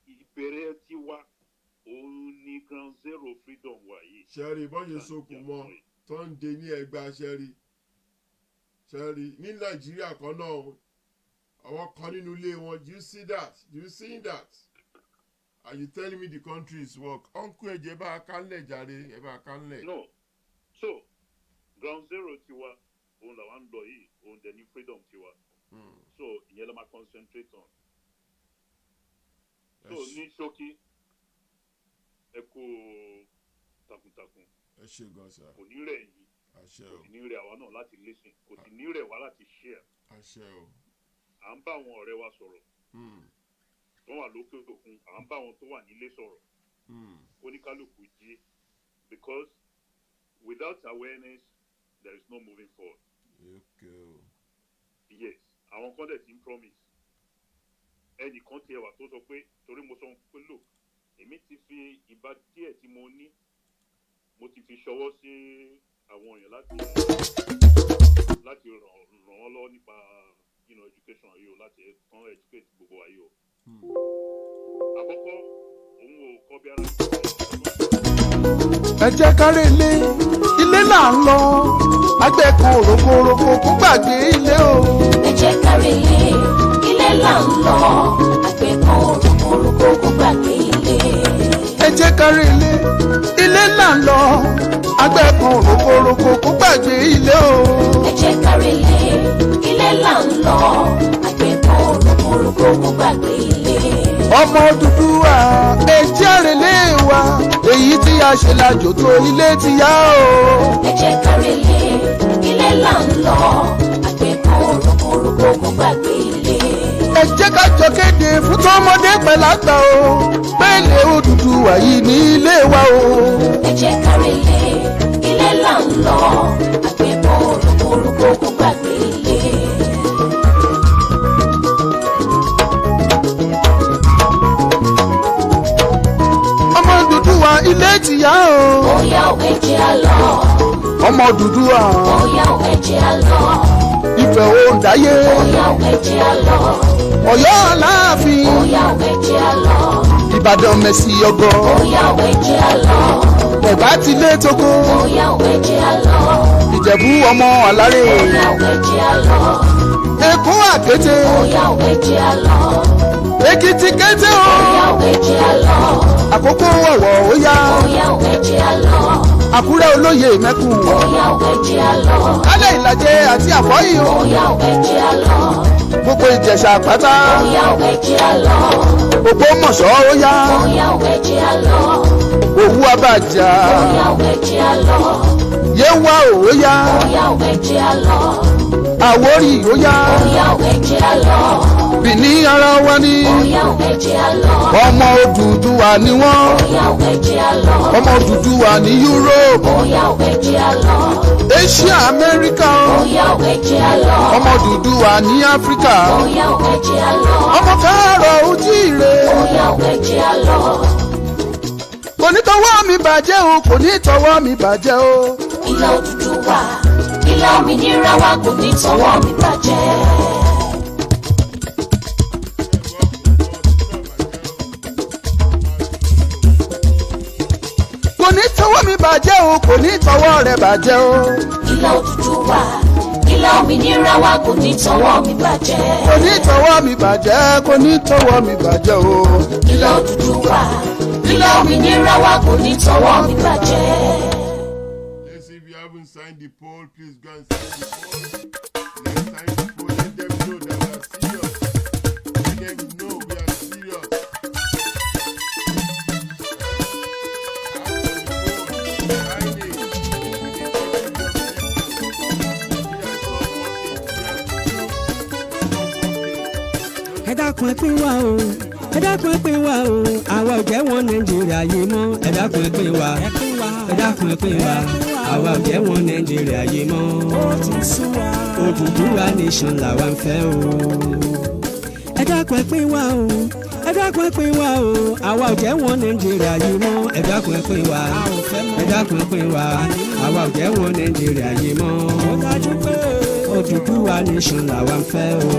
Ìbẹ̀rẹ̀ tiwa òun ni ground zero freedom wà yìí. Ṣẹ́rí bọ́n ṣe sokùn mọ́ tó ń de ní ẹgbàá ṣẹ́rí ní Nàìjíríà kan náà àwọn kan nínú ilé wọn. Do you see that? Do you see that? Are you telling me the country is work? Uncle ẹ̀jẹ̀ bá a kánlẹ̀ jàre ẹ̀ bá a kánlẹ̀. No, so ground zero tiwa òun làwọn ń lọ yìí òun dẹ̀ ní freedom tiwa. So ìyẹn ló máa concentrate on. So ní ṣókí ẹ kú takuntakun. Ẹ ṣe gan sa. Kò ní rẹ̀ yìí. Àṣẹ o. Kò ní rẹ̀ àwa náà láti listen. Kò sì ní rẹ̀ wá láti share. Àṣẹ o. À ń bá àwọn ọ̀rẹ́ wa sọ̀rọ̀. Wọ́n wà lókè òkun. À ń bá àwọn tó wà nílé sọ̀rọ̀. Oníkálukú jí. Because without awareness there is no moving forward. Okay. Yes, àwọn kan dẹ̀ ti ń promise. Ẹnìkan tiẹ̀ wà tó sọ pé torí mo sọ pé look èmi ti fi ìbá díẹ̀ tí mo ní mo ti fi ṣọwọ́ sí àwọn èèyàn láti ràn wọ́n lọ́wọ́ nípa education yìí o láti kàn educate gbogbo wa yìí o. Àkọ́kọ́ òun ò kọ́ bí ara. Ẹ jẹ́ kárí ilé là ń lọ àgbẹ̀ kan òrokòrokò kó gbàgbé ilé o. Ẹ jẹ́ kárí ilé là ń lọ àgbẹ̀ kan òrokòrokò kó gbàgbé ilé. Ẹ jẹ́ kárí ilé là ń lọ àgbẹ̀ kan òrokòrokò kó gbàgbé ilé o. Ẹ jẹ́ kárí ilé là ń lọ àgbẹ̀ kan òrokòrokò kó gbàgbé ilé. Ọmọ Oduduwa etí àrèlé wa èyí tí a ṣe lájò tó ilé ti yá o. Ẹ jẹ́ kárí ilé là ń lọ àgbẹ̀ kan òrokòrokò kó gbàgbé ilé. Ẹ jẹ́ ká jọ kéde fún tọmọdé pẹ̀lágbà o pẹ̀lẹ́ Oduduwa yìí ní ilé wa o. Ẹ jẹ́ kárí ilé là lọ àgbẹ̀bọ̀ rògbòrògbò kó gbàgbé ilé. ọmọ Odùduwà ilé tìyá o. Bóyá òwe jẹ́ àlọ́. ọmọ Odùduwà. Bóyá òwe jẹ́ àlọ́. Ifẹ̀ òǹdáyé. Bóyá òwe jẹ́ àlọ́. Ọ̀yọ́ Aláàfin. Bóyá òwe jẹ́ àlọ́. Ìbàdàn Mẹ̀sì Ọgọ. Bóyá òwe jẹ́ àlọ́. Ẹ̀gbá ti lé Togo. Bóyá òwe jẹ́ àlọ́. Ìjẹ̀bú ọmọ Àlárè. Bóyá òwe jẹ́ àlọ́. Èkó Àkété. Bóyá òwe jẹ́ àlọ́. Èkìtì Kété o. Bóyá òwe jẹ́ àlọ́. Àkókò Ọ̀wọ̀ ó yá. Bóyá òwe jẹ́ àlọ́. Àkúrẹ́ Olóyè Mẹ́kùn. Bóyá òwe jẹ́ àlọ́. Kálẹ̀ Ìlàjẹ àti Àfọ́yìn o. Bóyá òwe jẹ́ àlọ́. Gbogbo Ìjẹ̀ṣà pátá. Bóyá òwe jẹ́ àlọ́. Gbogbo Mọ̀ṣọ́ ó yá. Bóyá òwe jẹ́ àlọ́. Òwú Abàjà. Bóyá òwe jẹ́ àlọ́. Yéwà ó yá. Bóyá òwe jẹ́ àlọ́. Àwórì ó yá. Bóyá òwe jẹ́ àlọ́. Bìní ara wa ni. Bóyá òwe jẹ́ àlọ́. Ọmọ Odùduwà ni wọ́n. Bóyá òwe jẹ́ àlọ́. Ọmọ Odùduwà ní Europe. Bóyá òwe jẹ́ àlọ́. Asia America. Bóyá òwe jẹ́ àlọ́. Ọmọ Odùduwà ní Africa. Bóyá òwe jẹ́ àlọ́. Ọmọ Káàárọ̀ Oòjíire. Bóyá òwe jẹ́ àlọ́. Kò ní tọwọ́ mi bàjẹ́ o, kò ní tọwọ́ mi bàjẹ́ o. Ilẹ̀ Odùduwà, ilẹ̀ òmìnira wa kò ní tọwọ́ mi bàjẹ́. Kò ní tọwọ́ mi bàjẹ́ o, kò ní tọwọ́ rẹ̀ bàjẹ́ o. Ilẹ̀ Odùduwà, ilẹ̀ òmìnira wa kò ní tọwọ́ mi bàjẹ́. Kò ní tọwọ́ mi bàjẹ́, kò ní tọwọ́ mi bàjẹ́ o. Ilẹ̀ Odùduwà, ilẹ̀ òmìnira wa kò ní tọwọ́ mi bàjẹ́. Let's see if you haven't signed the poll, please go and sign the poll. Let's sign the poll, let them know that we are serious. Let them know we are serious. Ẹ dákun ẹ pín wa o, ẹ dákun ẹ pín wa o, àwa ò jẹ́ wọn Nàìjíríà yìí mọ́. Ẹ dákun ẹ pín wa, ẹ dákun ẹ pín wa, àwa ò jẹ́ wọn Nàìjíríà yìí mọ́. Odùduwà nation làwa ń fẹ́ o. Ẹ dákun ẹ pín wa o, ẹ dákun ẹ pín wa o, àwa ò jẹ́ wọn Nàìjíríà yìí mọ́. Ẹ dákun ẹ pín wa, ẹ dákun ẹ pín wa, àwa ò jẹ́ wọn Nàìjíríà yìí mọ́. Odùduwà nation làwa ń fẹ́ o.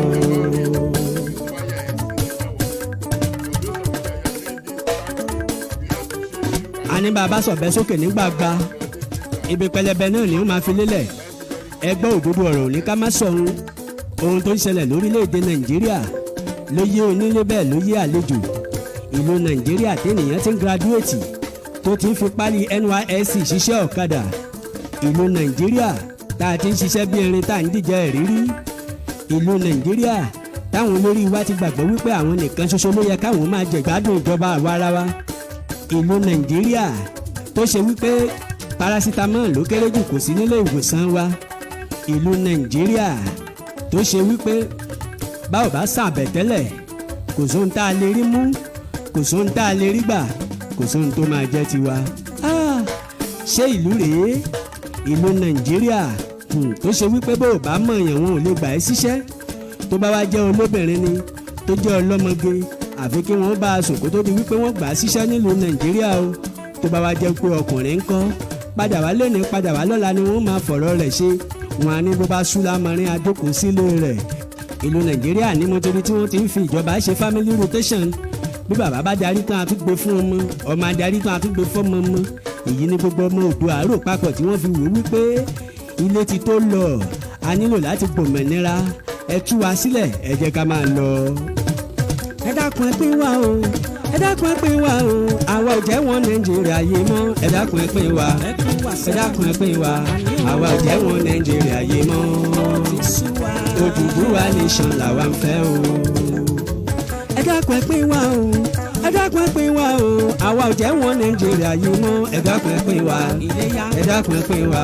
Àní bàbá sọ̀bẹ sókè nígbàgbà ibi pẹlẹbẹ náà ni ó máa fi lélẹ̀. Ẹgbẹ́ òdodo ọ̀rọ̀ ní ká má sọ̀run ohun tó ń ṣẹlẹ̀ lórílẹ̀‐èdè Nàìjíríà ló yé onílé bẹ́ẹ̀ ló yé àlejò. Ìlú Nàìjíríà tẹ́nìyàn ti ń gradúwètì tó ti ń fi pálí NYSC ṣiṣẹ́ ọ̀kadà. Ìlú Nàìjíríà tá a ti ń ṣiṣẹ́ bí erin tá a ń díjẹ ìrírí. Ìlú Nàìjíríà táwọn olórí wa ti gbàgbọ́ wípé àwọn nìkan ṣoṣo ló yẹ káwọn máa jẹ̀gbádùn ìjọba àwarawa. Ìlú Nàìjíríà tó ṣe wípé parasitamọ́ọ̀ ló kéré jù kò sí nílé ìwòsàn wa. Ìlú Nàìjíríà tó ṣe wípé bá ò bá sàbẹ̀ tẹ́lẹ̀ kò sóhun tá a lè rí mú kò sóhun tá a lè rí gbà kò sóhun tó máa jẹ́ tiwa. Ṣé ìlú rèé ìlú Nàìjíríà tó ṣe wípé bó ò bá mọ̀ èèyàn wọn ò lè gbà ẹ́ síṣẹ́ tó bá wá jẹ́ olóbìnrin ni tó jẹ́ ọlọ́mọge àfi kí wọ́n bá a sùn kó tó di wípé wọ́n gbà á síṣẹ́ nílùú Nàìjíríà o. Tó bá wá jẹ́ pé ọkùnrin ńkọ́ padà wá lónìí padà wá lọ́la ni wọ́n máa fọ̀rọ̀ rẹ̀ ṣe wọn á ní bó bá sú lámarin adókòó sílé rẹ̀. Ìlú Nàìjíríà ní mo torí tí wọ́n ti ń fi ìjọba ṣe family rotation bí bàbá bá darí tán a tún gbé fún ọmọ ọmọ adarí tán a tún gbé fún ọmọ èyí ní gbogbo ọmọ Oòduà àárò papọ̀ tí wọ́n fi wò wípé ilé ti tó lọ a nílò láti gbòmìnira ẹ tú wa sílẹ̀ ẹ jẹ́ ká máa lọ. Ẹ dákun ẹ pín wa o, ẹ dákun ẹ pín wa o, àwa ò jẹ́ wọn Nàìjíríà yìí mọ́. Ẹ dákun ẹ pín wa, ẹ dákun ẹ pín wa, àwa ò jẹ́ wọn Nàìjíríà yìí mọ́. Odùduwà nation làwa ń fẹ́ o. Ẹ dákun ẹ pín wa o, ẹ dákun ẹ pín wa o, àwa ò jẹ́ wọn Nàìjíríà yìí mọ́. Ẹ dákun ẹ pín wa, ẹ dákun ẹ pín wa,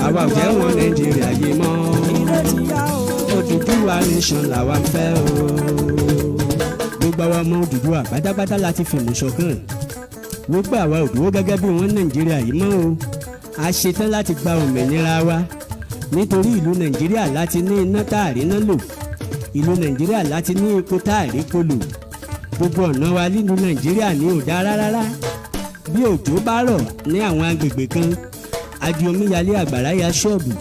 àwa ò jẹ́ wọn Nàìjíríà yìí mọ́. Odùduwà nation làwa ń fẹ́ o. Gbogbo àwọn ọmọ Odùduwà pátápátá láti fìmọ̀ ṣọ̀kan wípé àwa ò dúró gẹ́gẹ́ bí wọ́n Nàìjíríà yìí mọ́ o. a ṣetán láti gba òmìnira wa nítorí ìlú nàìjíríà láti ní iná tá a rí iná lò ìlú nàìjíríà láti ní epo tá a rí epo lò gbogbo ọ̀nà wa nílùú nàìjíríà ní ò dára rárá bí òjò bá rọ̀ ní àwọn agbègbè kan adi omíyalé àgbàrá ya ṣọ́ọ̀bù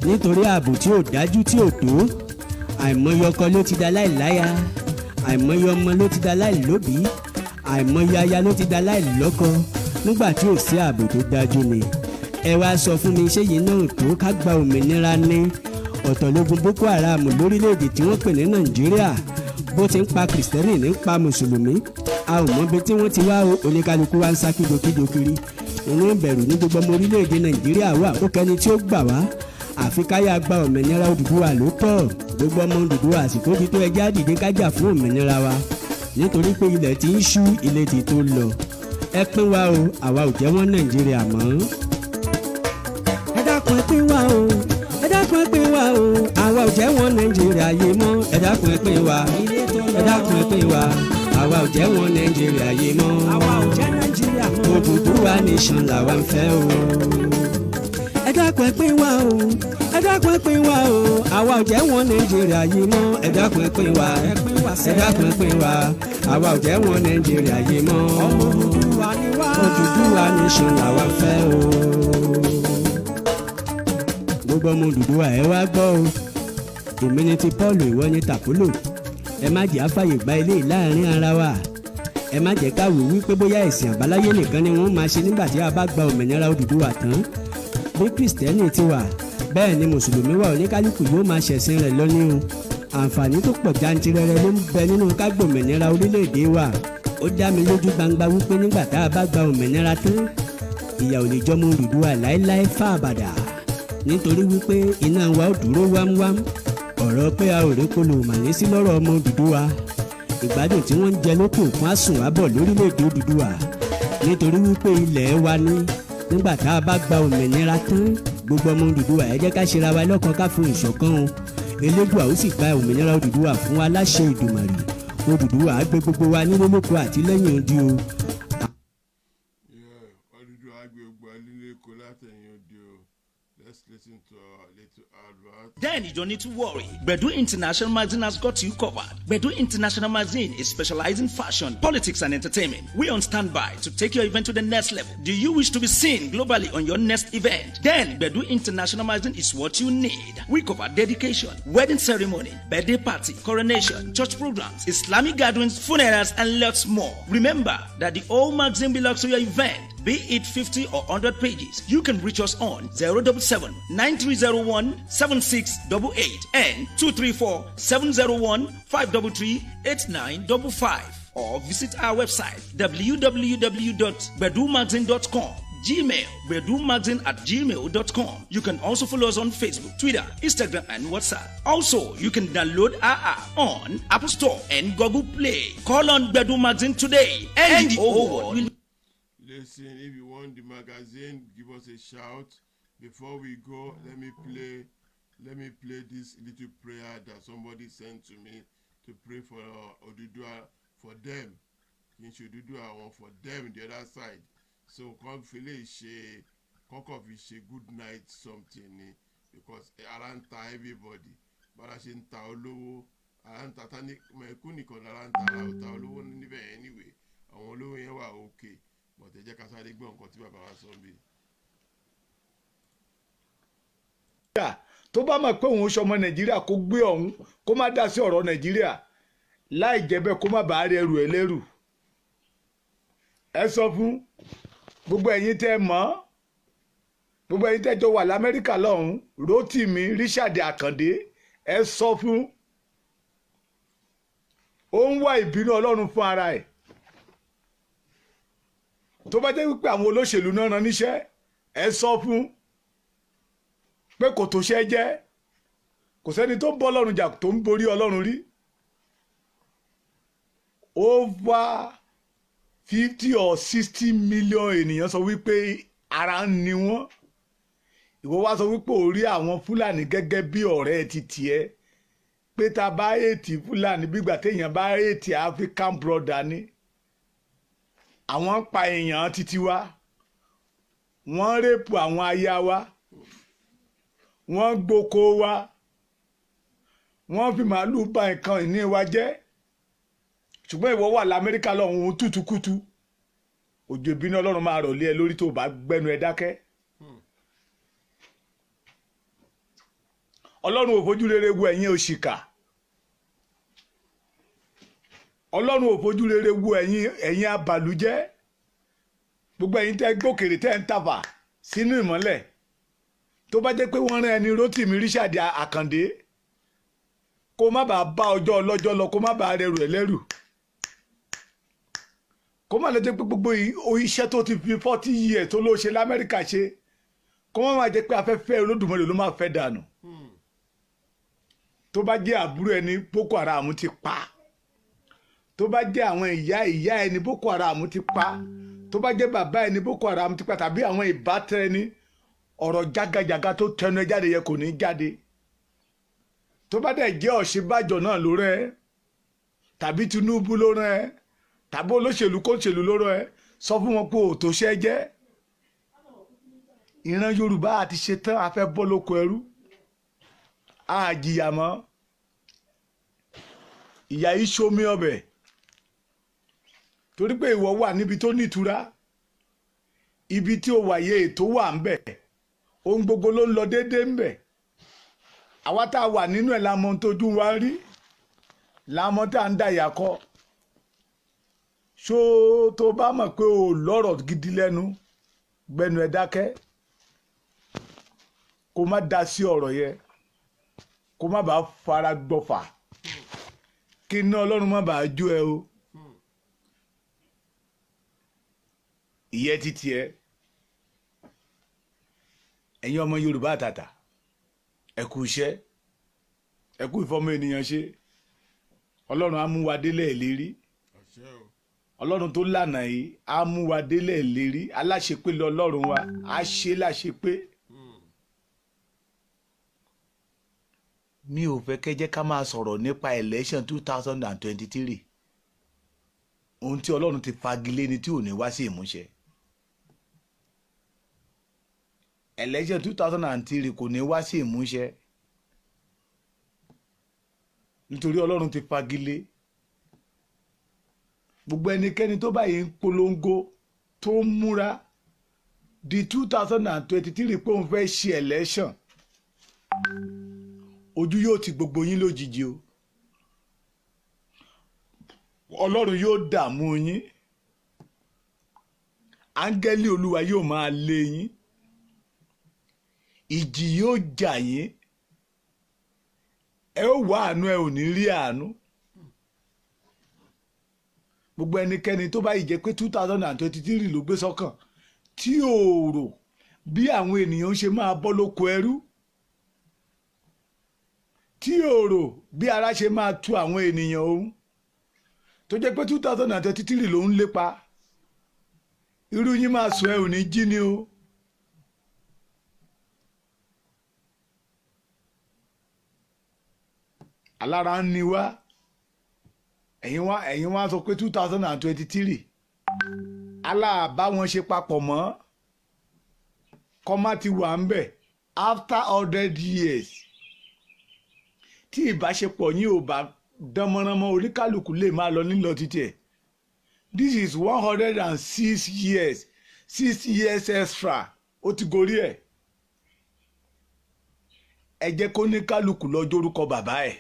nítorí ààbò tí ò dájú tí ò tó àìmọye ọkọ ló ti da láìláya àìmọye ọmọ ló ti da láìlóbìí àìmọye aya ló ti da láìlọ́kọ nígbà tí ò sí ààbò tó dájú ni ẹ wá sọ fún mi ṣé yìí náà tó ká gba òmìnira ní ọ̀tọ̀lógún boko haram lórílẹ̀‐èdè tí wọ́n pè ní nàìjíríà bó ti ń pa kìrìsìtẹ́nì ní pa mùsùlùmí a ò mọbi tí wọ́n ti wá oníkálukú wá ń sá kíjokíjo kiri inú ìbẹ̀rù ní gbogbo ọmọ orílẹ̀‐èdè nàìjíríà wà ó kẹ́ni tí ó gbà wá àfi káyà gba òmìnira Odùduwà ló tọ́ gbogbo ọmọ Odùduwà àsìkò ti tó ẹjẹ́ àdìdé kájà fún òmìnira wa nítorí pé ilẹ̀ ti ń ṣú ilé ti tó lọ ẹ pín wa o àwa ò jẹ́ wọ́n nàìjíríà mọ́. ẹ dákun ẹ pín wa o ẹ dákun ẹ pín wa o àwa ò jẹ́ wọ́n nàìjíríà yé mọ́ ẹ dákun ẹ pín wa ẹ dákun ẹ pín wa àwa ò jẹ́ wọ́n nàìjíríà yé mọ́ àwa ò jẹ́ nàìjíríà mọ́ Odùduwà nation làwa ń fẹ́ o. ẹ dákun ẹ pín wa o ẹ dákun ẹ pín wa o àwa ò jẹ́ wọ́n nàìjíríà yé mọ́ ẹ dákun ẹ pín wa ẹ dákun ẹ pín wa àwa ò jẹ́ wọ́n nàìjíríà yé mọ́ Odùduwà nation làwa ń fẹ́ o. gbogbo ọmọ Odùduwà ẹ wá gbọ́ o èmi ni ti Paul ìwọ ni tàpólò ẹ má jẹ́ àfàyè gba ilé láàrin ara wa ẹ má jẹ́ ká wò wípé bóyá ẹ̀sìn àbáláyé nìkan ni wọ́n máa ṣe nígbà tí a bá gba òmìnira Odùduwà tán bí kìrìsìtẹ́nì ti wà bẹ́ẹ̀ ni mùsùlùmí wà oníkálukú yóò máa ṣẹ̀sìn rẹ̀ lọ́ní o àǹfààní tó pọ̀ jantirẹrẹ ló ń bẹ nínú ká gbòmìnira orílẹ̀-èdè wa ó dá mi lójú gbangba wípé nígbà tá a bá gba òmìnira tán ìyà ò lè jọmọ Odùduwà láéláé fáàbàdà nítorí wípé iná wa ó dúró wámúwámú ọ̀rọ̀ pé a ò rí kolo màlẹ́ sí lọ́rọ̀ ọmọ Odùduwà ìgbádùn tí wọ́n ń jẹ lókè òkun àsùn àbọ̀ lórílẹ̀‐èdè Odùduwà nítorí wípé ilẹ̀ wa ní nígbà tá a bá gba òmìnira tán gbogbo ọmọ Odùduwà ẹ jẹ́ ká ṣera wa lọ́kàn ká fún ìṣọ̀kan o Elédùà ó sì gba òmìnira Odùduwà fún wa láṣẹ Ìdùmarè Odùduwà á gbé gbogbo wa nílé lóko àti lẹ́yìn odi o. Odùduwà á gbé gbogbo wa nílé lóko látẹ̀yìn odi o. Let's listen to our little advert. Then you don't need to worry. Bedu International Magazine has got you covered. Bedu International Magazine is specialized in fashion, politics, and entertainment. We're on standby to take your event to the next level. Do you wish to be seen globally on your next event? Then Bedu International Magazine is what you need. We cover dedication, wedding ceremony, birthday party, coronation, church programs, Islamic gatherings, funerals, and lots more. Remember that the whole magazine belongs to your event. Be it 50 or 100 pages, you can reach us on 077-9301-7688 and 234-701-533-8955 or visit our website www.bedumagazine.com. Gmail, bedumagazine@gmail.com. You can also follow us on Facebook, Twitter, Instagram, and WhatsApp. Also, you can download our app on Apple Store and Google Play. Call on Bedu Magazine today and the whole world will... Listen, if you want the magazine, give us a shout. Before we go, let me play this little prayer that somebody sent to me to pray for Oduduwa, for them. Kì í ṣe Oduduwa wọn, for them the other side. So come feel it, good night something ni, because ara ń ta everybody. Bára ṣe ń ta olówó, ara ń ta tani mẹ̀kú nìkan lára ń ta olówó níbẹ̀ anyway. Àwọn olówó yẹn wà okay. But ẹ jẹ́ ká sáré gbọ́ nǹkan tí bàbá wa sọ bí. tó bá mọ̀ pé òun ṣọmọ nàìjíríà kó gbé ọ̀hún kó má dá sí ọ̀rọ̀ nàìjíríà láì jẹ́ bẹ́ẹ̀ kó má bàa rí ẹrù ẹlẹ́rù. ẹ sọ fún gbogbo ẹ̀yin tẹ́ mọ̀ gbogbo ẹ̀yin tẹ́ jọ wà lamẹ́ríkà lọ́hùn Rótìmí Richard Àkàndé ẹ sọ fún ó ń wá ìbínú ọlọ́run fún ara ẹ̀. tó bá jẹ́ wípé àwọn olóṣèlú náà rán níṣẹ́ ẹ sọ fún pé kò tó ṣe jẹ́ kò sẹ́ni tó ń bọ́ ọlọ́run jà tó ń borí ọlọ́run rí. Over 50 or 60 million ènìyàn sọ wípé ara ń ni wọ́n. Ìwọ wá sọ wípé ó rí àwọn Fúlàní gẹ́gẹ́ bí ọ̀rẹ́ ti tiẹ̀ pé ta bá ètì Fúlàní bígbà téèyàn bá ètì African brother ni. Àwọn ń pa èèyàn títí wá wọ́n rẹ́pù àwọn aya wa wọ́n gboko wa wọ́n fi màálù bà nǹkan ìní wa jẹ́ ṣùgbọ́n ìwọ wà lamẹ́ríkà lọ́hùn tútùkùtù òjò ìbínú ọlọ́run máa rọ̀ lé ẹ lórí tó bá gbẹ́nu ẹ dákẹ́. ọlọ́run ò fojú rere wo ẹ̀yin òṣìkà ọlọ́run ò fojú rere wo ẹ̀yin abàlújẹ́ gbogbo ẹ̀yin tẹ́ gbókèrè tẹ́ ń tàfà sínú ìmọ́lẹ̀ tó bá jẹ́ pé wọ́n rán ẹni Rótìmí Richard Àkàndé kó má bàa bá ọjọ́ ọlọ́jọ́ lọ kó má bàa rẹrù ẹ̀ lẹ́rù kó má lọ jẹ́ pé gbogbo iṣẹ́ tó ti fi 40 years tó ló ṣe l'Amẹ́ríkà ṣe kó má má jẹ́ pé afẹ́fẹ́ Olódùmarè ló máa fẹ́ dànù tó bá jẹ́ àbúrò ẹni Boko Haram ti pa tó bá jẹ́ àwọn ìyá ẹni Boko Haram ti pa tó bá jẹ́ bàbá ẹni Boko Haram ti pa tàbí àwọn ìbátan ẹni ọ̀rọ̀ jágajàga tó tẹnu ẹ jáde yẹ kò ní jáde tó bá dẹ̀ jẹ́ Ọ̀ṣínbàjò náà ló rán ẹ tàbí Tinubu ló rán ẹ tàbí olóṣèlú kóṣèlú ló rán ẹ sọ fún wọn pé òtò ṣẹ́ jẹ́ ìran Yorùbá àti ṣetán a fẹ́ bọ́ lóko ẹrú a jìyà mọ́ ìyà yìí ṣomi ọbẹ̀ torí pé ìwọ wà níbi tó nítura ibi tí ó wàyé ètò wà ń bẹ̀ ohun gbogbo ló ń lọ déédéé ń bẹ̀ àwa tá a wà nínú ẹ̀ lámọ tójú wa rí lámọ tá a ń dà yà kọ ṣó tó bá mọ̀ pé o lọ́rọ̀ gidi lẹ́nu gbẹnu ẹ̀ dákẹ́ kó má dá sí ọ̀rọ̀ yẹn kó má bàa fara gbọ́fà kí iná Ọlọ́run má bàa jó ẹ o ìyẹn títí ẹ ẹ̀yin ọmọ Yorùbá àtàtà ẹ kú iṣẹ́ ẹ kú ìfọmọ ènìyàn ṣe Ọlọ́run á mú wa délẹ̀ ìlérí Ọlọ́run tó lànà yìí á mú wa délẹ̀ ìlérí aláṣepé lọ Ọlọ́run wa á ṣe láṣepé. mi ò fẹ́ kẹ́jẹ́ ká máa sọ̀rọ̀ nípa election 2023 ohun tí Ọlọ́run ti fagilé ni tí ò ní wá sí ìmúṣẹ. election 2003 kò ní wá sí ìmúṣẹ nítorí Ọlọ́run ti fagilé gbogbo ẹnikẹ́ni tó báyìí ń polongo tó ń múra di 2023 pé òun fẹ́ ṣe election ojú yóò ti gbogbo yín lójijì o Ọlọ́run yóò dààmú yín áńgẹ́lì Olúwa yóò máa lé yín ìjì yóò jà yín ẹ ó wá àánú ẹ ò ní rí àánú gbogbo ẹnikẹ́ni tó bá yìí jẹ́ pé 2023 ló gbé sọ́kàn tí ò rò bí àwọn ènìyàn ṣe máa bọ́ lóko ẹrú tí ò rò bí ara ṣe máa tu àwọn ènìyàn òun tó jẹ́ pé 2023 ló ń lépa irú yín máa sọ ẹ ò ní jí ni o. alára ń ni wá ẹ̀yin wá sọ pé 2023 aláàbá wọn ṣe papọ̀ mọ́ kọ́má ti wà ń bẹ̀ after 100 years tí ìbáṣepọ̀ yín ò bá dán mọ́ránmọ́ oníkálukú lè máa lọ nílọ títí ẹ̀ this is 106 years 6 years extra ó ti gorí ẹ̀ ẹ jẹ́ kó ní kálukú lọ jórúkọ bàbá ẹ̀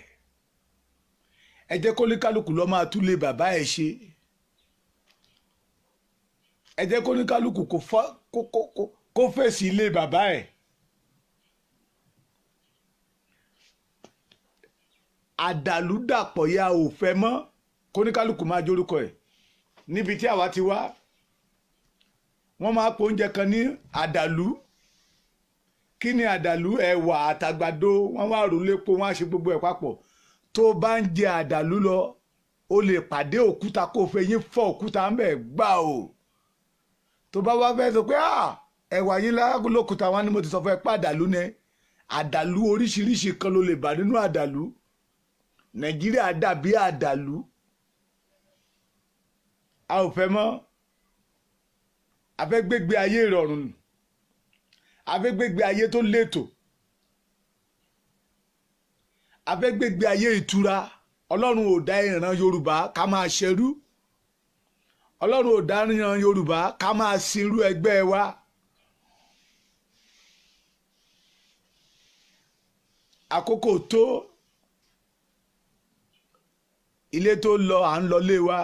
ẹ jẹ́ kó ní kálukú lọ máa túlé bàbá ẹ̀ ṣe ẹ jẹ́ kó ní kálukú kó fèsì ilé bàbá ẹ̀ àdàlú dàpọ̀ ya ò fẹ́ mọ́ kó ní kálukú máa jórúkọ ẹ̀ níbi tí àwa ti wá wọ́n máa po oúnjẹ kan ní àdàlú kí ni àdàlú ẹ̀wà àtàgbàdo wọ́n wá rò lépo wọ́n á ṣe gbogbo ẹ̀ papọ̀ tó bá ń jẹ àdàlú lọ o lè pàdé òkúta kó o fẹ́ yín fọ́ òkúta ń bẹ̀ gbà o tó bá wá fẹ́ sọ pé ẹ̀wà yín lókúta wọn ni mo ti sọ fún ẹ pé àdàlú ni àdàlú oríṣiríṣi kan ló lè bà nínú àdàlú Nàìjíríà dàbí àdàlú a ò fẹ́ mọ́ a fẹ́ gbégbé ayé ìrọ̀rùn afẹ́gbẹ́gbé ayé tó létò afẹ́gbẹ́gbé ayé ìtura ọlọ́run ò dá ìran Yorùbá ká máa ṣẹrú ọlọ́run ò dá ìran Yorùbá ká máa sinrú ẹgbẹ́ wa àkókò tó ilé tó lọ à ń lọlé wa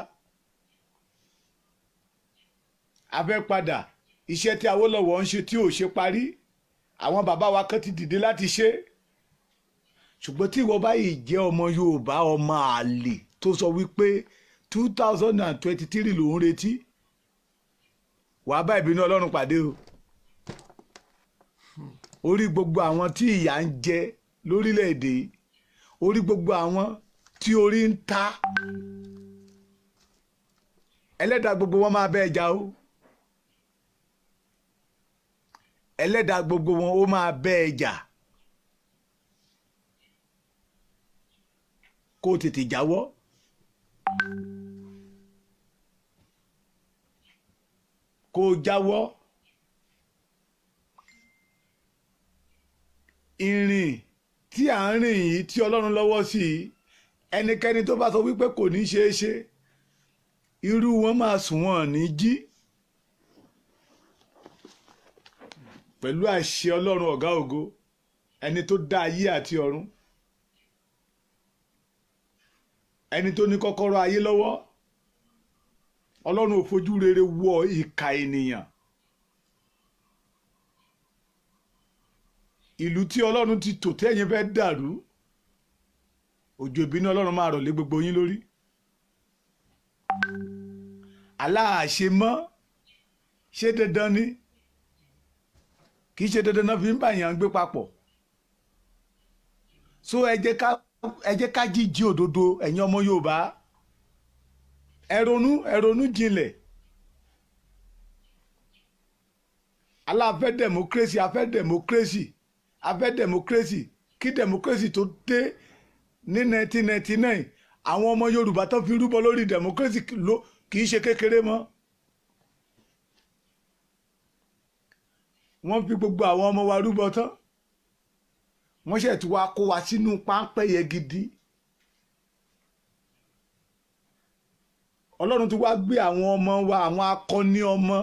a fẹ́ padà iṣẹ́ tí Awólọ́wọ̀ ń ṣe tí ò ṣe parí àwọn bàbá wa kan ti dìde láti ṣe ṣùgbọ́n tí ìwọ báyìí jẹ́ ọmọ Yorùbá ọmọ àlè tó sọ wípé 2023 ló ń retí wàá bá ìbínú Ọlọ́run pàdé o orí gbogbo àwọn tí ìyà ń jẹ lórílẹ̀‐èdè orí gbogbo àwọn tí orí ń ta ẹlẹ́dàá gbogbo wọn máa bẹ́ ẹ jà o ẹlẹ́dàá gbogbo wọn ó máa bẹ́ ẹ jà kó o tètè jáwọ́ kó o jáwọ́ ìrìn tí à ń rìn yìí tí Ọlọ́run lọ́wọ́ sí i ẹnikẹ́ni tó bá sọ wípé kò ní ṣeé ṣe irú wọn máa sùn wọn ní jí pẹ̀lú àṣẹ Ọlọ́run ọ̀gá ògo ẹni tó dá ayé àti ọ̀run ẹni tó ní kọ́kọ́rọ́ ayé lọ́wọ́ Ọlọ́run ò fojú rere wò ìkà ènìyàn ìlú tí Ọlọ́run ti tò tẹ́yìn fẹ́ dàrú òjò ìbínú Ọlọ́run máa rọ̀ lé gbogbo yín lórí aláàṣe mọ́ ṣé dandan ni kì í ṣe dandan náà fi ń bàyàn gbé papọ̀ so ẹ jẹ́ ká jíjí òdodo ẹ̀yin ọmọ Yorùbá ẹ ronú jinlẹ̀ aláfẹ́ democracy afẹ́ democracy kí democracy tó dé ní 1999 àwọn ọmọ Yorùbá tó fi rúbọ lórí democracy kì í ṣe kékeré mọ́ wọ́n fi gbogbo àwọn ọmọ wa rúbọ tán wọ́n ṣe tí wàá kó wa sínú páńpẹ́ yẹn gidi Ọlọ́run ti wá gbé àwọn ọmọ wa àwọn akọni ọmọ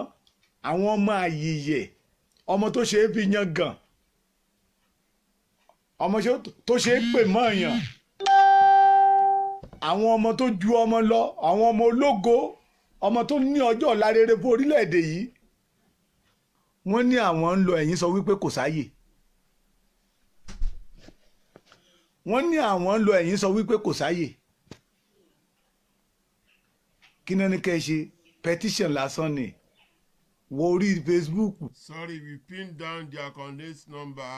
àwọn ọmọ àyìyẹ ọmọ tó ṣe é fi yan gàn ọmọ tó ṣe é pè mọ́ èèyàn àwọn ọmọ tó ju ọmọ lọ àwọn ọmọ ológo ọmọ tó ní ọjọ́ ọ̀la rere fún orílẹ̀-èdè yìí wọ́n ní àwọn ń lọ ẹ̀yìn sọ wípé kò sáyè wọ́n ní àwọn ń lọ ẹ̀yìn sọ wípé kò sáyè kí náà ní kẹ́ ẹ ṣe petition lásán ni wọ orí Facebook. Sorry, we pinned down their condensed number.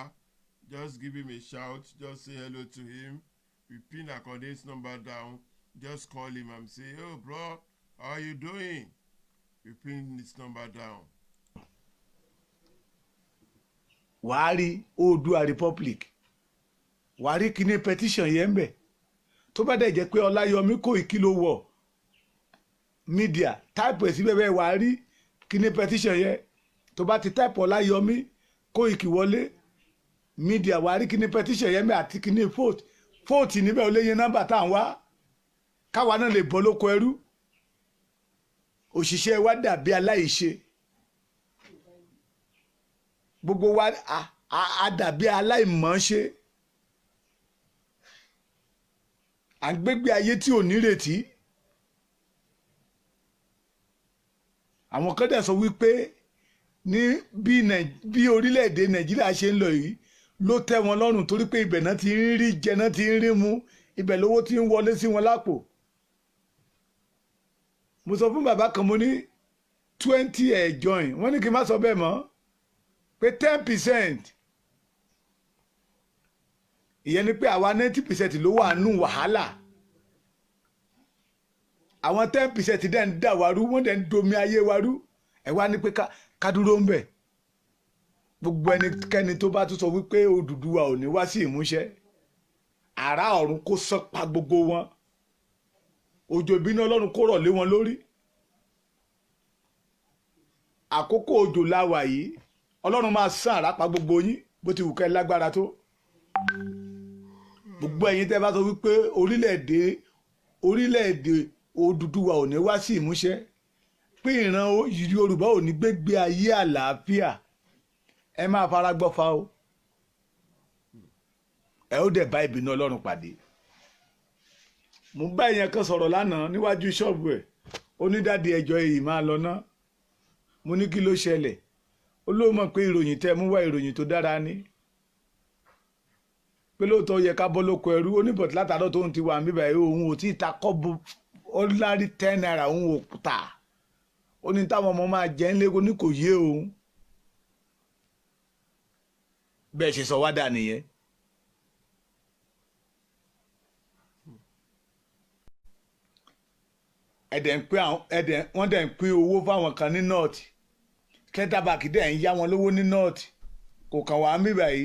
Just give him a shout. Just say hello to him. We pin our condensed number down. Just call him and say, "Oh, bro, how are you doing?" We pin his number down. wàá rí Oòduà Republic wàá rí kíní petition yẹn ń bẹ tó bá dẹ̀ jẹ́ pé Ọláyọmí Kòìkí ló wọ̀ media táìpù ẹ̀ sí bẹ́ẹ̀ wàá rí kíní petition yẹn tó bá ti táìpù Ọláyọmí Kòìkí wọlé media wàá rí kíní petition yẹn bẹ àti kíní vote níbẹ̀ ó lé yẹn nọ́mbà tá à ń wá káwa náà lè bọ́ lóko ẹrú òṣìṣẹ́ wa dàbí aláìṣe gbogbo wa a dàbí aláìmọ̀ọ́ṣe à ń gbégbé ayé tí ò nírètí àwọn kan dẹ̀ sọ wípé ní bí orílẹ̀-èdè Nàìjíríà ṣe ń lọ yìí ló tẹ́ wọn lọ́rùn torí pé ibẹ̀ náà ti ń rí jẹ náà ti ń rí mu ibẹ̀ lówó ti ń wọlé sí wọn lápò mo sọ fún bàbá kan mo ní 20 ẹ̀ join wọ́n ní kí n má sọ bẹ́ẹ̀ mọ́ pé 10% ìyẹn ni pé àwa 90% ló wà nù wàhálà àwọn 10% dẹ̀ ń dà wá rú wọ́n dẹ̀ ń domi ayé wa rú ẹ̀ wá ní pé ká dúró ń bẹ̀ gbogbo ẹnikẹ́ni tó bá tún sọ wípé Odùduwà ò ní wá sí ìmúṣẹ àrá ọ̀run kó sán pa gbogbo wọn òjò ìbínú Ọlọ́run kó rọ̀ lé wọn lórí àkókò òjò la wà yìí ọlọ́run máa sàn àràpá gbogbo yín bó ti wù kẹ́ lágbára tó gbogbo ẹ̀yin tẹ́ bá sọ wípé orílẹ̀-èdè Odùduwà ò ní wá sí ìmúṣẹ pé ìran Yorùbá ò ní gbégbé ayé àlàáfíà ẹ máa fara gbọ́fà o ẹ ó dẹ̀ bá ìbínú ọlọ́run pàdé. mo bá èèyàn kan sọ̀rọ̀ lánàá níwájú ṣọ́ọ̀bù ẹ̀ onídàádì ẹjọ́ èyí máa lọ ná mo ní kí ló ṣẹlẹ̀ ó ló mọ̀ pé ìròyìn tẹ́ mú wá ìròyìn tó dára ní pé lóòótọ́ yẹ ká bọ́ lóko ẹrú oníbọ̀tí látàárọ̀ tóun ti wà níbà yìí òun ò tí ì ta kọ́bù ordinary 10 naira òun ò tà ó ní táwọn ọmọ máa jẹ́ ńlé ní kò yé òun bẹ́ẹ̀ ṣe sọ wá dà nìyẹn. wọ́n dẹ̀ ń pín owó fáwọn kan ní nọ́ọ̀tì kẹ́tàbàkì dẹ̀ ń yá wọn lówó ní nọ́ọ̀tì kò kàn wá mí báyìí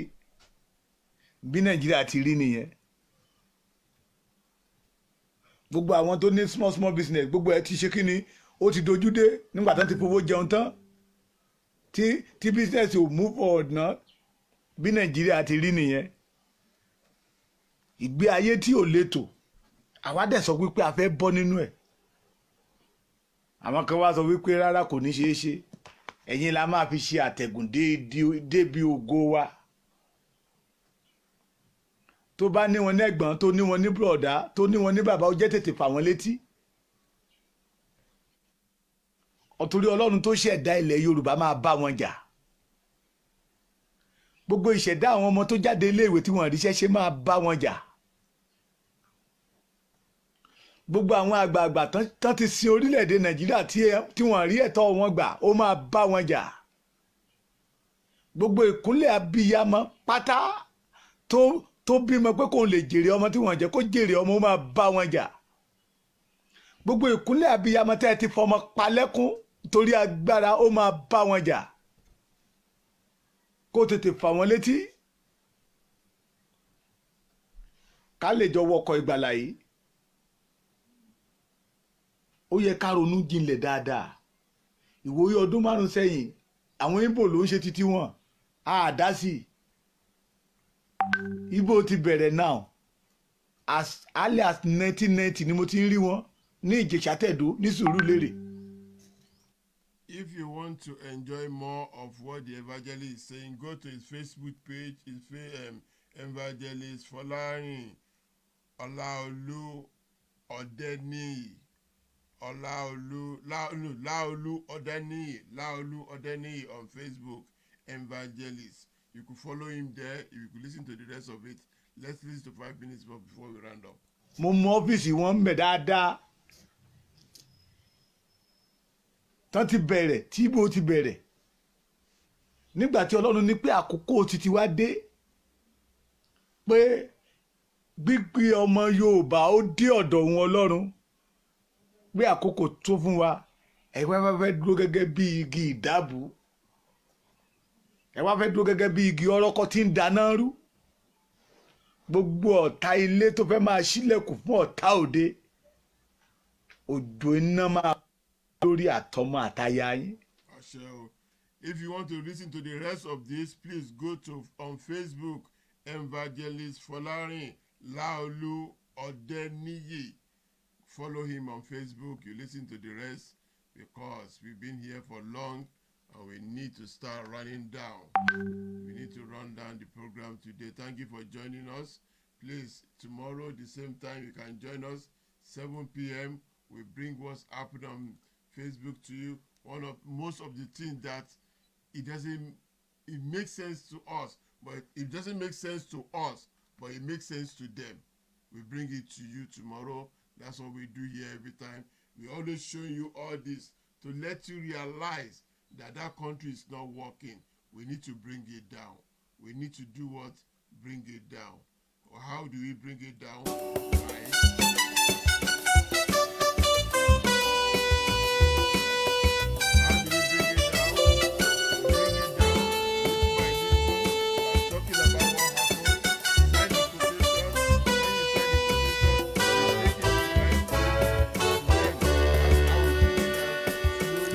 bí Nàìjíríà ti rí nìyẹn. gbogbo àwọn tó ní small business gbogbo ẹ ti ṣe kí ni ó ti dojú dé nígbà tán ti fowó jẹun tán tí business ò move forward náà bí Nàìjíríà ti rí nìyẹn. ìgbé ayé tí ò létò àwa dẹ̀ sọ wípé a fẹ́ bọ́ nínú ẹ̀ àwọn kan wá sọ wípé rárá kò ní ṣeé ṣe ẹ̀yin la máa fi ṣe àtẹ̀gùn débi ògo wa tó bá ní wọn ní ẹ̀gbọ́n tó ní wọn ní bùrọ̀dá tó ní wọn ní bàbá ó jẹ́ tètè fà wọ́n létí ọ̀túnrí ọlọ́run tó ṣẹ̀dá ilẹ̀ Yorùbá máa bá wọn jà gbogbo ìṣẹ̀dá àwọn ọmọ tó jáde iléèwé tí wọ́n ríṣẹ́ ṣe máa bá wọn jà gbogbo àwọn àgbààgbà tán ti sin orílẹ̀-èdè Nàìjíríà tí wọ́n rí ẹ̀tọ́ wọn gbà ó máa bá wọn jà gbogbo ìkúnlẹ̀ abiyamọ pátá tó bímọ pé kò lè jèrè ọmọ tí wọ́n jẹ́ kó jèrè ọmọ ó máa bá wọn jà gbogbo ìkúnlẹ̀ abiyamọ tẹ́ ẹ ti fọmọ palẹ́kún torí agbára ó máa bá wọn jà kó tètè fà wọ́n létí ká lè jọ wọkọ̀ ìgbàlà yìí ó yẹ ká ronú jinlẹ̀ dáadáa ìwòye ọdún 5 sẹ́yìn àwọn Ìgbò ló ń ṣe títí wọn á dá sí Ìgbò ti bẹ̀rẹ̀ now as early as 1990 ni mo ti ń rí wọn ní Ìjẹ̀ṣà Tẹ̀dó ní Sùúrùlérè. If you want to enjoy more of what the evangelist is saying, go to his Facebook page, evangelist Folarin Olaolu Odeniyi. Laolu Odeniyi on Facebook, evangelist. You could follow him there. You could listen to the rest of it. Let's listen to 5 minutes more before we round up. mo mọ ọ́fíìsì wọn mẹ́ dáadáa tán ti bẹ̀rẹ̀ tí ibo ti bẹ̀rẹ̀ nígbà tí Ọlọ́run ní pé àkókò títí wá dé pé gbígbé ọmọ Yorùbá ó dé ọ̀dọ̀ wọn Ọlọ́run pé àkókò tó fún wa ẹ wá fẹ́ dúró gẹ́gẹ́ bí igi ìdábù ẹ wá fẹ́ dúró gẹ́gẹ́ bí igi ọ̀rọ̀kọ̀ tí ń dáná rú gbogbo ọ̀tá ilé tó fẹ́ máa ṣílẹ̀kùn fún ọ̀tá òde òjò iná máa lórí àtọmọ àtaya yín. If you want to listen to the rest of this, please go to on Facebook, Evangelist Folarin Laolu Odeniyi. Follow him on Facebook. You listen to the rest because we've been here for long and we need to start running down. We need to run down the program today. Thank you for joining us. Please, tomorrow, the same time, you can join us, 7 p.m. We bring what's happening on Facebook to you. Most of the things that it makes sense to us, but it doesn't make sense to us, but it makes sense to them. We bring it to you tomorrow. That's what we do here every time. We always show you all this to let you realize that country is not working. We need to bring it down. We need to do what? Bring it down. Or how do we bring it down?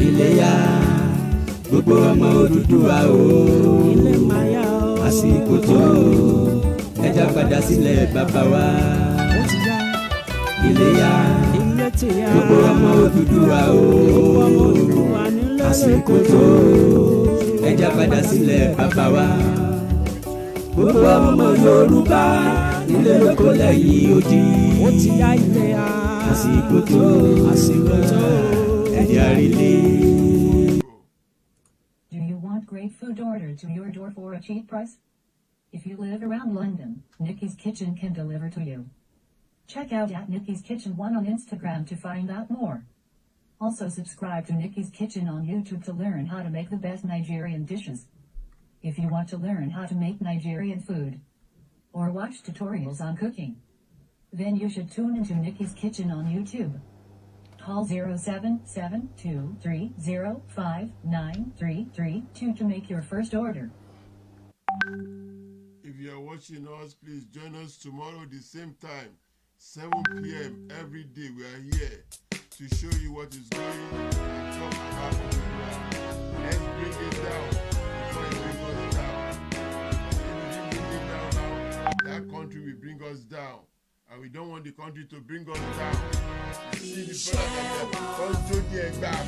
Iléyá gbogbo ọmọ Odùduwà o àsìkò tó ẹja padà sílẹ̀ bàbá wa Iléyá gbogbo ọmọ Odùduwà o àsìkò tó ẹja padà sílẹ̀ bàbá wa gbogbo ọmọ Yorùbá nílé lóko lẹ́yìn odi àsìkò tó ẹja rílé. Do you want great food ordered to your door for a cheap price? If you live around London, Nikki's Kitchen can deliver to you. Check out Nikki's Kitchen 1 on Instagram to find out more. Also subscribe to Nikki's Kitchen on YouTube to learn how to make the best Nigerian dishes. If you want to learn how to make Nigerian food or watch tutorials on cooking, then you should tune into Nikki's Kitchen on YouTube. Call 0772305932 to make your first order. If you are watching us, please join us tomorrow the same time, 7 p.m. every day. We are here to show you what is going on and talk about what is wrong. Let's bring it down before it brings us down. If we bring it down now, that country will bring us down. And we don't want the country to bring us down. You see the fellow that control the back.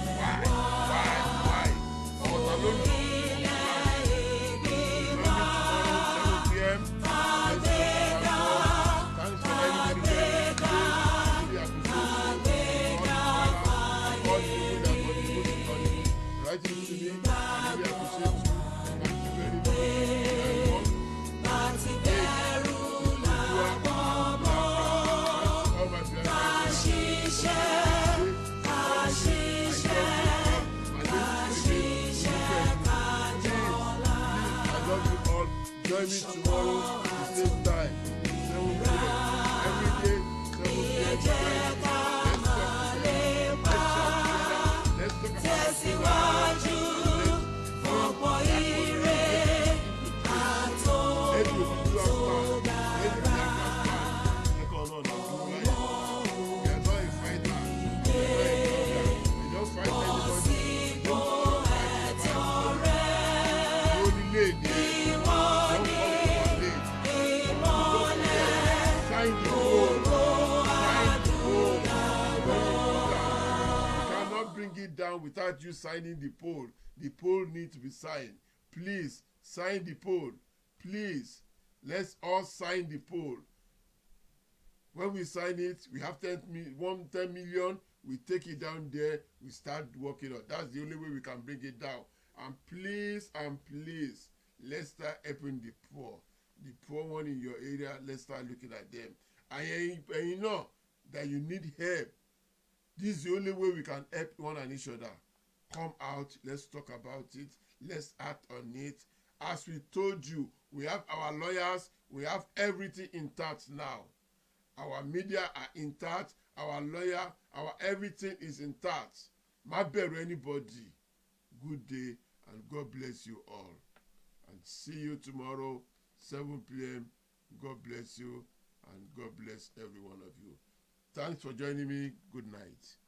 Why? Oh, alone. Join me tomorrow at the same time, 7 p.m. Every day, 7 p.m. Let's talk down without you signing the poll. The poll needs to be signed. Please sign the poll. Please, let's all sign the poll. When we sign it, we have 10 million. We take it down there. We start working on. That's the only way we can bring it down. And please, let's start helping the poor. The poor one in your area, let's start looking at them. And you know that you need help. This is the only way we can help one and each other. Come out, let's talk about it, let's act on it. As we told you, we have our lawyers, we have everything intact now. Our media are intact, our lawyer, our everything is intact. Má bẹ̀rù anybody. Good day and God bless you all. And see you tomorrow, 7 p.m. God bless you and God bless every one of you. Thanks for joining me. Good night.